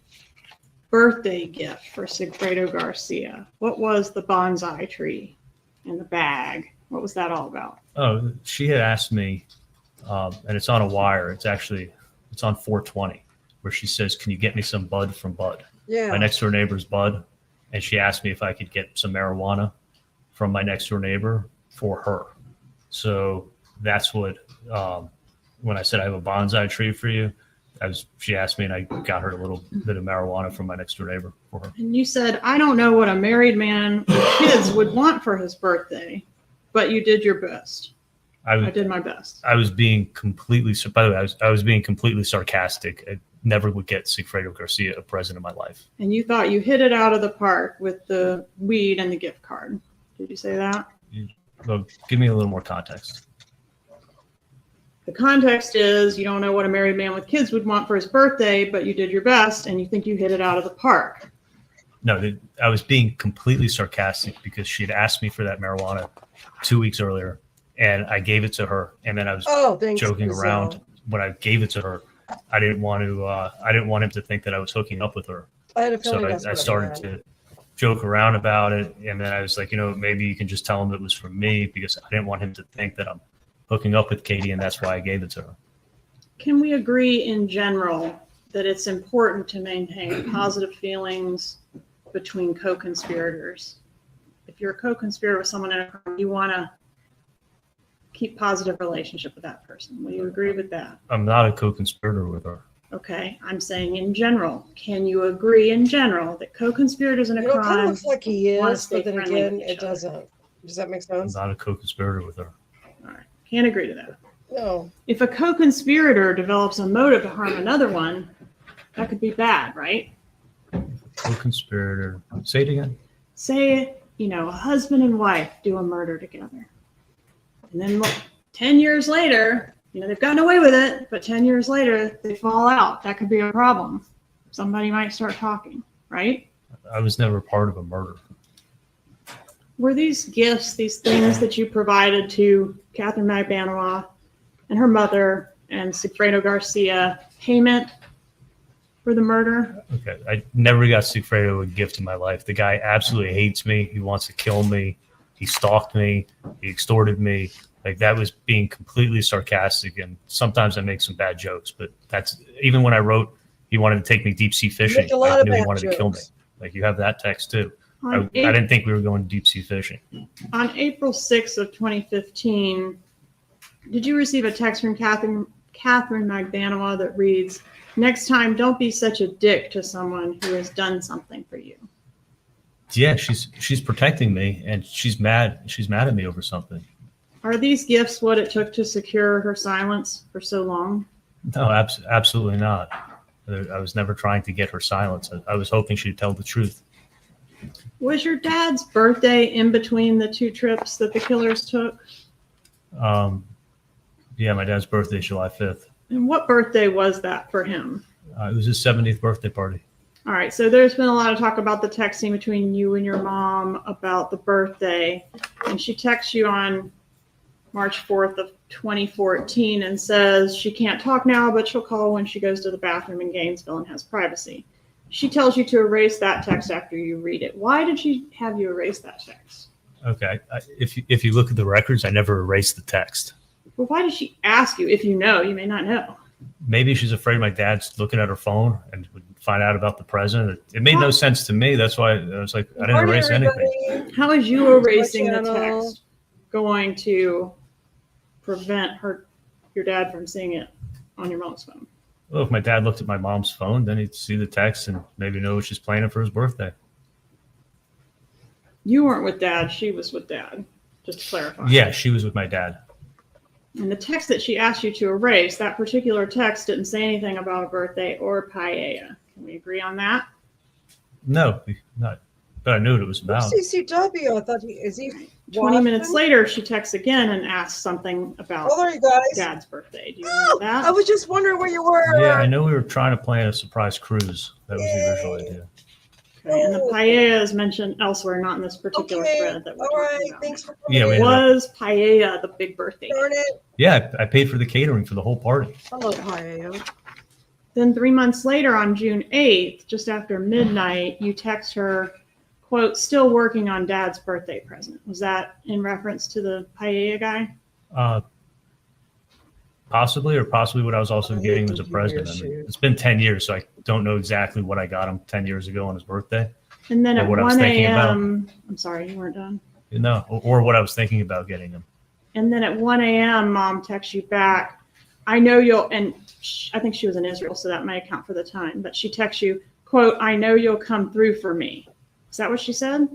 birthday gift for Sigfredo Garcia? What was the bonsai tree in the bag? What was that all about? Oh, she had asked me, and it's on a wire. It's on 420, where she says, "Can you get me some bud from Bud?" Yeah. My next door neighbor's Bud, and she asked me if I could get some marijuana from my next door neighbor for her. So that's what, when I said I have a bonsai tree for you, she asked me, and I got her a little bit of marijuana from my next door neighbor for her. And you said, I don't know what a married man with kids would want for his birthday, but you did your best. I did my best. I was being completely, by the way, I was being completely sarcastic. I never would get Sigfredo Garcia a present in my life. And you thought you hit it out of the park with the weed and the gift card. Did you say that? Well, give me a little more context. The context is you don't know what a married man with kids would want for his birthday, but you did your best and you think you hit it out of the park. No, I was being completely sarcastic because she had asked me for that marijuana 2 weeks earlier, and I gave it to her. And then I was joking around when I gave it to her. I didn't want him to think that I was hooking up with her. I had a feeling So I started to joke around about it, and then I was like, maybe you can just tell him it was from me, because I didn't want him to think that I'm hooking up with Katie, and that's why I gave it to her. Can we agree in general that it's important to maintain positive feelings between co-conspirators? If you're a co-conspirator with someone in a crime, you want to keep positive relationship with that person. Will you agree with that? I'm not a co-conspirator with her. Okay, I'm saying in general. Can you agree in general that co-conspirators in a It kind crime? of looks like he wanna is, stay but then friendly again, with each it other? doesn't. Does that make I'm sense? not a co-conspirator with her. All right, can't agree to that. No. If a co-conspirator develops a motive to harm another one, that could be bad, right? Co-conspirator. Say it again. Say, a husband and wife do a murder together. And then 10 years later, they've gotten away with it, but 10 years later, they fall out. That could be a problem. Somebody might start talking, right? I was never part of a murder. Were these gifts, these things that you provided to Catherine Magbanua and her mother and Sigfredo Garcia payment for the murder? Okay, I never got Sigfredo a gift in my life. The guy absolutely hates me. He wants to kill me. He stalked me. He extorted me. Like, that was being completely sarcastic, and sometimes I make some bad jokes. But that's even when I wrote he wanted to take me deep sea fishing. make a lot I of knew he bad wanted to kill me. jokes. Like, you have that text too. I On didn't think we were going deep sea fishing. On April 6th of 2015, did you receive a text from Catherine Magbanua that reads, "Next time, don't be such a dick to someone who has done something for you"? Yeah, she's protecting me, and she's mad. She's mad at me over something. Are these gifts what it took to secure her silence for so long? No, absolutely not. I was never trying to get her silence. I was hoping she'd tell the truth. Was your dad's birthday in between the two trips that the killers took? Yeah, my dad's birthday is July 5th. And what birthday was that for him? It was his 70th birthday party. All right, so there's been a lot of talk about the texting between you and your mom about the birthday, and she texts you on March 4th of 2014 and says she can't talk now, but she'll call when she goes to the bathroom in Gainesville and has privacy. She tells you to erase that text after you read it. Why did she have you erase that text? Okay. If you look at the records, I never erased the text. Well, why did she ask you? If you know, you may not know. Maybe she's afraid my dad's looking at her phone and would find out about the present. It made no sense to me. That's why I was like, I didn't Morning, erase anything. everybody. How is you erasing the channel. text going to prevent your dad from seeing it on your mom's phone? Well, if my dad looked at my mom's phone, then he'd see the text and maybe know she's planning for his birthday. You weren't with dad. She was with dad, just to clarify. Yeah, she was with my dad. And the text that she asked you to erase, that particular text didn't say anything about a birthday or paella. Can we agree on that? No, not. But I knew what it was about. CCW. I thought is he 20 minutes watching? later, she texts again and asks something about Oh, there you guys. dad's birthday. Do you know that? I was just wondering where you were. Yeah, I know we were trying to plan a surprise cruise. That was the original idea. Okay, and the paella is mentioned elsewhere, not in this particular Okay. thread that we're All talking right. about. Thanks for Yeah, coming. we- Was paella the big birthday? Darn it. Yeah, I paid for the catering for the whole party. I love paella. Then 3 months later, on June 8th, just after midnight, you text her, quote, still working on dad's birthday present. Was that in reference to the paella guy? Possibly what I was also I hate getting was a those present. weird I mean, shoes. it's been 10 years, so I don't know exactly what I got him 10 years ago on his birthday. And then Or at what I was 1 thinking about. a.m., I'm sorry, you weren't done. No, or what I was thinking about getting him. And then at 1 a.m., mom texts you back. I know you'll, and I think she was in Israel, so that may account for the time, but she texts you, quote, I know you'll come through for me. Is that what she said?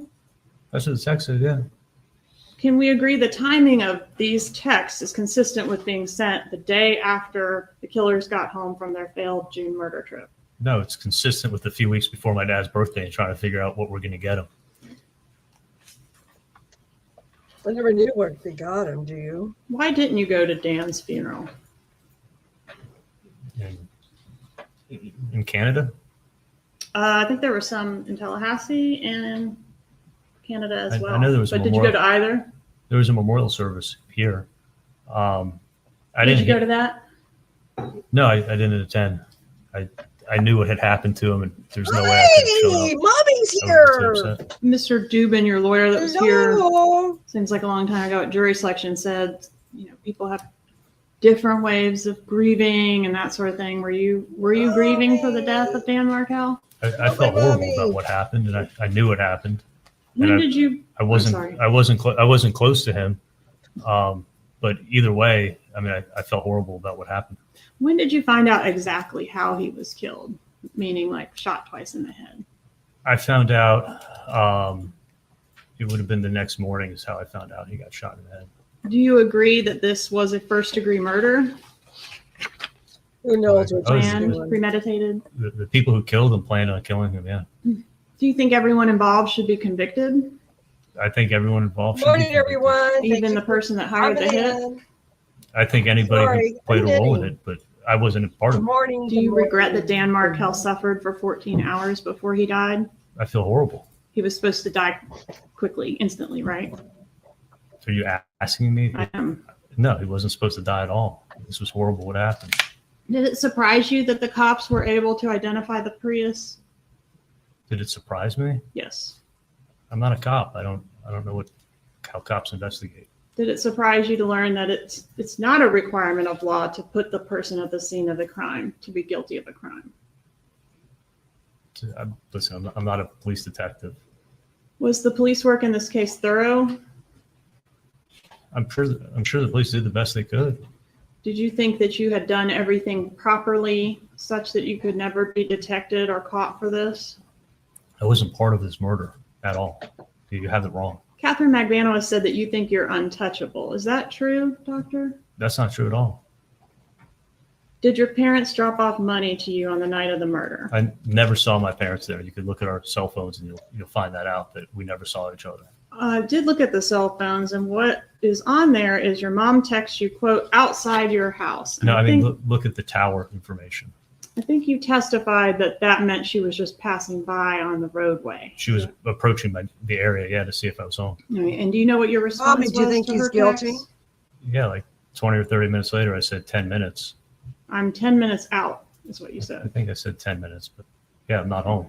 That's what the text said, yeah. Can we agree the timing of these texts is consistent with being sent the day after the killers got home from their failed June murder trip? No, it's consistent with a few weeks before my dad's birthday and trying to figure out what we're going to get him. I never knew where they got him. Do you? Why didn't you go to Dan's funeral? In Canada? I think there were some in Tallahassee and in Canada as I well. know there was a but did you go memorial. to either? There was a memorial service here. I Did didn't you go to that? No, I didn't attend. I knew what had happened to him, and there's no way I could have shown Hey, up. mommy's I here. was too upset. Mr. Dubin, your lawyer that was here, Hello. seems like a long time ago at jury selection, said, you know, people have different ways of grieving and that sort of thing. Were you grieving for the death of Dan Markel? I felt horrible about what happened, and I knew what happened. When And did you? I wasn't sorry. I wasn't close to him, but either way, I mean, I felt horrible about what happened. When did you find out exactly how he was killed? Meaning, like shot twice in the head. I found out it would have been the next morning is how I found out he got shot in the head. Do you agree that this was a first-degree murder? Who knows what Oh, he's yeah. Planned, doing? premeditated? The people who killed him planned on killing him. Yeah, Do you think everyone involved should be convicted? I think everyone involved should be Morning, convicted. everyone. Thank Even you the for person that hired the coming hit? in. I think anybody Sorry, who played a role in Danny. it, but I wasn't a part Good of it. morning. Do you good regret morning. that Dan Markel suffered for 14 hours before he died? I feel horrible. He was supposed to die quickly, instantly, right? Are you asking me? I am. No, he wasn't supposed to die at all. This was horrible. What happened? Did it surprise you that the cops were able to identify the Prius? Did it surprise me? Yes. I'm not a cop. I don't know how cops investigate. Did it surprise you to learn that it's not a requirement of law to put the person at the scene of the crime to be guilty of a crime? Listen, I'm not a police detective. Was the police work in this case thorough? I'm sure the police did the best they could. Did you think that you had done everything properly such that you could never be detected or caught for this? I wasn't part of this murder at all. You have it wrong. Catherine Magbano has said that you think you're untouchable. Is that true, Doctor? That's not true at all. Did your parents drop off money to you on the night of the murder? I never saw my parents there. You could look at our cell phones and you'll find that out, that we never saw each other. I did look at the cell phones, and what is on there is your mom texts you, quote, outside your house. And No, I mean, think look at the tower information. I think you testified that that meant she was just passing by on the roadway. She was approaching the area, yeah, to see if I was home. All right, and do you know what your response Bobby, was do you think to he's her guilty? text? Yeah, like 20 or 30 minutes later, I said 10 minutes. I'm 10 minutes out, is what you I said. think I said 10 minutes, but yeah, I'm not home.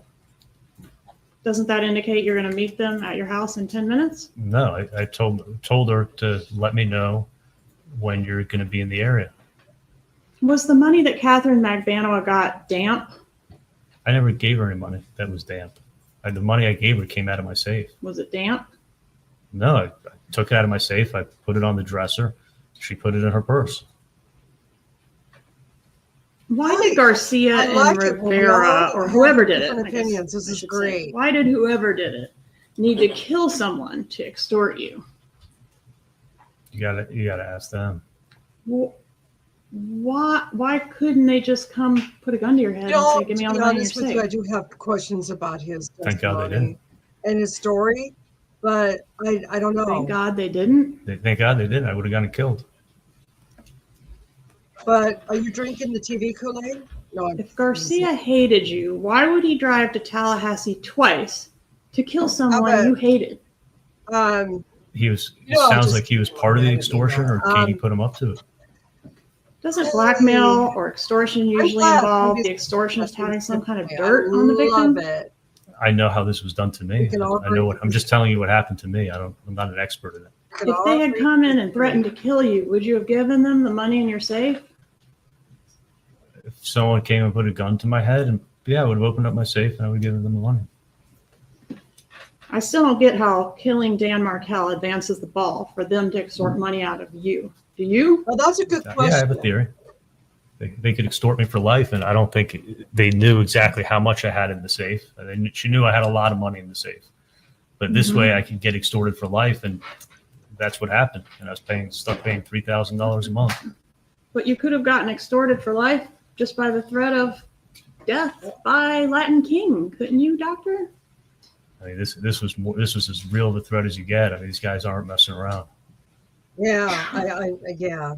Doesn't that indicate you're going to meet them at your house in 10 minutes? No, I told her to let me know when you're going to be in the area. Was the money that Catherine Magbanoa got damp? I never gave her any money that was damp. The money I gave her came out of my safe. Was it damp? No, I took it out of my safe. I put it on the dresser. She put it in her purse. Why did Garcia I like and it when we Rivera, all or have whoever did it, different I guess opinions. This I is should say, great. why did whoever did it need to kill someone to extort you? You gotta ask them. Well, why couldn't they just come put a gun to your head and say, "Give me To all be the money in your honest with you, I safe"? do have questions about his Thank God they testimony and his story, but I don't know. Thank God they didn't. Thank God they didn't. I would have gotten killed. But are you drinking the TV Kool-Aid? No. If Garcia hated you, why would he drive to Tallahassee twice to kill someone you hated? He was. It No, sounds just- like he was part of the extortion, or Katie put him up to it. Doesn't blackmail or extortion usually glad involve somebody's- the extortionist having some kind of I dirt on the victim? love it. I know how this was done to me. We can all I know what. I'm just telling you what happened to me. I'm not an expert in it. We can If all they had agree. come in and threatened to kill you, would you have given them the money in your safe? If someone came and put a gun to my head, and yeah, I would have opened up my safe and I would have given them the money. I still don't get how killing Dan Markel advances the ball for them to extort money out of you. Do you? Well, that's a good question. Yeah, I have a theory. They could extort me for life, and I don't think they knew exactly how much I had in the safe. She knew I had a lot of money in the safe, but this way I could get extorted for life, and that's what happened. And I was stuck paying $3,000 a month. But you could have gotten extorted for life just by the threat of death by Latin King, couldn't you, Doctor? I mean, this was as real of a threat as you get. I mean, these guys aren't messing around. Yeah, yeah.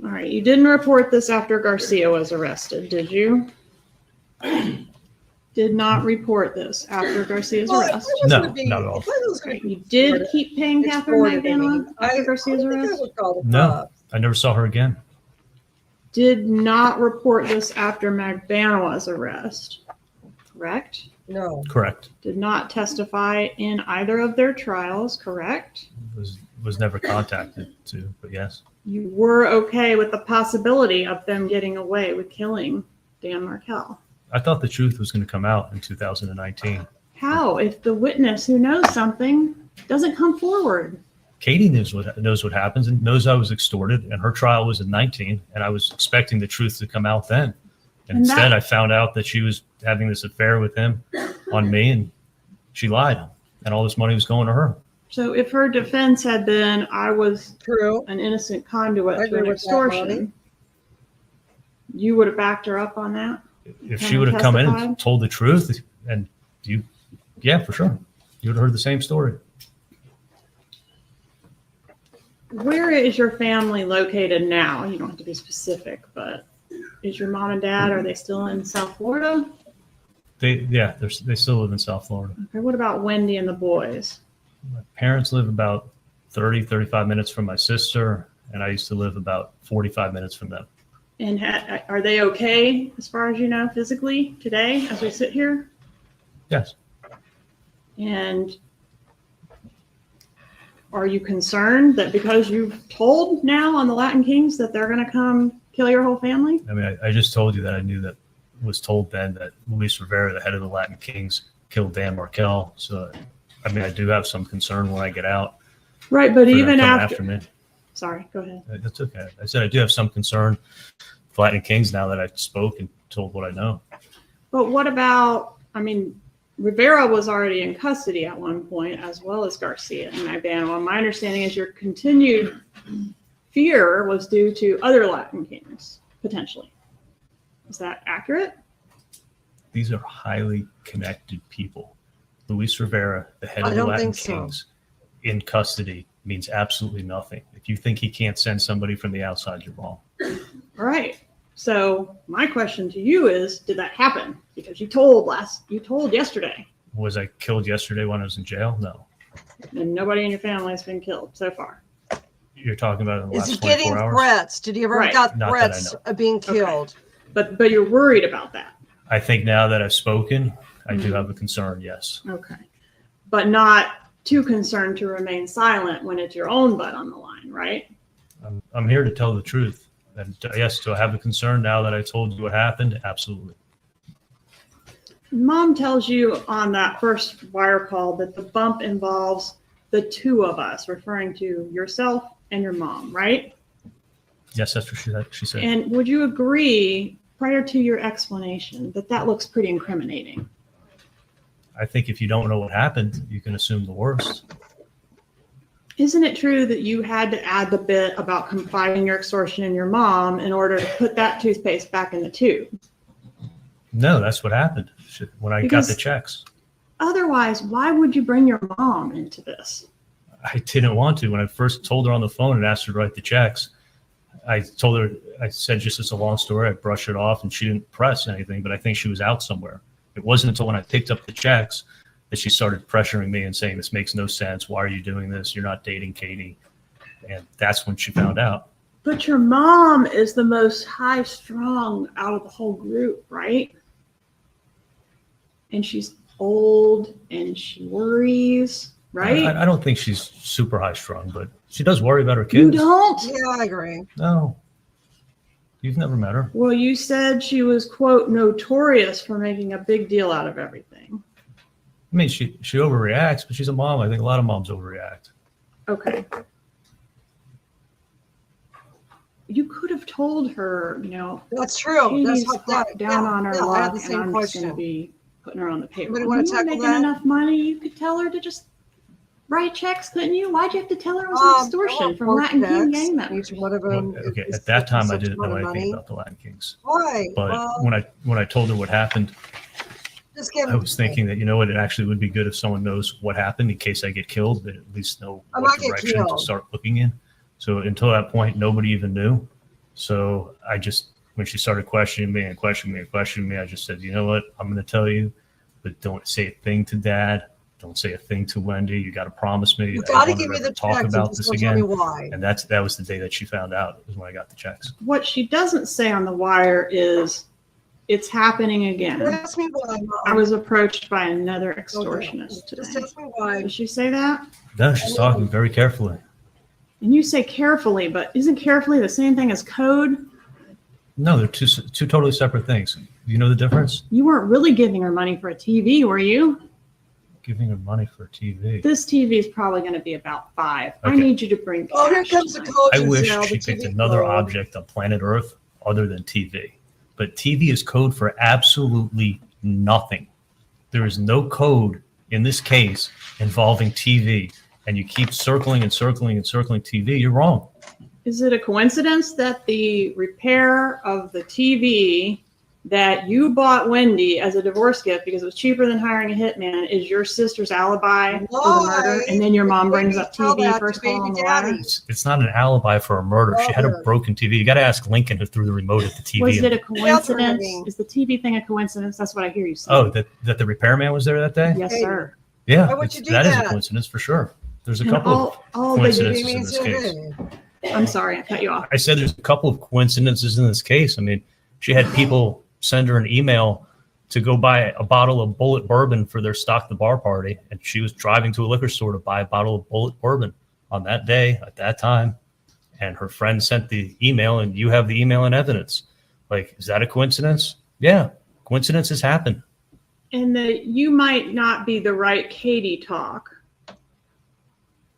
All right, you didn't report this after Garcia was arrested, did you? Did not report this after Garcia's Well, arrest. No, not at all. You did keep paying Catherine Magbanoa after Garcia's I arrest? would call the No. cops. I never saw her again. Did not report this after Magbanoa's arrest, correct? No. Correct. Did not testify in either of their trials, correct? Was never contacted to, but yes. You were okay with the possibility of them getting away with killing Dan Markel. I thought the truth was going to come out in 2019. How, if the witness who knows something doesn't come forward? Katie knows what happens and knows I was extorted, and her trial was in 19, and I was expecting the truth to come out then. And instead, I found out that she was having this affair with him on me, and she lied, and all this money was going to her. So if her defense had been, I was True. an innocent conduit I to agree an with that, Bonnie. extortion, you would have backed her up on that? If Can she I would have come in testify? and told the truth, and yeah, for sure, you would have heard the same story. Where is your family located now? You don't have to be specific, but is your mom and dad, are they still in South Florida? They still live in South Florida. Okay, what about Wendy and the boys? My parents live about 35 minutes from my sister, and I used to live about 45 minutes from them. And are they okay, as far as you know, physically today as we sit here? Yes. And are you concerned that because you've told now on the Latin Kings that they're going to come kill your whole family? I mean, I just told you that I knew that, was told then that Luis Rivera, the head of the Latin Kings, killed Dan Markel. So, I mean, I do have some concern when I get out. Right, but even after me. Sorry, go ahead. That's okay. I said I do have some concern with Latin Kings now that I spoke and told what I know. But what about, I mean, Rivera was already in custody at one point, as well as Garcia and Magbanoa. My understanding is your continued fear was due to other Latin Kings, potentially. Is that accurate? These are highly connected people. Luis Rivera, the head I of the don't Latin think so. Kings, in custody means absolutely nothing. If you think he can't send somebody from the outside, you're wrong. All right. So my question to you is, did that happen? Because you told yesterday, Was I killed yesterday when I was in jail? No. and nobody in your family has been killed so far. You're talking about in the Is he last getting 24 hours? threats? Did he ever Right. got Not that I threats know. of being killed? But you're worried about that. I think now that I've spoken, I do have a concern, yes. Okay. But not too concerned to remain silent when it's your own butt on the line, right? I'm here to tell the truth. And yes, do I have a concern now that I told you what happened? Absolutely. Mom tells you on that first wire call that the bump involves the two of us, referring to yourself and your mom, right? Yes, that's what she said. And would you agree, prior to your explanation, that that looks pretty incriminating? I think if you don't know what happened, you can assume the worst. Isn't it true that you had to add the bit about confiding your extortion in your mom in order to put that toothpaste back in the tube? No, that's what happened when I got the checks. Otherwise, why would you bring your mom into this? I didn't want to. When I first told her on the phone and asked her to write the checks, I told her, I said, just as a long story, I'd brush it off, and she didn't press anything, but I think she was out somewhere. It wasn't until when I picked up the checks that she started pressuring me and saying, this makes no sense. Why are you doing this? You're not dating Katie. And that's when she found out. But your mom is the most high strung out of the whole group, right? And she's old and she worries, right? I don't think she's super high strung, but she does worry about her kids. You don't? Yeah, I agree. No. You've never met her. Well, you said she was, quote, notorious for making a big deal out of everything. I mean, she overreacts, but she's a mom. I think a lot of moms overreact. Okay. You could have told her, you know, That's true. Katie's That's what down on her I luck, had the and same I'm just going question. to be putting her on the payroll. Anybody wanna You were tackle making that? enough money, you could tell her to just write checks, couldn't you? Why'd you have to tell her it was an extortion from Latin King gang members? Each one of them. Okay, is at that time, I such didn't amount know of anything money. about the Latin Kings. Why? But Well, when I told her what happened, just give I was thinking that, you know what, it actually would be good if someone knows what happened in case I get killed, they at least know I what might get direction to killed. start looking in. So until that point, nobody even knew. So I just, when she started questioning me, I just said, you know what, I'm going to tell you, but don't say a thing to Dad. Don't say a thing to Wendy. You got to promise me. You I got to don't give wanna me ever the talk checks and about just this don't tell me again. why. And that was the day that she found out, is when I got the checks. What she doesn't say on the wire is, it's happening again. Ask me why, Mom. I was approached by another extortionist Just today. ask me why. Did she say that? No, she's talking very carefully. And you say carefully, but isn't carefully the same thing as code? No, they're two totally separate things. Do you know the difference? You weren't really giving her money for a TV, were you? Giving her money for a TV. This TV is probably going to be about $5. I Okay. need you to bring Oh, here cash comes the tonight. coach. I wish now, she the picked TV another code. object on planet Earth other than TV. But TV is code for absolutely nothing. There is no code in this case involving TV. And you keep circling and circling and circling TV, you're wrong. Is it a coincidence that the repair of the TV that you bought Wendy as a divorce gift because it was cheaper than hiring a hitman is your sister's alibi for the murder? And then your mom brings up Tell TV that first to call on baby the wire? daddy. It's not an alibi for a murder. She had a Mother. broken TV. You got to ask Lincoln who threw the remote at the TV. Was it a That's what I coincidence? mean. Is the TV thing a coincidence? That's what I hear you say. Oh, that the repairman was there that day? Yes, Hey. sir. Yeah, Why would you do that is a that? coincidence for sure. There's a And couple of all the coincidences Maybe in means this case. I'm sorry, I cut you off. I said there's a couple of coincidences in this case. I mean, she had people send her an email to go buy a bottle of Bullet bourbon for their Stock the Bar party, and she was driving to a liquor store to buy a bottle of Bullet bourbon on that day at that time. And her friend sent the email, and you have the email and evidence. Like, is that a coincidence? Yeah, coincidences happen. And the you might not be the right Katie talk.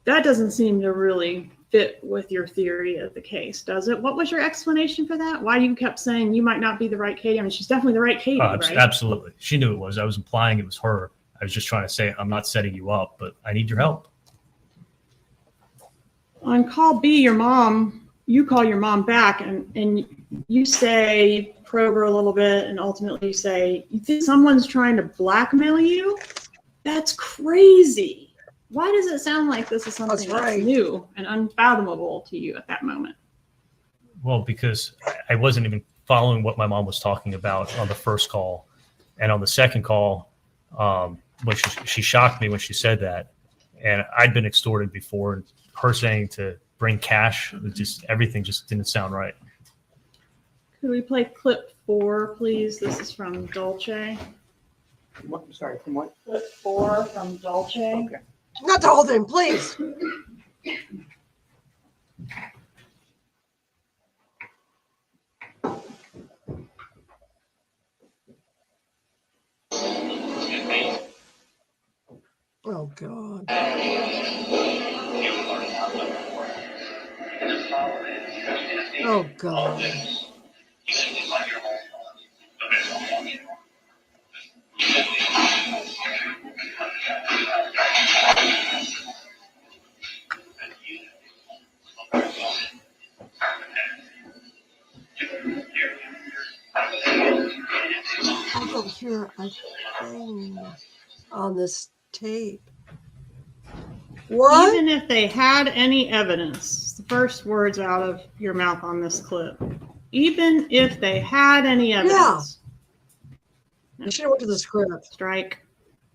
That doesn't seem to really fit with your theory of the case, does it? What was your explanation for that? Why you kept saying you might not be the right Katie? I mean, she's definitely the right Katie, right? Absolutely. She knew it was. I was implying it was her. I was just trying to say, I'm not setting you up, but I need your help. On call B, your mom, you call your mom back and you say, you probe her a little bit, and ultimately you say, you think someone's trying to blackmail you? That's crazy. Why does it sound like this is something that's new and unfathomable to you at that moment? Well, because I wasn't even following what my mom was talking about on the first call. And on the second call, when she shocked me when she said that. And I'd been extorted before, and her saying to bring cash, everything just didn't sound right. Could we play clip 4, please? This is from Dolce. What, sorry, from what? Clip 4 from Dolce. Okay. Not the whole thing, please. Oh, God. Oh, God. I can hear a thing on this tape. What? Even if they had any evidence, the first words out of your mouth on this clip, even if they had any evidence. You should have went to the script. Strike.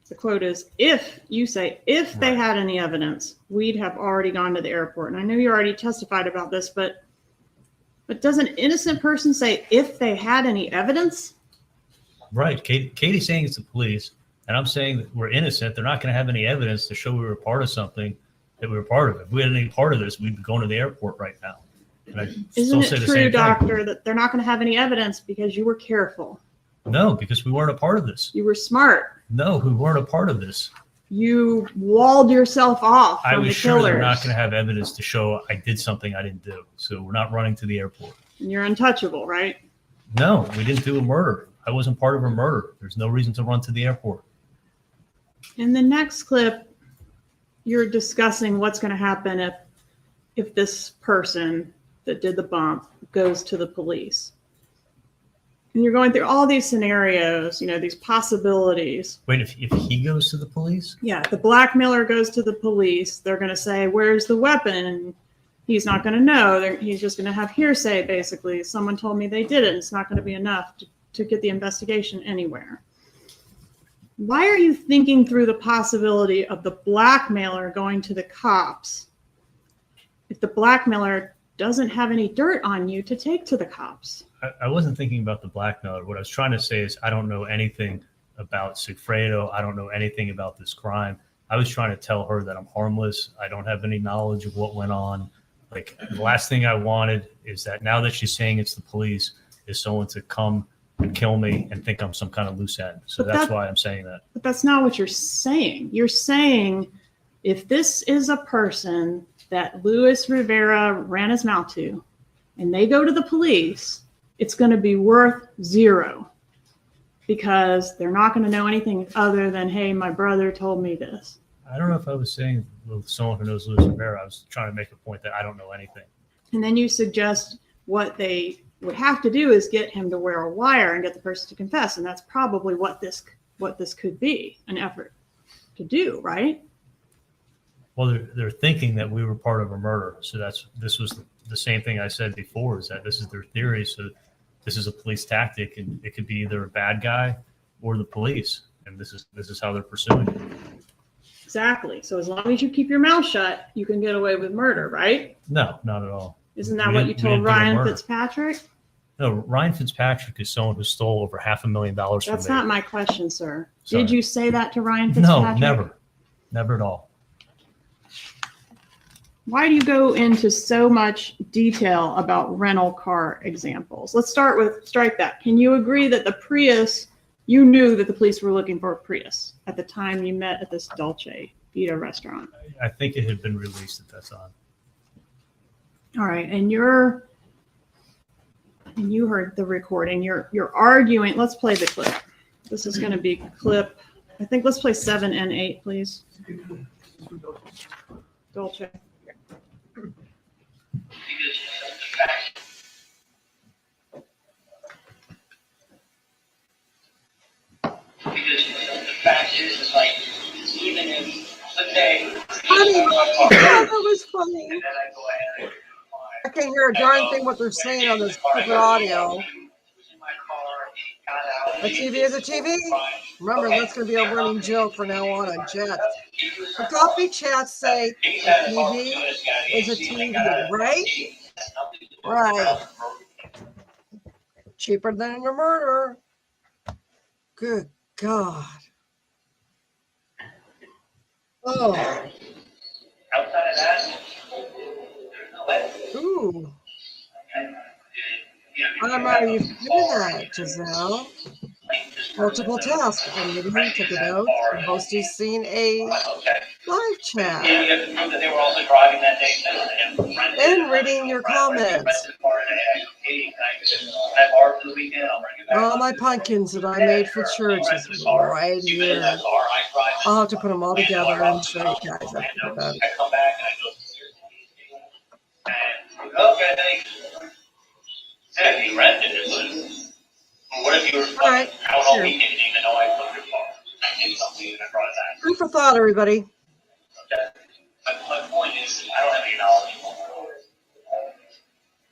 The quote is, if you say, if they had any evidence, we'd have already gone to the airport. And I know you already testified about this, but does an innocent person say, if they had any evidence? Right. Katie's saying it's the police, and I'm saying that we're innocent. They're not going to have any evidence to show we were part of something, that we were part of it. If we had any part of this, we'd be going to the airport right now. And I Isn't still it say the true, same doctor, thing. that they're not going to have any evidence because you were careful? No, because we weren't a part of this. You were smart. No, we weren't a part of this. You walled yourself off from I was the sure killers. they're not going to have evidence to show I did something I didn't do. So we're not running to the airport. And you're untouchable, right? No, we didn't do a murder. I wasn't part of a murder. There's no reason to run to the airport. In the next clip, you're discussing what's going to happen if this person that did the bump goes to the police. And you're going through all these scenarios, these possibilities. Wait, if he goes to the police? Yeah, the blackmailer goes to the police. They're going to say, where's the weapon? And he's not going to know. He's just going to have hearsay, basically. Someone told me they did it. It's not going to be enough to get the investigation anywhere. Why are you thinking through the possibility of the blackmailer going to the cops if the blackmailer doesn't have any dirt on you to take to the cops? I wasn't thinking about the blackmailer. What I was trying to say is I don't know anything about Sigfredo. I don't know anything about this crime. I was trying to tell her that I'm harmless. I don't have any knowledge of what went on. Like, the last thing I wanted is that now that she's saying it's the police, is someone to come and kill me and think I'm some kind of loose end. So that's why I'm saying that. But that's not what you're saying. You're saying if this is a person that Luis Rivera ran his mouth to and they go to the police, it's going to be worth zero because they're not going to know anything other than, hey, my brother told me this. I don't know if I was saying with someone who knows Luis Rivera. I was trying to make a point that I don't know anything. And then you suggest what they would have to do is get him to wear a wire and get the person to confess. And that's probably what this could be, an effort to do, right? Well, they're thinking that we were part of a murder. So this was the same thing I said before, is that this is their theory. So this is a police tactic, and it could be either a bad guy or the police. And this is how they're pursuing it. Exactly. So as long as you keep your mouth shut, you can get away with murder, right? No, not at all. Isn't that We what you didn't do a told Ryan murder. Fitzpatrick? No, Ryan Fitzpatrick is someone who stole over $500,000 from me. That's not my question, sir. Sorry. Did you say that to Ryan No, Fitzpatrick? never at all. Why do you go into so much detail about rental car examples? Let's start with, strike that. Can you agree that the Prius, you knew that the police were looking for a Prius at the time you met at this Dolce Vita restaurant? I think it had been released at that time. All right, and you heard the recording. You're arguing. Let's play the clip. This is going to be clip. I think let's play 7 and 8, please. Dolce. Because the fact is like, even if, let's say, That was funny. and then I go ahead and I can't hear a darn thing what they're saying on this stupid audio. A TV is a TV. Remember, that's going to be a running joke from now on Jets. The coffee chats say a TV is a TV, right? Right. Cheaper than a murder. Good God. Oh. Outside of that, Ooh. I'm already doing that, Giselle. Multiple tasks, editing, taking notes, and hosting seen a live chat. And reading your comments. All my pumpkins that I made for church is right here. I'll have to put them all together and show you guys after we're done. If you rented it, what if you were All right. out all weekend, you didn't even know I took your car? I did something and I brought it back. Food for thought, everybody. Okay. My point is, I don't have any knowledge of it.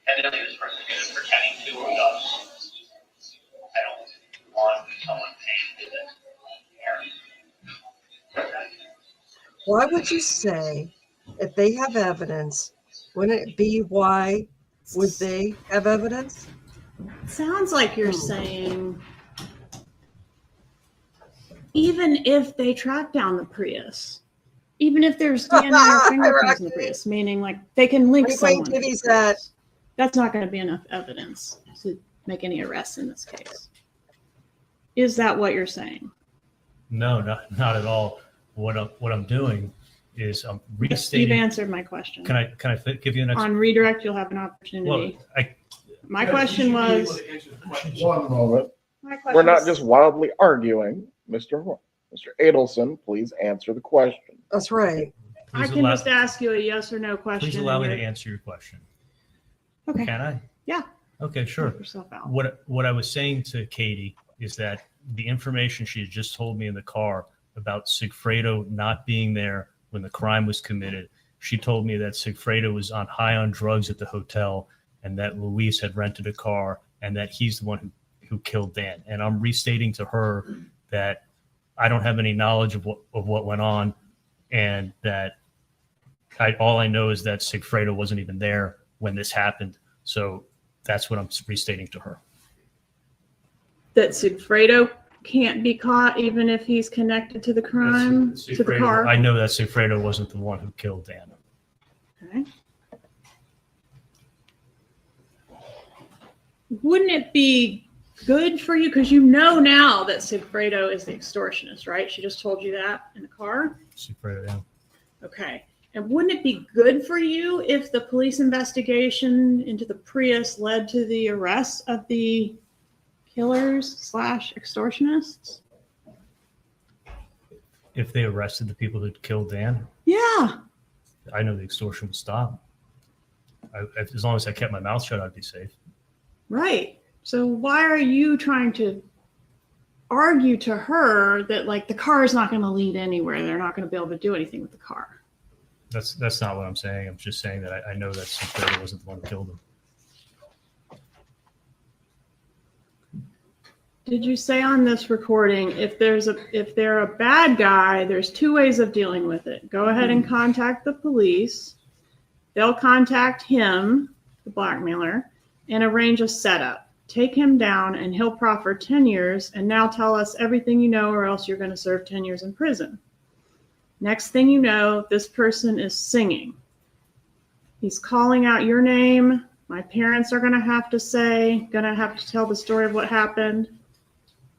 Evidently, this person is pretending to or does. I don't want someone paying for this. Why would you say, if they have evidence, wouldn't it be why would they have evidence? Sounds like you're saying even if they track down the Prius, even if there's DNA or fingerprints in the Prius, meaning like they can link someone to the Prius, that's not going to be enough evidence to make any arrests in this case. Is that what you're saying? No, not at all. What I'm doing is I'm restating. You've answered my question. Can I give you an On redirect, you'll have an opportunity. Well, my question was. One moment. My question We're not was- just wildly arguing. Mr. Adelson, please answer the question. That's right. I can just ask you a yes or no question. Please allow me to and answer your question. Okay. Can I? Yeah. Okay, sure. Help yourself out. What I was saying to Katie is that the information she had just told me in the car about Sigfredo not being there when the crime was committed, she told me that Sigfredo was high on drugs at the hotel and that Luis had rented a car and that he's the one who killed Dan. And I'm restating to her that I don't have any knowledge of what went on, and that all I know is that Sigfredo wasn't even there when this happened. So that's what I'm restating to her. That Sigfredo can't be caught even if he's connected to the crime, to the car. I know that Sigfredo wasn't the one who killed Dan. Okay. Wouldn't it be good for you, because you know now that Sigfredo is the extortionist, right? She just told you that in the car? Sigfredo, yeah. Okay. And wouldn't it be good for you if the police investigation into the Prius led to the arrest of the killers/extortionists? If they arrested the people who killed Dan, Yeah. I know the extortion would stop. As long as I kept my mouth shut, I'd be safe. Right. So why are you trying to argue to her that like the car is not going to lead anywhere? They're not going to be able to do anything with the car. That's not what I'm saying. I'm just saying that I know that Sigfredo wasn't the one who killed him. Did you say on this recording, if they're a bad guy, there's two ways of dealing with it. Go ahead and contact the police. They'll contact him, the blackmailer, and arrange a setup. Take him down and he'll proffer 10 years and now tell us everything you know or else you're going to serve 10 years in prison. Next thing you know, this person is singing. He's calling out your name. My parents are going to have to tell the story of what happened.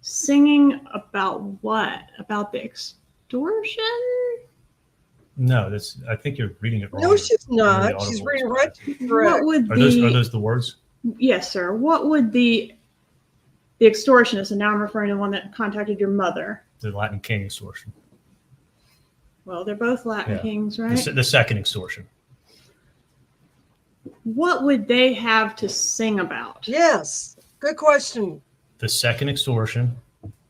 Singing about what? About the extortion? No, I think you're reading it wrong. No, she's not. Really She's audible. reading right to What correct. would Are those the words? Yes, sir. What would the extortionist, and now I'm referring to the one that contacted your mother. The Latin King extortion. Well, they're both Latin Yeah. kings, right? The second extortion. What would they have to sing about? Yes. Good question. The second extortion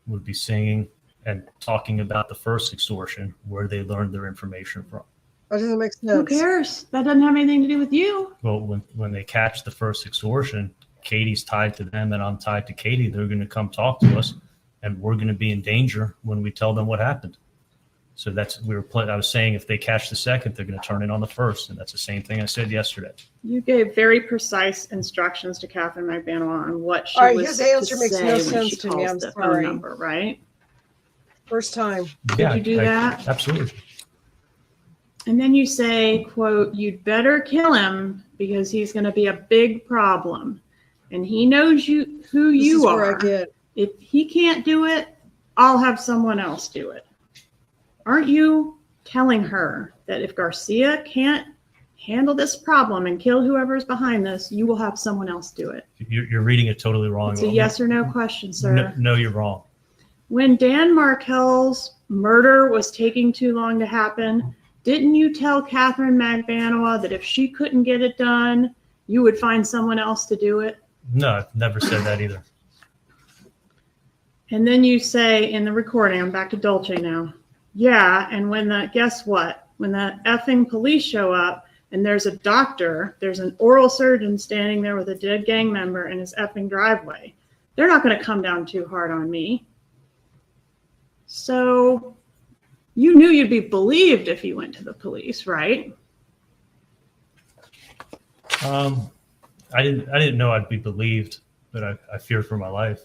would be singing and talking about the first extortion, where they learned their information from. That doesn't make sense. Who cares? That doesn't have anything to do with you. Well, when they catch the first extortion, Katie's tied to them and I'm tied to Katie. They're going to come talk to us and we're going to be in danger when we tell them what happened. So I was saying if they catch the second, they're going to turn in on the first. And that's the same thing I said yesterday. You gave very precise instructions to Catherine McBanois on what she All right, was his to answer makes say no when sense she to me. calls I'm the sorry. phone number, right? First time. Did you do that? Absolutely. And then you say, quote, "You'd better kill him because he's going to be a big problem. And he knows who This you is where are. I get. If he can't do it, I'll have someone else do it." Aren't you telling her that if Garcia can't handle this problem and kill whoever's behind this, you will have someone else do it? You're reading it totally wrong. It's a yes or no question, sir. No, you're wrong. When Dan Markel's murder was taking too long to happen, didn't you tell Catherine McBanois that if she couldn't get it done, you would find someone else to do it? No, I've never said that either. And then you say in the recording, I'm back to Dolce now. Yeah, and guess what? When the effing police show up and there's a doctor, there's an oral surgeon standing there with a dead gang member in his effing driveway. They're not going to come down too hard on me. So you knew you'd be believed if you went to the police, right? I didn't know I'd be believed, but I feared for my life.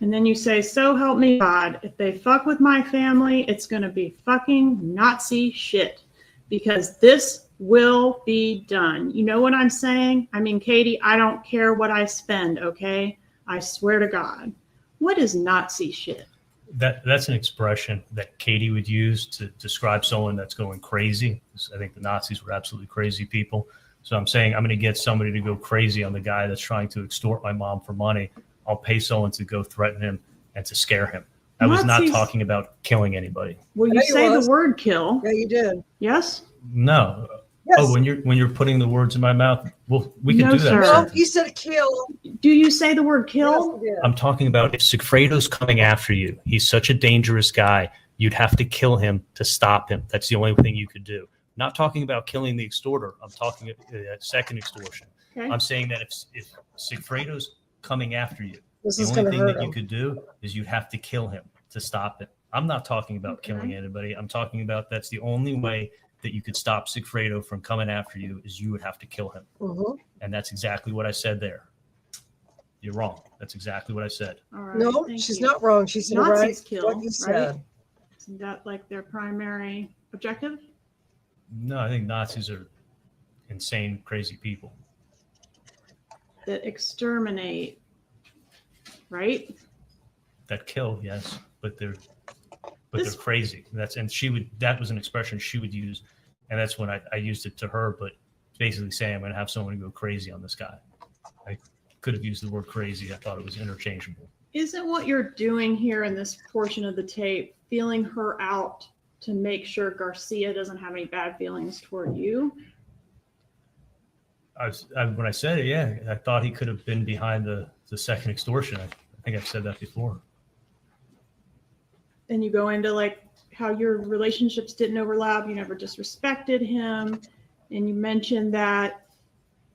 And then you say, so help me God, if they fuck with my family, it's going to be fucking Nazi shit because this will be done. You know what I'm saying? I mean, Katie, I don't care what I spend, okay? I swear to God. What is Nazi shit? That's an expression that Katie would use to describe someone that's going crazy. I think the Nazis were absolutely crazy people. So I'm saying I'm going to get somebody to go crazy on the guy that's trying to extort my mom for money. I'll pay someone to go threaten him and to scare him. I was not talking about killing anybody. Well, you say the word kill. Yeah, you did. Yes? No. Yes. Oh, when you're putting the words in my mouth, well, we can No, do that. sir. No, you said kill. Do you say the word kill? Yes, I'm talking about if Sigfredo's coming after you, he's such a dangerous guy, you'd have to kill him to stop him. That's the only thing you could do. Not talking about killing the extorter. I'm talking about second extortion. Okay. I'm saying that if Sigfredo's coming after you, This the is only gonna thing hurt that you him. could do is you'd have to kill him to stop him. I'm not talking about killing anybody. I'm talking about that's the only way that you could stop Sigfredo from coming after you is you would have to kill him. Mhm. And that's exactly what I said there. You're wrong. That's exactly what I said. All right, No, thank she's you. not wrong. She said Nazis right kill, what you said. right? Isn't that like their primary objective? No, I think Nazis are insane, crazy people. That exterminate, right? That kill, yes, but they're This- crazy. That was an expression she would use, and that's when I used it to her, but basically saying I'm going to have someone go crazy on this guy. I could have used the word crazy. I thought it was interchangeable. Isn't what you're doing here in this portion of the tape feeling her out to make sure Garcia doesn't have any bad feelings toward you? When I said it, yeah, I thought he could have been behind the second extortion. I think I've said that before. And you go into like how your relationships didn't overlap, you never disrespected him, and you mentioned that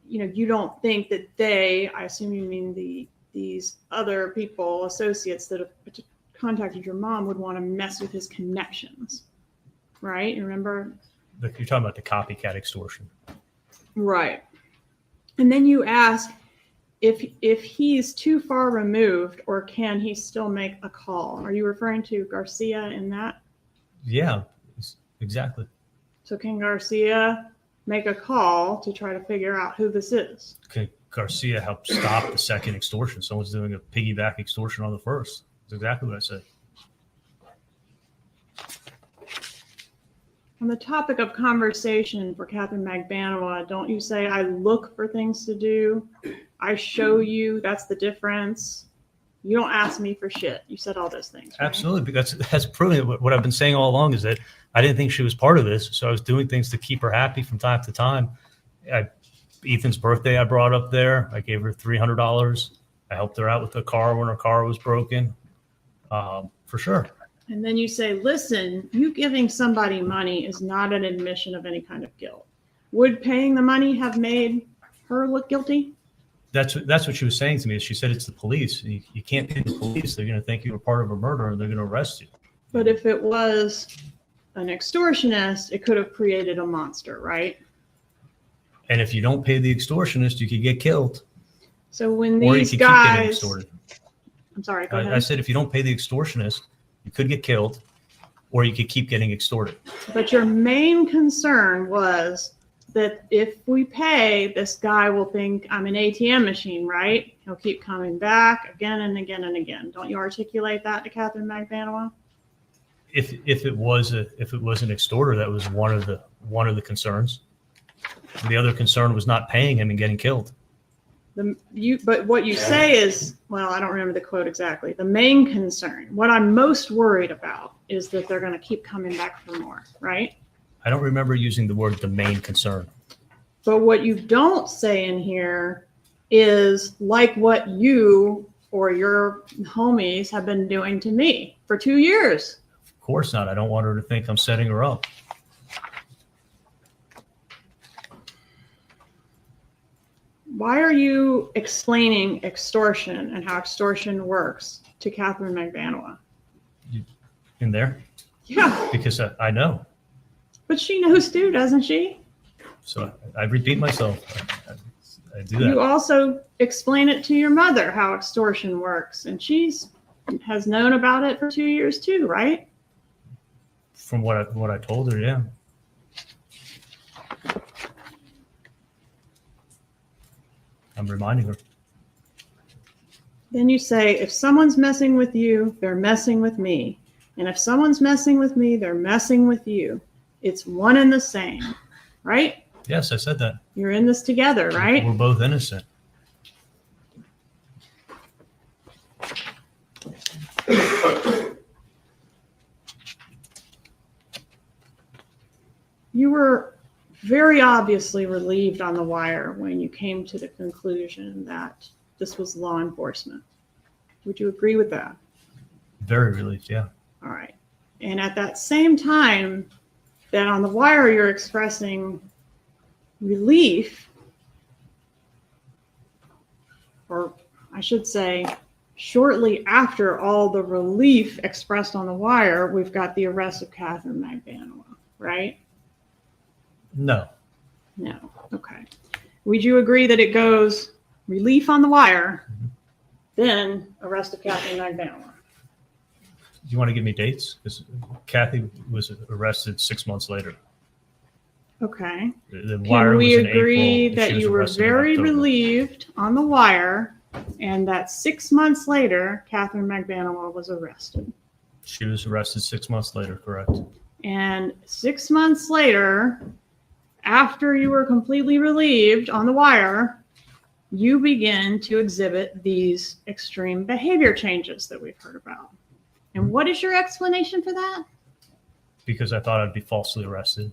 you don't think that I assume you mean these other people, associates that have contacted your mom would want to mess with his connections, right? You remember? You're talking about the copycat extortion. Right. And then you ask if he's too far removed or can he still make a call? Are you referring to Garcia in that? Yeah, exactly. So can Garcia make a call to try to figure out who this is? Can Garcia help stop the second extortion? Someone's doing a piggyback extortion on the first. That's exactly what I said. On the topic of conversation for Catherine McBanois, don't you say, I look for things to do. I show you, that's the difference. You don't ask me for shit. You said all those things. Right? Absolutely, because that's proving what I've been saying all along is that I didn't think she was part of this. So I was doing things to keep her happy from time to time. Ethan's birthday, I brought up there. I gave her $300. I helped her out with the car when her car was broken. For sure. And then you say, listen, you giving somebody money is not an admission of any kind of guilt. Would paying the money have made her look guilty? That's what she was saying to me. She said it's the police. You can't pay the police. They're going to think you were part of a murder and they're going to arrest you. But if it was an extortionist, it could have created a monster, right? And if you don't pay the extortionist, you could get killed. So when Or you these could keep getting guys, extorted. I'm sorry, go I ahead. said if you don't pay the extortionist, you could get killed, or you could keep getting extorted. But your main concern was that if we pay, this guy will think I'm an ATM machine, right? He'll keep coming back again and again and again. Don't you articulate that to Catherine Magbanua? If it was an extorter, that was one of the concerns. The other concern was not paying him and getting killed. But what you say is, well, I don't remember the quote exactly. The main concern, what I'm most worried about, is that they're going to keep coming back for more, right? I don't remember using the word the main concern. But what you don't say in here is like what you or your homies have been doing to me for 2 years. Of course not. I don't want her to think I'm setting her up. Why are you explaining extortion and how extortion works to Catherine Magbanua? In there? Yeah, Because I know. but she knows too, doesn't she? So I repeat myself. I do You that. also explain it to your mother how extortion works, and has known about it for 2 years too, right? From what I told her, yeah. I'm reminding her. Then you say, if someone's messing with you, they're messing with me. And if someone's messing with me, they're messing with you. It's one and the same, right? Yes, I said that. You're in this together, right? We're both innocent. You were very obviously relieved on the wire when you came to the conclusion that this was law enforcement. Would you agree with that? Very relieved, yeah. All right. And at that same time that on the wire you're expressing relief, or I should say, shortly after all the relief expressed on the wire, we've got the arrest of Catherine Magbanua, right? No. No. Okay. Would you agree that it goes relief on the wire, then arrest of Catherine Magbanua? Do you want to give me dates? Because Kathy was arrested 6 months later. Okay. The wire Can we was in agree April. that She was you were arrested in very October. relieved on the wire and that 6 months later, Catherine Magbanua was arrested? She was arrested 6 months later, correct? And 6 months later, after you were completely relieved on the wire, you begin to exhibit these extreme behavior changes that we've heard about. And what is your explanation for that? Because I thought I'd be falsely arrested.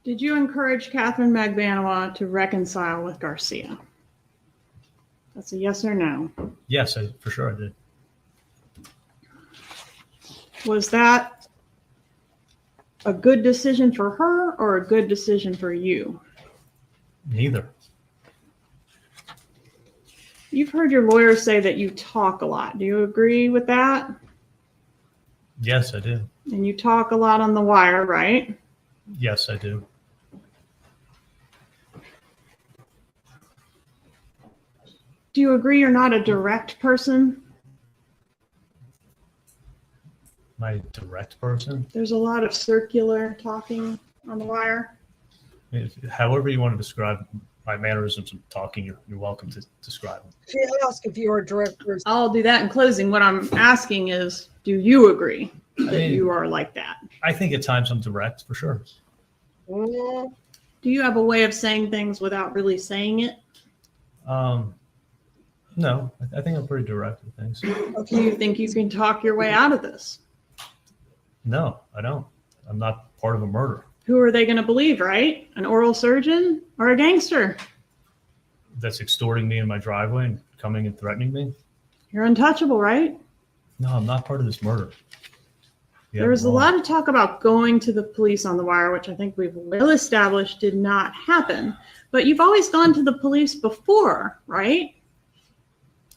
Did you encourage Catherine Magbanua to reconcile with Garcia? That's a yes or no. Yes, for sure I did. Was that a good decision for her or a good decision for you? Neither. You've heard your lawyer say that you talk a lot. Do you agree with that? Yes, I do. And you talk a lot on the wire, right? Yes, I do. Do you agree you're not a direct person? My direct person. There's a lot of circular talking on the wire. However you want to describe my mannerisms of talking, you're welcome to describe them. She asked if you were a direct person. I'll do that in closing. What I'm asking is, do you agree that you are like that? I think at times I'm direct, for sure. Mm, Do you have a way of saying things without really saying it? No, I think I'm pretty direct with things. Do you think you can talk your way out of this? No, I don't. I'm not part of a murder. Who are they going to believe, right? An oral surgeon or a gangster? That's extorting me in my driveway and coming and threatening me? You're untouchable, right? No, I'm not part of this murder. There was a lot of talk about going to the police on the wire, which I think we've well established did not happen. But you've always gone to the police before, right?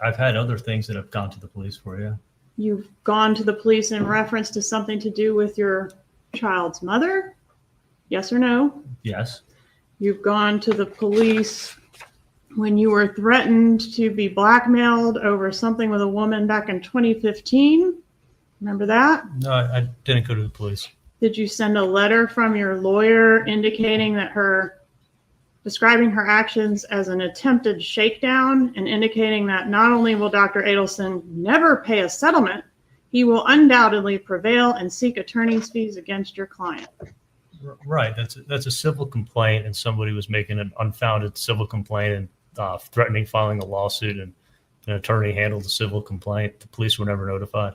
I've had other things that I've gone to the police for, yeah. You've gone to the police in reference to something to do with your child's mother? Yes or no? Yes. You've gone to the police when you were threatened to be blackmailed over something with a woman back in 2015. Remember that? No, I didn't go to the police. Did you send a letter from your lawyer indicating that describing her actions as an attempted shakedown and indicating that not only will Dr. Adelson never pay a settlement, he will undoubtedly prevail and seek attorney's fees against your client? Right. That's a civil complaint, and somebody was making an unfounded civil complaint and threatening filing a lawsuit, and an attorney handled the civil complaint. The police were never notified,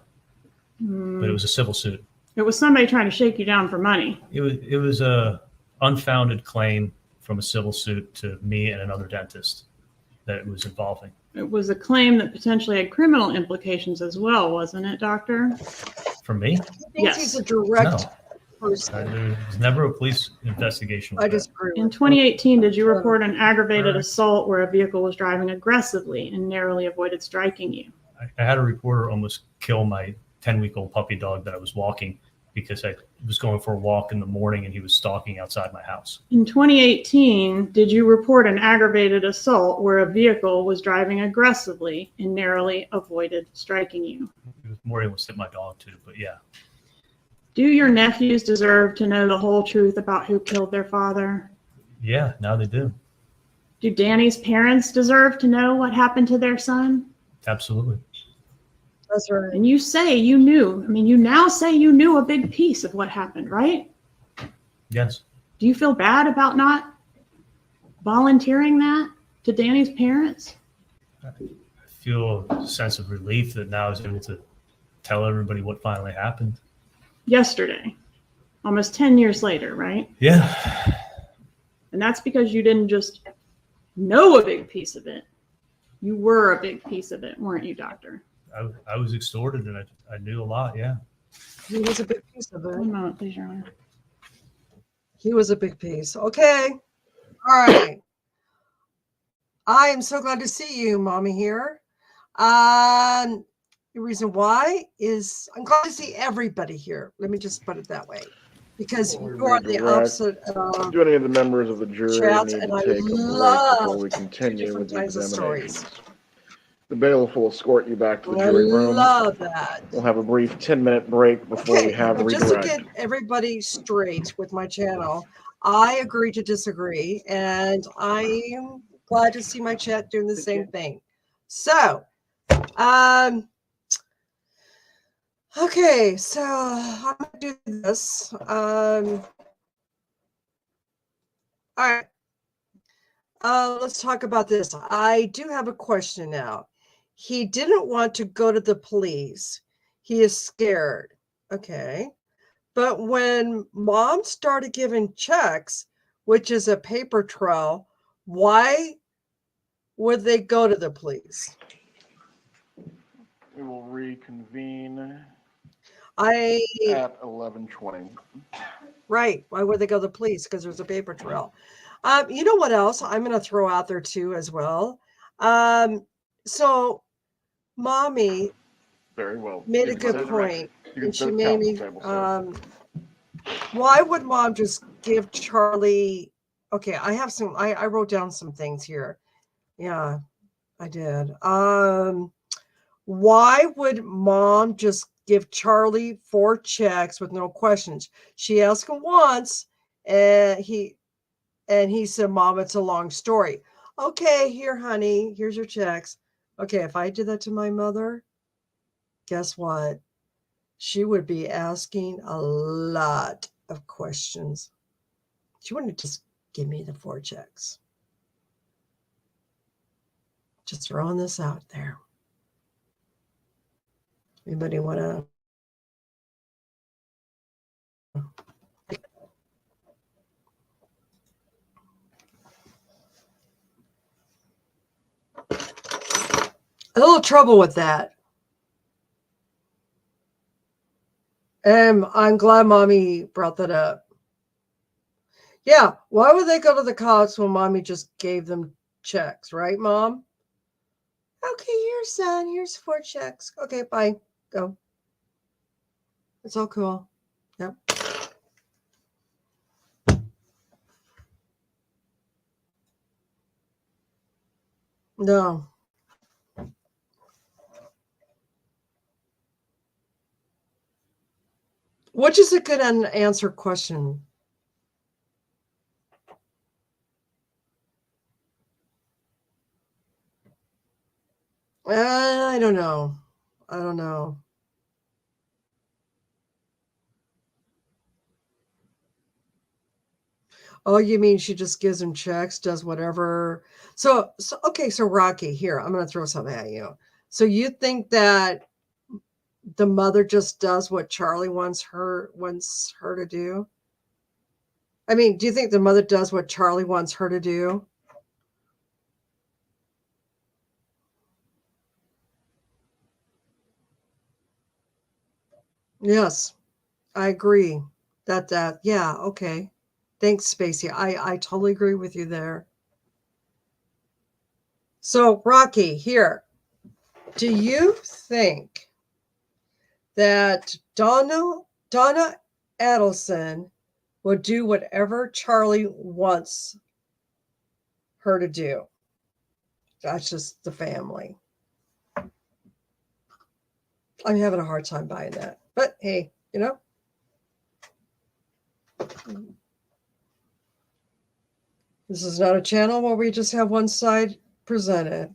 but it was a civil suit. It was somebody trying to shake you down for money. It was a unfounded claim from a civil suit to me and another dentist that it was involving. It was a claim that potentially had criminal implications as well, wasn't it, Doctor? For me? He thinks Yes. he's a direct No. person. There was never a police investigation. I disagree. In with 2018, did you report an aggravated Alright. assault where a vehicle was driving aggressively and narrowly avoided striking you? I had a reporter almost kill my 10-week-old puppy dog that I was walking because I was going for a walk in the morning and he was stalking outside my house. In 2018, did you report an aggravated assault where a vehicle was driving aggressively and narrowly avoided striking you? It was more almost hit my dog too, but yeah. Do your nephews deserve to know the whole truth about who killed their father? Yeah, now they do. Do Danny's parents deserve to know what happened to their son? Absolutely. That's right. And you say you knew. I mean, you now say you knew a big piece of what happened, right? Yes. Do you feel bad about not volunteering that to Danny's parents? I feel a sense of relief that now I was able to tell everybody what finally happened. Yesterday, almost 10 years later, right? Yeah. And that's because you didn't just know a big piece of it. You were a big piece of it, weren't you, Doctor? I was extorted and I knew a lot, yeah. He was a big piece of it. One moment, please, Your Honor. He was a big piece. Okay. All right. I am so glad to see you, Mommy, here. The reason why is I'm glad to see everybody here. Let me just put it that way. Because you are the opposite of Do any of the members of the jury chat, need and to I take a break love before we two continue different with the kinds of examinations? stories. The bailiff will escort you back to the I jury room. love that. We'll have a brief 10-minute break before we have well, just to redirect. get everybody straight with my channel, I agree to disagree, and I am glad to see my chat doing the same thing. So, okay, so I'm gonna do this. All right. Let's talk about this. I do have a question now. He didn't want to go to the police. He is scared. Okay. But when Mom started giving checks, which is a paper trail, why would they go to the police? We will reconvene I at 11:20. Right. Why would they go to the police? Because there's a paper trail. You know what else I'm going to throw out there too as well? So Mommy Very well. made You a can good sit point, You can and she sit made down me. at the table, sir. Why would Mom just give Charlie? Okay, I have some. I wrote down some things here. Yeah, I did. Why would Mom just give Charlie 4 checks with no questions? She asked him once, and he said, "Mom, it's a long story." Okay, here, honey, here's your checks. Okay, if I did that to my mother, guess what? She would be asking a lot of questions. She wouldn't just give me the 4 checks. Just throwing this out there. Anybody want to? little trouble with that. And I'm glad mommy brought that up. Yeah, why would they go to the cops when mommy just gave them checks, right, Mom? Okay, here, son. Here's 4 checks. Okay, bye. Go. It's all cool. Yep. No. Which is a good unanswered question. I don't know. I don't know. Oh, you mean she just gives him checks, does whatever? So okay, so Rocky, here, I'm going to throw something at you. So you think that the mother just does what Charlie wants her to do? I mean, do you think the mother does what Charlie wants her to do? Yes, I agree. Yeah, okay. Thanks, Spacey. I totally agree with you there. So, Rocky, here, do you think that Donna Adelson will do whatever Charlie wants her to do? That's just the family. I'm having a hard time buying that. But hey, you know, this is not a channel where we just have one side presented.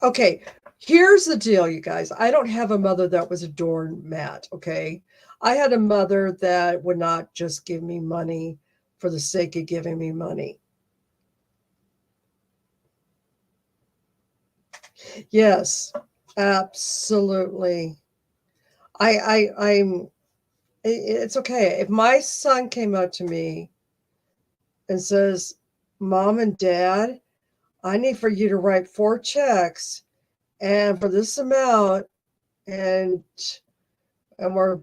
Okay, here's the deal, you guys. I don't have a mother that was a doormat, okay? I had a mother that would not just give me money for the sake of giving me money. Yes, absolutely. It's okay. If my son came up to me and says, Mom and Dad, I need for you to write 4 checks and for this amount, and we're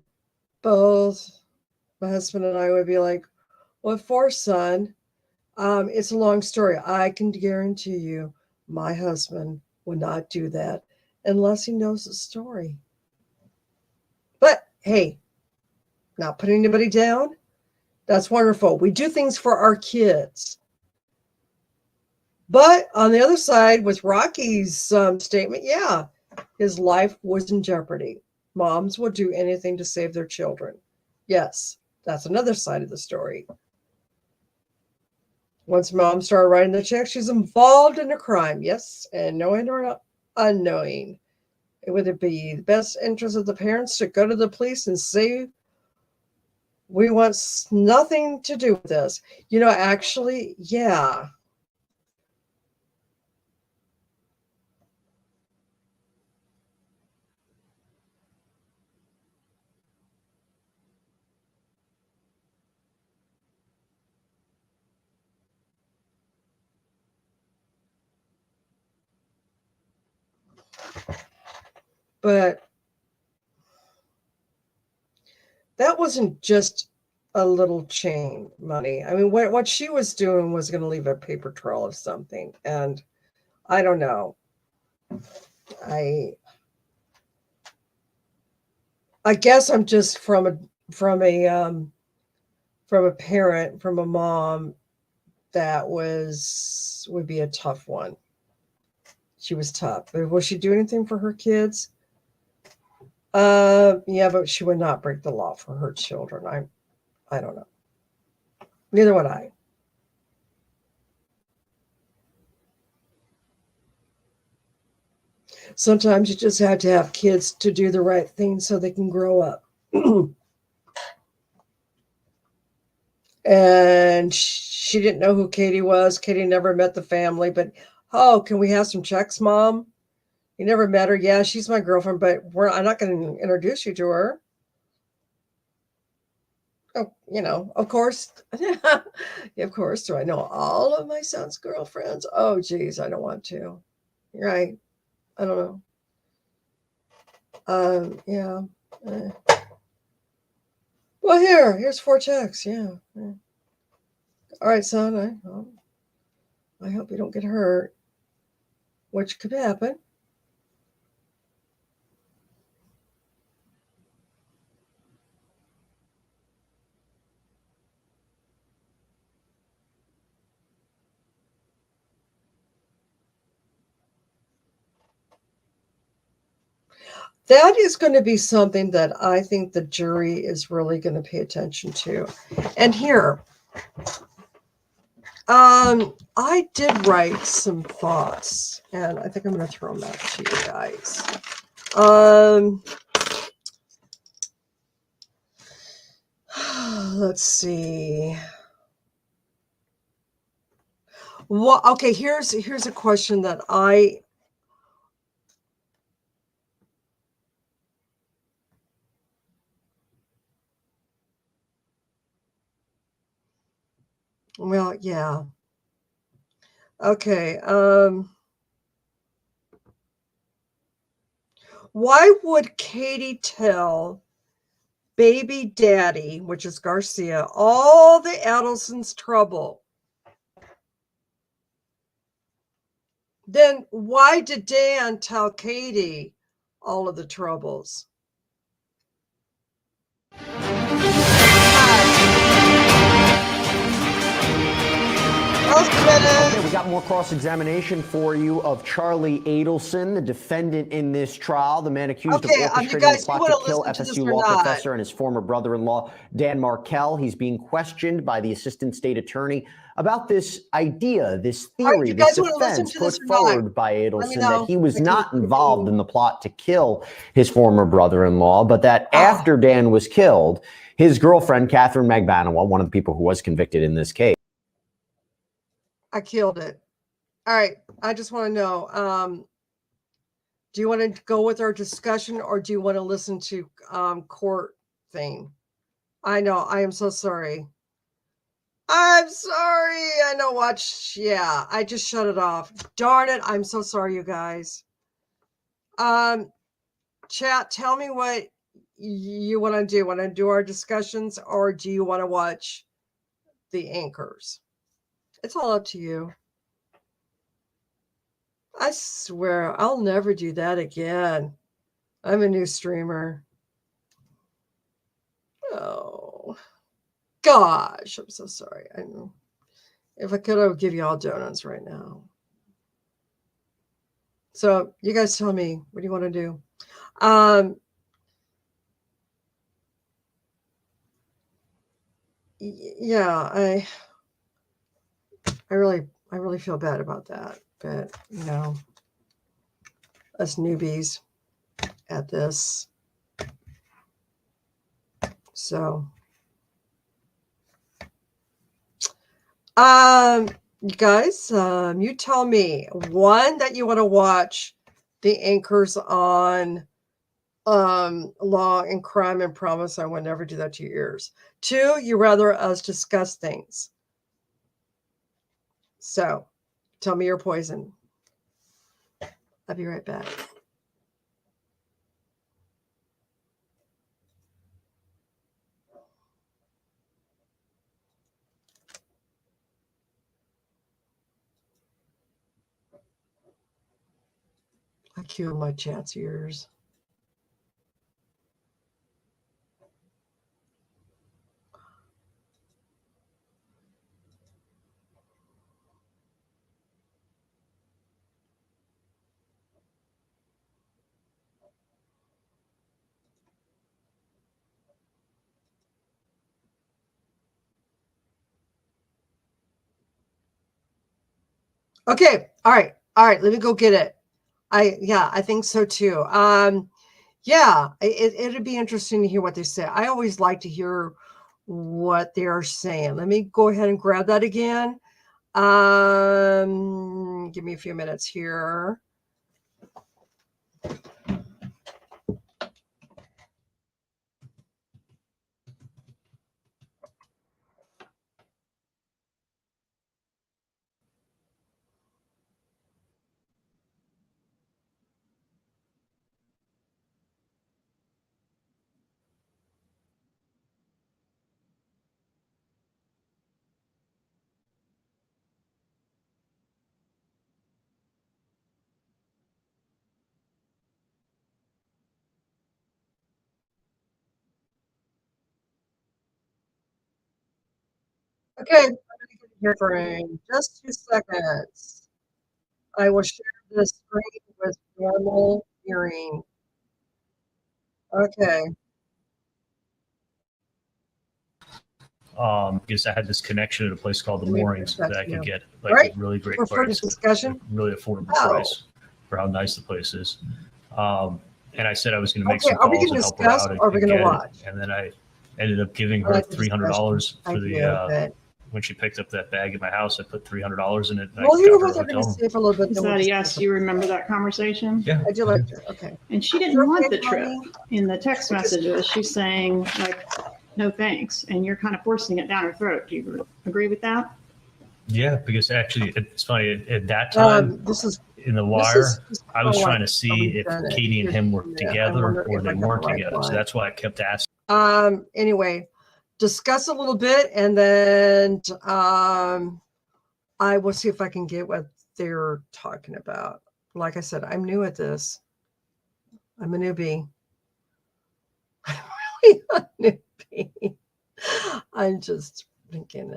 both, my husband and I would be like, what for, son? It's a long story. I can guarantee you my husband would not do that unless he knows the story. But hey, not putting anybody down. That's wonderful. We do things for our kids. But on the other side, with Rocky's statement, yeah, his life was in jeopardy. Moms will do anything to save their children. Yes, that's another side of the story. Once mom started writing the check, she's involved in a crime. Yes, and knowing or unknowing. Would it be the best interest of the parents to go to the police and say, we want nothing to do with this? You know, actually, yeah. But that wasn't just a little chain money. I mean, what she was doing was going to leave a paper trail of something. And I don't know. I guess I'm just from a parent, from a mom that would be a tough one. She was tough. But will she do anything for her kids? Yeah, but she would not break the law for her children. I don't know. Neither would I. Sometimes you just have to have kids to do the right thing so they can grow up. And she didn't know who Katie was. Katie never met the family, but oh, can we have some checks, Mom? You never met her. Yeah, she's my girlfriend, but I'm not going to introduce you to her. Oh, you know, of course. Of course. Do I know all of my son's girlfriends? Oh, geez, I don't want to. Right. I don't know. Yeah. Well, here's 4 checks. Yeah. All right, son. I hope you don't get hurt, which could happen. That is going to be something that I think the jury is really going to pay attention to. And here, I did write some thoughts, and I think I'm going to throw them out to you guys. Let's see. Well, okay, here's a question that well, yeah. Okay, why would Katie tell baby daddy, which is Garcia, all the Adelson's trouble? Then why did Dan tell Katie all of the troubles? Okay, we got more cross-examination for you of Charlie Adelson, the defendant in this trial, the man accused of orchestrating the plot to kill FSU law professor and his former brother-in-law, Dan Markell. He's being questioned by the assistant state attorney about this idea, this theory, this defense put forward by Adelson that he was not involved in the plot to kill his former brother-in-law, but that after Dan was killed, his girlfriend, Catherine Magbanua, one of the people who was convicted in this case. I killed it. All right. I just want to know, do you want to go with our discussion or do you want to listen to court thing? I know. I am so sorry. I'm sorry. I know. Watch. Yeah. I just shut it off. Darn it. I'm so sorry, you guys. Chat, tell me what you want to do. Want to do our discussions or do you want to watch the anchors? It's all up to you. I swear I'll never do that again. I'm a new streamer. Oh, gosh. I'm so sorry. I know. If I could, I would give you all donuts right now. So you guys tell me, what do you want to do? Yeah, I really feel bad about that. But, you know, us newbies at this. So, you guys, you tell me one that you want to watch the anchors on law and crime and promise I will never do that to your ears. 2, you rather us discuss things. So tell me your poison. I'll be right back. I cue my chat's ears. Okay. All right. Let me go get it. I think so too. Yeah, it'd be interesting to hear what they say. I always like to hear what they're saying. Let me go ahead and grab that again. Give me a few minutes here. Okay, I'm going to get here for just 2 seconds. I will share the screen with normal hearing. Okay. Because I had this connection at a place called the Let me Moorings put that that I to could you. get like Right? a really great For further price, discussion? a really affordable Oh. price for how nice the place is. And I said I was going to make Okay, some are we calls going and to help her discuss out or are we and going to get it. watch? And then I ended up giving I her like the $300 for idea of the it. when she picked up that bag at my house. I put $300 in it. And Well, I you know got her what? a I'm going to hotel. stay for a little bit. Is then we'll that a just- yes? You remember that conversation? Yeah, I do like that. Okay. And she Is didn't it want okay, the trip. Tony? In the text messages, she's saying like, no thanks. And you're kind of forcing it down her throat. Do you agree with that? Yeah, because actually it's funny at that time This is in the wire, I was trying to see if Katie and him were together or they weren't together. So that's why I kept asking. Anyway, discuss a little bit and then I will see if I can get what they're talking about. Like I said, I'm new at this. I'm a newbie. I'm really a newbie. I'm just thinking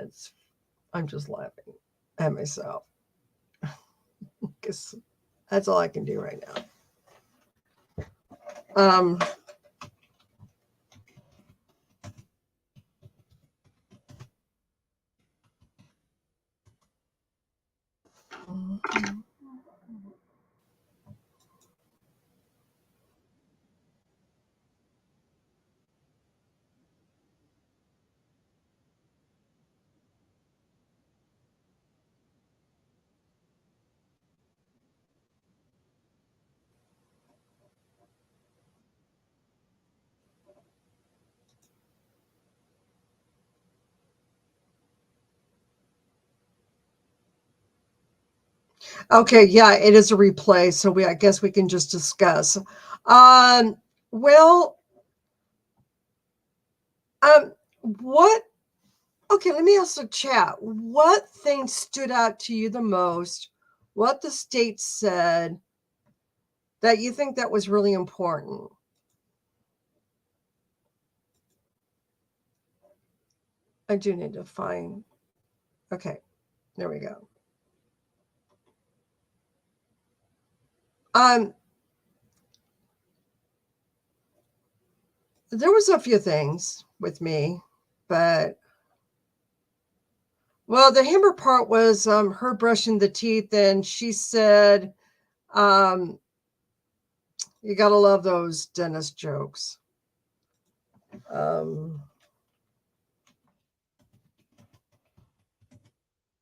I'm just laughing at myself. Because that's all I can do right now. Okay, yeah, it is a replay, so I guess we can just discuss. Well, what? Okay, let me ask the chat. What thing stood out to you the most? What the state said that you think that was really important? I do need to find. Okay, there we go. There was a few things with me, but well, the hammer part was her brushing the teeth, and she said, you gotta love those dentist jokes.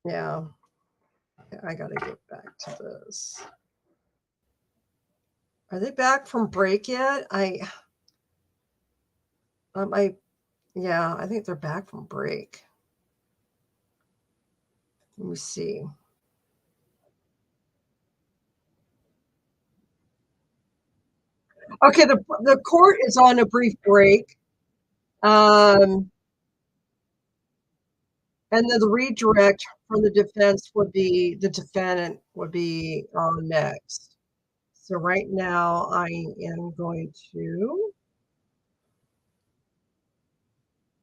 Yeah, I gotta get back to this. Are they back from break yet? Yeah, I think they're back from break. Let me see. Okay, the court is on a brief break. And then the redirect from the defense would be the defendant would be on next. So right now I am going to,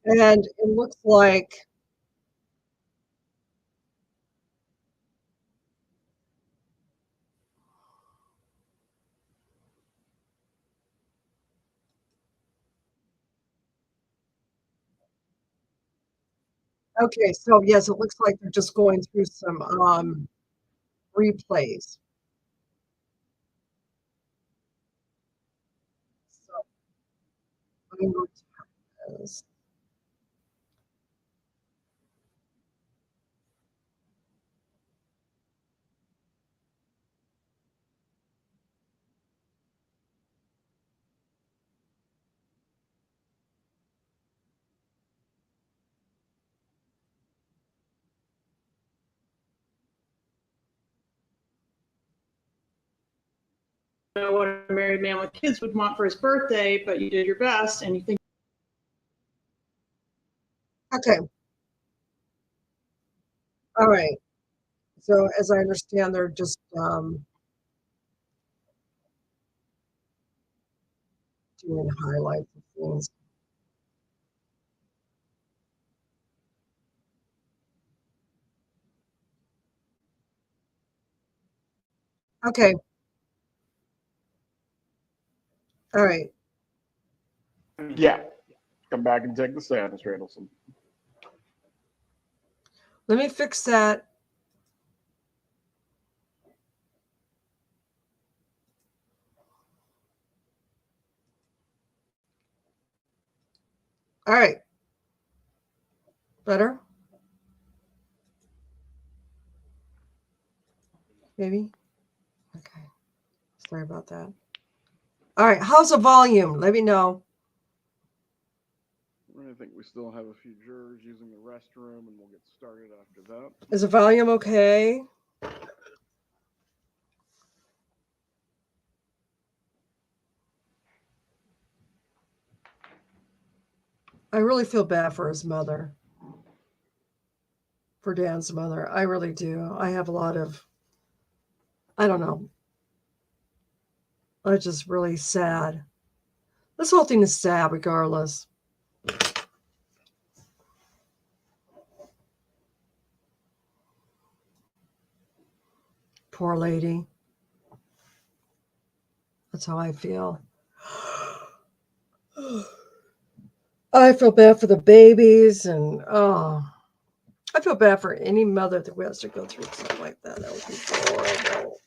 and it looks like okay, so yes, it looks like they're just going through some replays. So I'm going to have this. Know what a married man with kids would want for his birthday, but you did your best and you think. Okay. All right. So as I understand, they're just doing highlights of things. Okay. All right. Yeah. Come back and take the stand, Mr. Adelson. Let me fix that. All right. Better? Maybe? Okay. Sorry about that. All right. How's the volume? Let me know. I think we still have a few jurors using the restroom, and we'll get started after that. Is the volume okay? I really feel bad for his mother. For Dan's mother. I really do. I have a lot of, I don't know. It's just really sad. This whole thing is sad regardless. Poor lady. That's how I feel. I feel bad for the babies, and I feel bad for any mother that has to go through something like that. That would be horrible.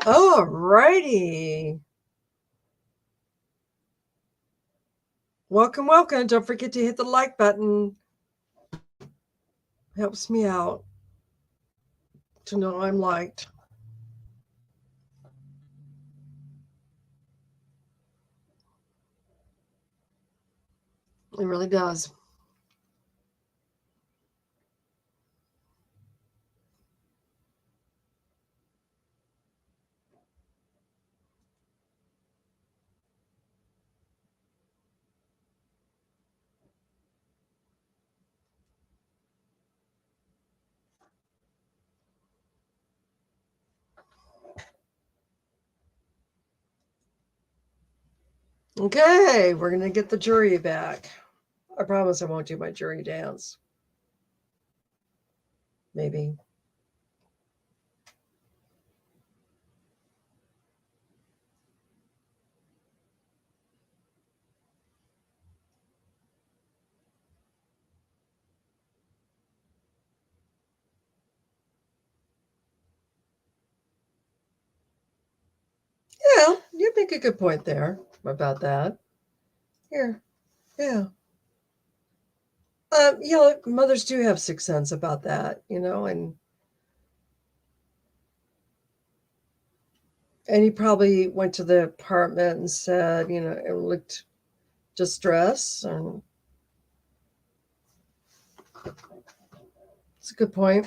All righty. Welcome, welcome. Don't forget to hit the like button. Helps me out to know I'm liked. It really does. Okay, we're going to get the jury back. I promise I won't do my jury dance. Maybe. Yeah, you make a good point there about that. Here, yeah. Mothers do have sixth sense about that, and he probably went to the apartment and said, it looked distressed, and it's a good point.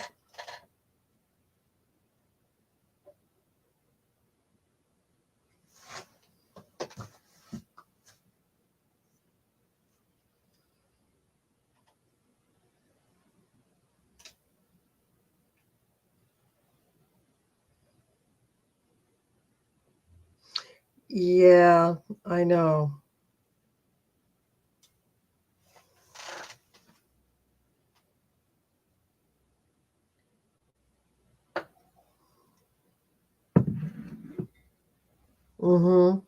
Yeah, I know. Mm-hmm.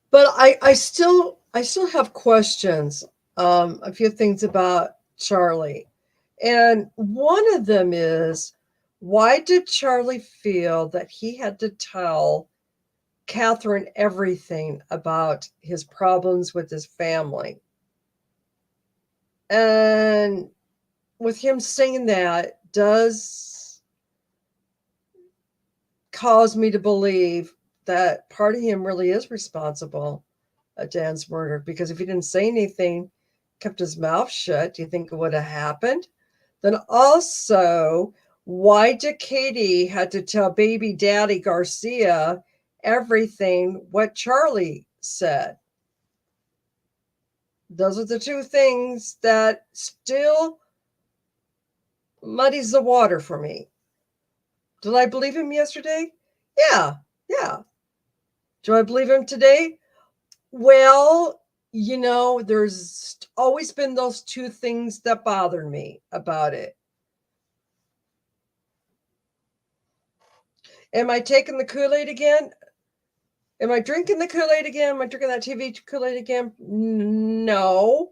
But I still have questions. A few things about Charlie. And one of them is, why did Charlie feel that he had to tell Catherine everything about his problems with his family? And with him saying that does cause me to believe that part of him really is responsible at Dan's murder, because if he didn't say anything, kept his mouth shut, do you think it would have happened? Then also, why did Katie had to tell baby daddy Garcia everything what Charlie said? Those are the two things that still muddies the water for me. Did I believe him yesterday? Yeah, Yeah. Do I believe him today? Well, there's always been those two things that bother me about it. Am I taking the Kool-Aid again? Am I drinking the Kool-Aid again? Am I drinking that TV Kool-Aid again? No.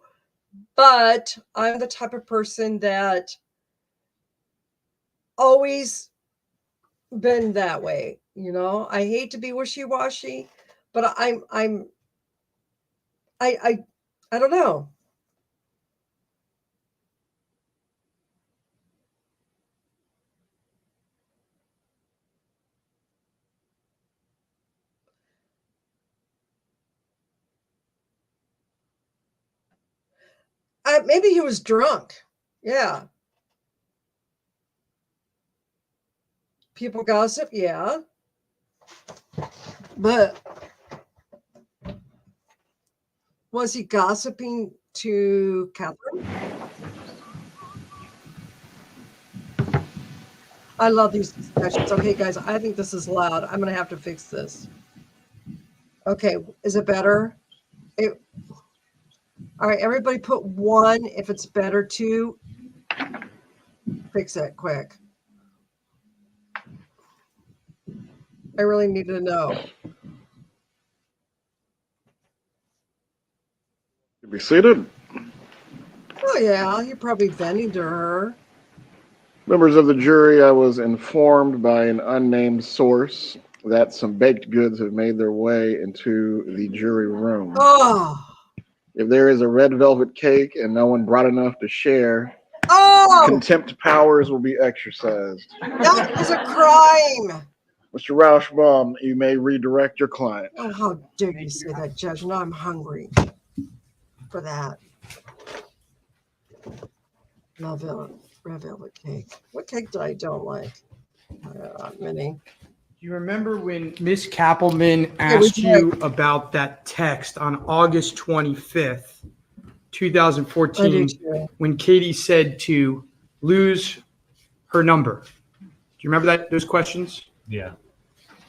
But I'm the type of person that always been that way. I hate to be wishy-washy, but I don't know. Maybe he was drunk. Yeah. People gossip. Yeah. But was he gossiping to Catherine? I love these discussions. Okay, guys, I think this is loud. I'm going to have to fix this. Okay, is it better? All right, everybody put 1 if it's better. 2. Fix it quick. I really need to know. You be seated. Oh, yeah, you're probably venting to her. Members of the jury, I was informed by an unnamed source that some baked goods have made their way into the jury room. Oh. If there is a red velvet cake and no one brought enough to share, contempt powers will be exercised. That is a crime. Mr. Rauschbaum, you may redirect your client. Oh, how dare you say that, Judge? Now I'm hungry for that. Red velvet cake. What cake do I don't like? Many. Do you remember when Miss Kappelman asked you about that text on August 25th, 2014, when Katie said to lose her number? Do you remember those questions? Yeah.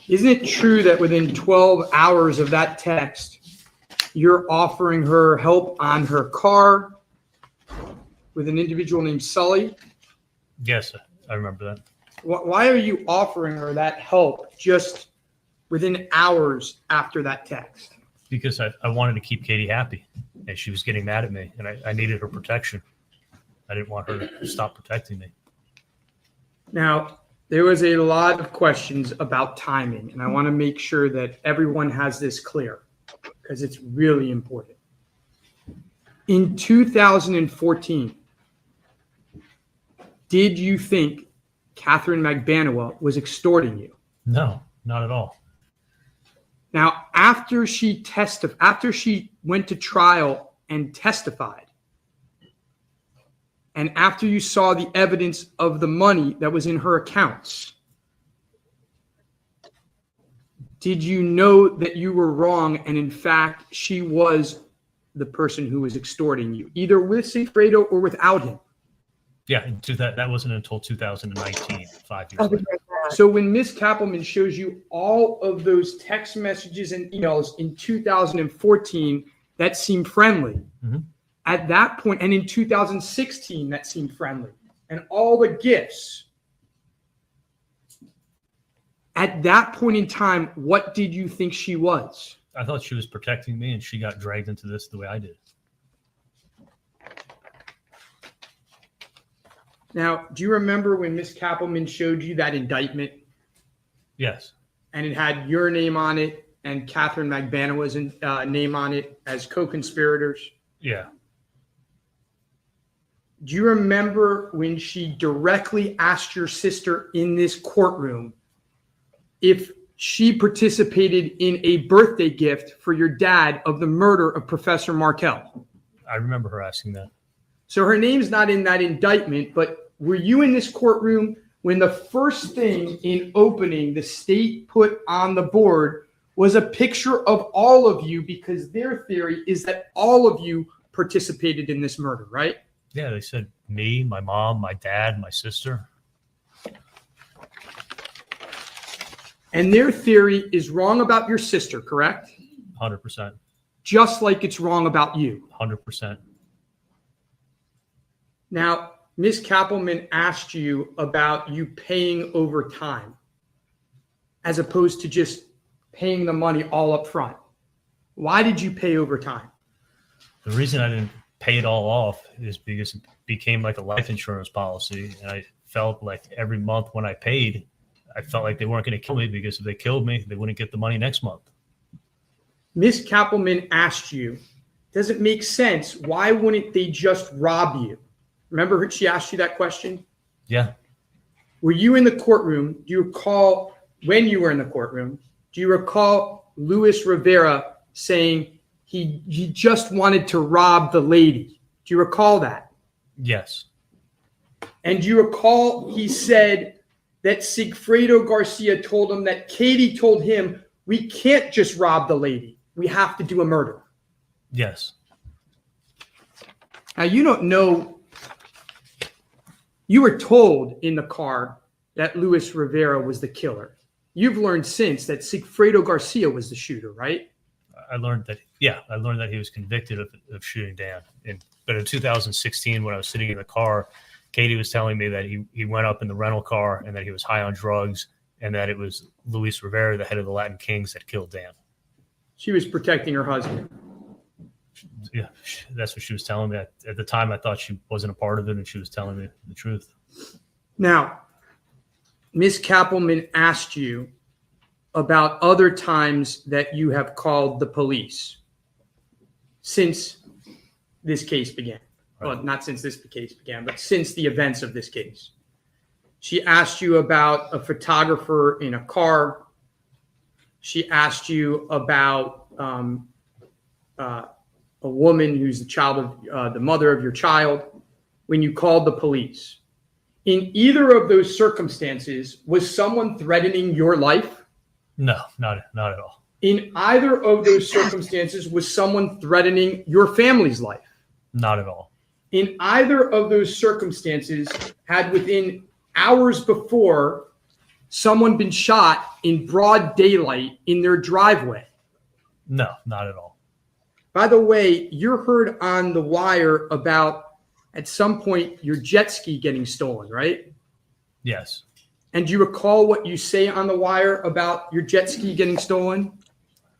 Isn't it true that within 12 hours of that text, you're offering her help on her car with an individual named Sully? Yes, I remember that. Why are you offering her that help just within hours after that text? Because I wanted to keep Katie happy, and she was getting mad at me, and I needed her protection. I didn't want her to stop protecting me. Now, there was a lot of questions about timing, and I want to make sure that everyone has this clear because it's really important. In 2014, did you think Catherine Magbanua was extorting you? No, not at all. Now, after she went to trial and testified, and after you saw the evidence of the money that was in her accounts, did you know that you were wrong and in fact she was the person who was extorting you, either with Sigfredo or without him? Yeah, that wasn't until 2019, 5 years later. So when Ms. Kappelman shows you all of those text messages and emails in 2014 that seemed friendly, at that point, and in 2016 that seemed friendly, and all the gifts, at that point in time, what did you think she was? I thought she was protecting me, and she got dragged into this the way I did. Now, do you remember when Ms. Kappelman showed you that indictment? Yes. And it had your name on it and Catherine Magbanua's name on it as co-conspirators? Yeah. Do you remember when she directly asked your sister in this courtroom if she participated in a birthday gift for your dad of the murder of Professor Markel? I remember her asking that. So her name's not in that indictment, but were you in this courtroom when the first thing in opening the state put on the board was a picture of all of you, because their theory is that all of you participated in this murder, right? Yeah, they said me, my mom, my dad, my sister. And their theory is wrong about your sister, correct? 100%. Just like it's wrong about you. 100%. Now, Ms. Kappelman asked you about you paying over time as opposed to just paying the money all up front. Why did you pay over time? The reason I didn't pay it all off is because it became like a life insurance policy. And I felt like every month when I paid, I felt like they weren't going to kill me, because if they killed me, they wouldn't get the money next month. Ms. Kappelman asked you, does it make sense? Why wouldn't they just rob you? Remember she asked you that question? Yeah. Were you in the courtroom? Do you recall when you were in the courtroom? Do you recall Luis Rivera saying he just wanted to rob the lady? Do you recall that? Yes. And do you recall he said that Sigfredo Garcia told him that Katie told him, we can't just rob the lady. We have to do a murder. Yes. Now, you don't know. You were told in the car that Luis Rivera was the killer. You've learned since that Sigfredo Garcia was the shooter, right? I learned that he was convicted of shooting Dan. But in 2016, when I was sitting in the car, Katie was telling me that he went up in the rental car and that he was high on drugs, and that it was Luis Rivera, the head of the Latin Kings, that killed Dan. She was protecting her husband. Yeah, that's what she was telling me. At the time, I thought she wasn't a part of it, and she was telling me the truth. Now, Ms. Kappelman asked you about other times that you have called the police since this case began. Right. Well, not since this case began, but since the events of this case. She asked you about a photographer in a car. She asked you about a woman who's the child of the mother of your child when you called the police. In either of those circumstances, was someone threatening your life? No, not at all. In either of those circumstances, was someone threatening your family's life? Not at all. In either of those circumstances, had within hours before someone been shot in broad daylight in their driveway? No, not at all. By the way, you're heard on the wire about at some point your jet ski getting stolen, right? Yes. And do you recall what you say on the wire about your jet ski getting stolen?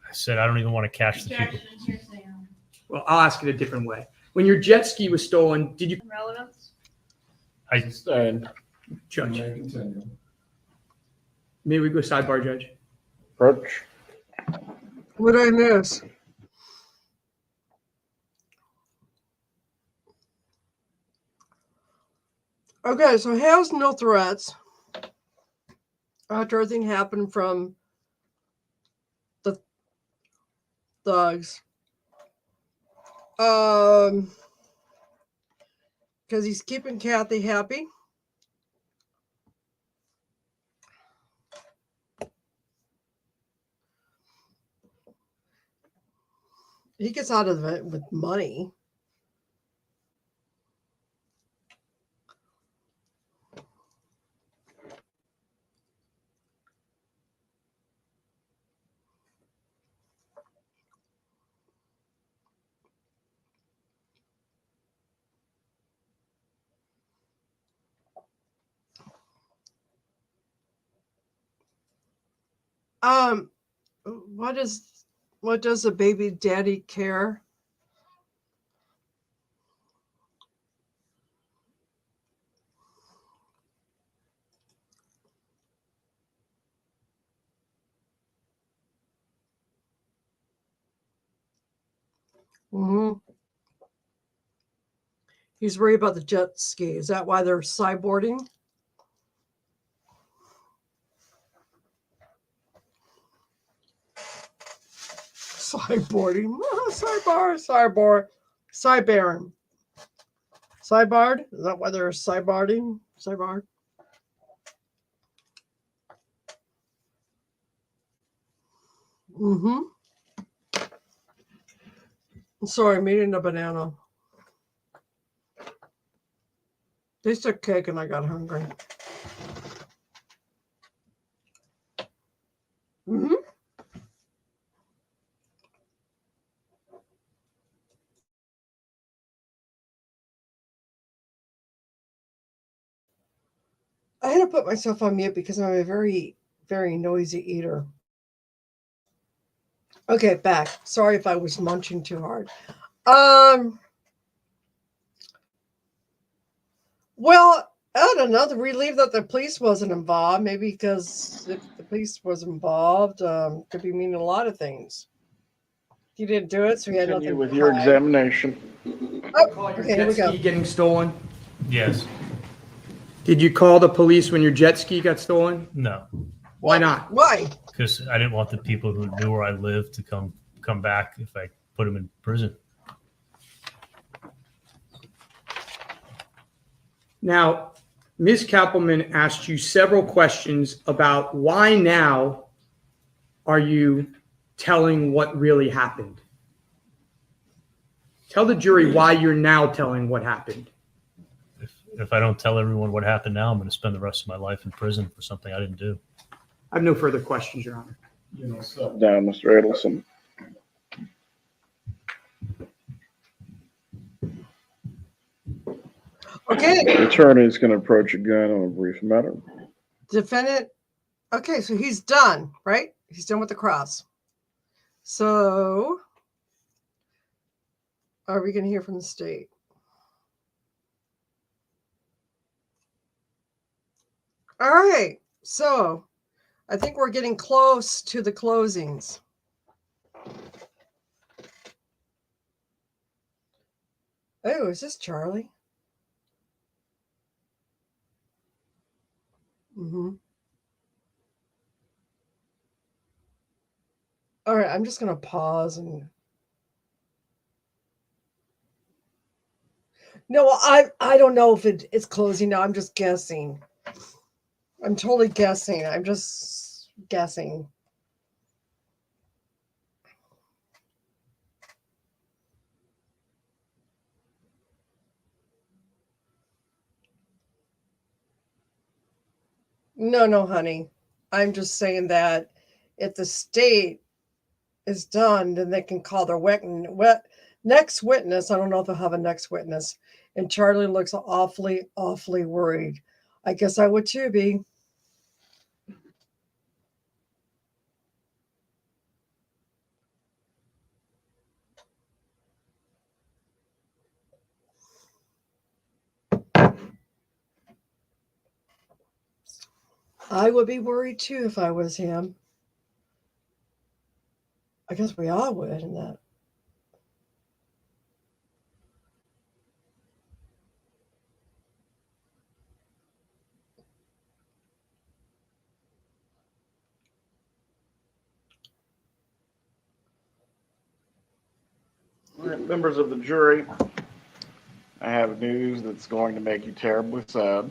I said I don't even want to catch the people. Well, I'll ask it a different way. When your jet ski was stolen, did you... Relevance? Judge. May we go sidebar, Judge? Approach. What did I miss? Okay, so has no threats after everything happened from the thugs. Because he's keeping Kathy happy. He gets out of it with money. What does a baby daddy care? Mm-hmm. He's worried about the jet ski. Is that why they're sideboarding? Sideboarding. Sidebarring. Sidebarred? Is that why they're sideboarding? Sidebarred? Mm-hmm. Sorry, I'm eating a banana. They took cake and I got hungry. had to put myself on mute because I'm a very, very noisy eater. Okay, back. Sorry if I was munching too hard. Well, I don't know. The relief that the police wasn't involved, maybe because if the police was involved, could be meaning a lot of things. He didn't do it, so he had Continue nothing with to your hide. examination. Oh, okay, here we go. Ski getting stolen? Yes. Did you call the police when your jet ski got stolen? No. Why not? Why? Because I didn't want the people who knew where I lived to come back if I put them in prison. Now, Ms. Kappelman asked you several questions about why now are you telling what really happened. Tell the jury why you're now telling what happened. If I don't tell everyone what happened now, I'm going to spend the rest of my life in prison for something I didn't do. I have no further questions, Your Honor. Step down, Mr. Adelson. Okay. The attorney is going to approach again on a brief matter. Defendant. Okay, so he's done, right? He's done with the cross. So, are we going to hear from the state? All right. So, I think we're getting close to the closings. Oh, is this Charlie? Mm-hmm. All right, I'm just going to pause and... No, I don't know if it's closing now. I'm just guessing. I'm totally guessing. I'm just guessing. No, honey. I'm just saying that if the state is done, then they can call their next witness. I don't know if they'll have a next witness. And Charlie looks awfully, awfully worried. I guess I would too be. I would be worried too if I was him. I guess we all would in that. All right, members of the jury, I have news that's going to make you terribly sad.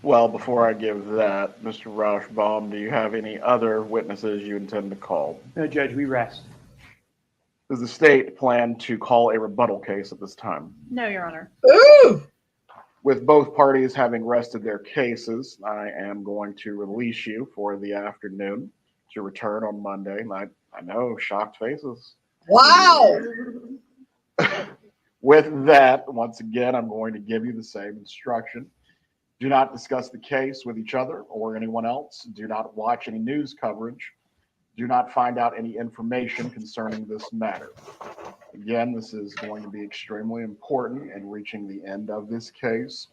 Well, before I give that, Mr. Rauschbaum, do you have any other witnesses you intend to call? No, Judge, we rest. Does the state plan to call a rebuttal case at this time? No, Your Honor. Ooh! With both parties having rested their cases, I am going to release you for the afternoon to return on Monday. I know, shocked faces. Wow! With that, once again, I'm going to give you the same instruction. Do not discuss the case with each other or anyone else. Do not watch any news coverage. Do not find out any information concerning this matter. Again, this is going to be extremely important in reaching the end of this case.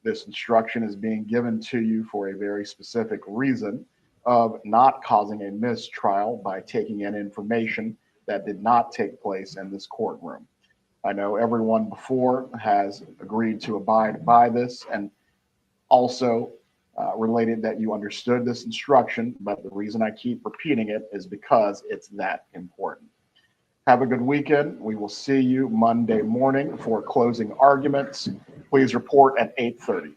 This instruction is being given to you for a very specific reason of not causing a mistrial by taking in information that did not take place in this courtroom. I know everyone before has agreed to abide by this and also related that you understood this instruction, but the reason I keep repeating it is because it's that important. Have a good weekend. We will see you Monday morning for closing arguments. Please report at 8:30.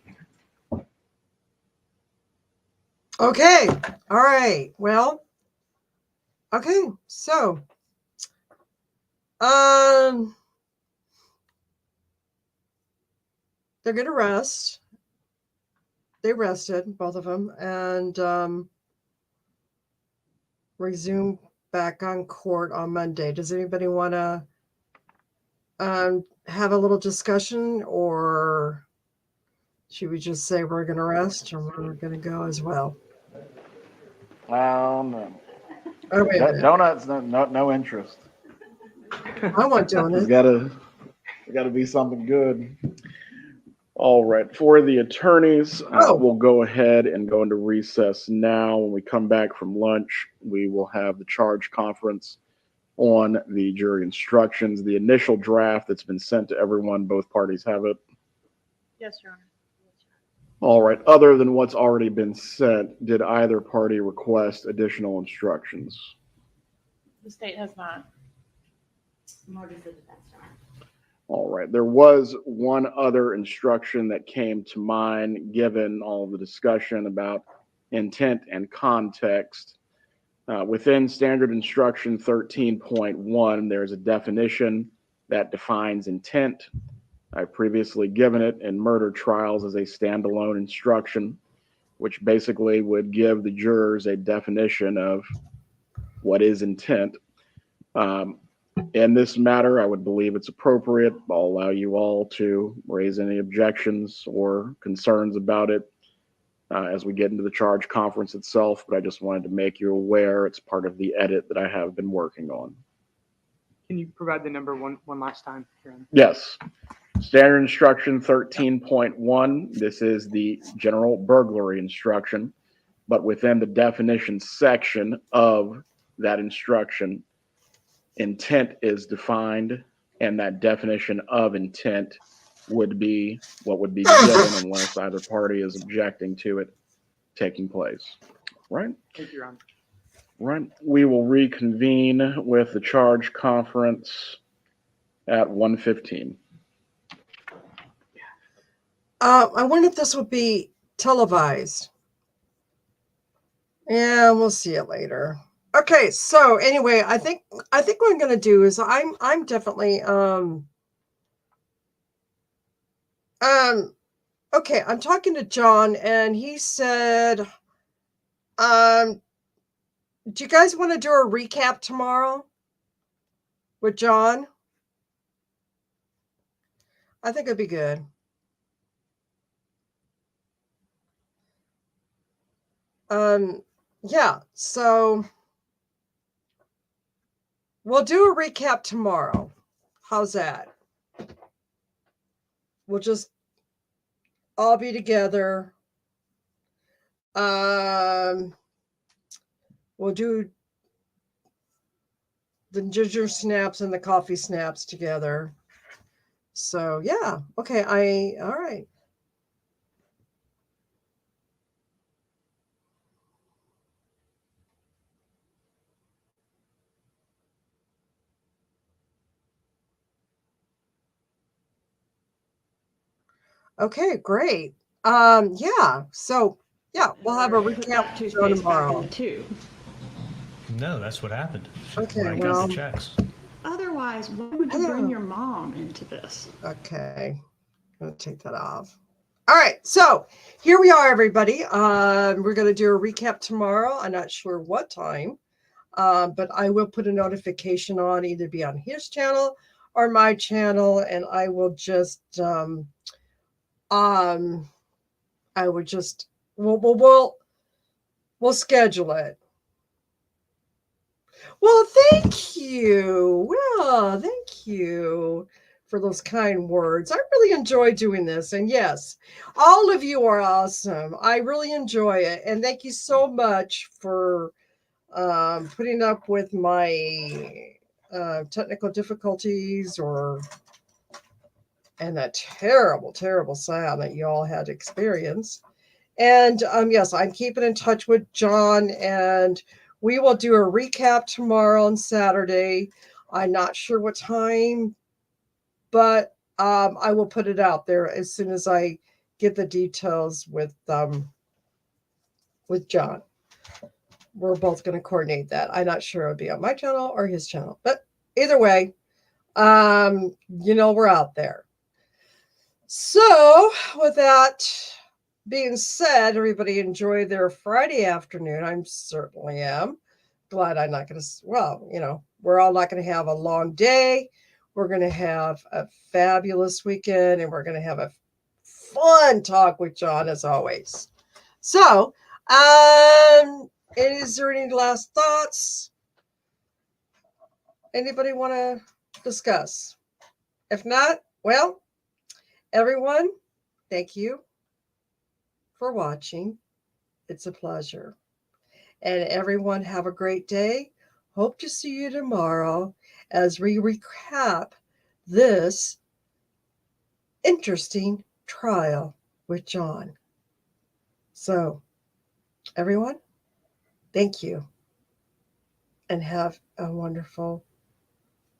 Okay. All right. Well, okay. So, they're going to rest. They rested, both of them, and resume back on court on Monday. Does anybody want to have a little discussion, or Should we just say we're going to rest, or we're going to go as well? No. Oh, wait a minute. Donuts, no interest. I want donuts. It's gotta be something good. All right. For the attorneys, we'll go ahead and go into recess now. When we come back from lunch, we will have the charge conference on the jury instructions. The initial draft that's been sent to everyone, both parties have it. Yes, Your Honor. All right. Other than what's already been sent, did either party request additional instructions? The state has not. Nor does the defense, Your Honor. All right. There was one other instruction that came to mind given all the discussion about intent and context. Within standard instruction 13.1, there's a definition that defines intent. I've previously given it in murder trials as a standalone instruction, which basically would give the jurors a definition of what is intent. In this matter, I would believe it's appropriate. I'll allow you all to raise any objections or concerns about it as we get into the charge conference itself, but I just wanted to make you aware it's part of the edit that I have been working on. Can you provide the number one last time? Yes. Standard instruction 13.1. This is the general burglary instruction, but within the definition section of that instruction, intent is defined, and that definition of intent would be what would be given unless either party is objecting to it taking place. Right? Thank you, Your Honor. Right. We will reconvene with the charge conference at 1:15. I wonder if this would be televised. Yeah, we'll see it later. Okay, so anyway, I think what I'm gonna do is I'm definitely okay, I'm talking to John, and he said, do you guys want to do a recap tomorrow with John? I think it'd be good. Yeah, so we'll do a recap tomorrow. How's that? We'll just all be together. We'll do the ginger snaps and the coffee snaps together. So yeah, okay, all right. Okay, great. Yeah, so yeah, we'll have a recap tomorrow. Too. No, that's what happened. Okay, when I well, got the checks. Otherwise, why would you bring your mom into this? Okay, I'm gonna take that off. All right, so here we are, everybody. We're gonna do a recap tomorrow. I'm not sure what time, but I will put a notification on, either be on his channel or my channel, and I will just I would just we'll schedule it. Well, thank you. Well, thank you for those kind words. I really enjoy doing this. And yes, all of you are awesome. I really enjoy it. And thank you so much for putting up with my technical difficulties and that terrible, terrible sound that you all had experienced. And yes, I'm keeping in touch with John, and we will do a recap tomorrow on Saturday. I'm not sure what time, but I will put it out there as soon as I get the details with John. We're both going to coordinate that. I'm not sure it'll be on my channel or his channel, but either way, we're out there. So with that being said, everybody enjoy their Friday afternoon. I certainly am. Glad I'm not going to, we're all not going to have a long day. We're going to have a fabulous weekend, and we're going to have a fun talk with John as always. So, is there any last thoughts? Anybody want to discuss? If not, well, everyone, thank you for watching. It's a pleasure. And everyone have a great day. Hope to see you tomorrow as we recap this interesting trial with John. So, everyone, thank you and have a wonderful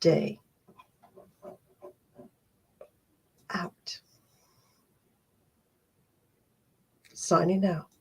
day. Out. Signing out.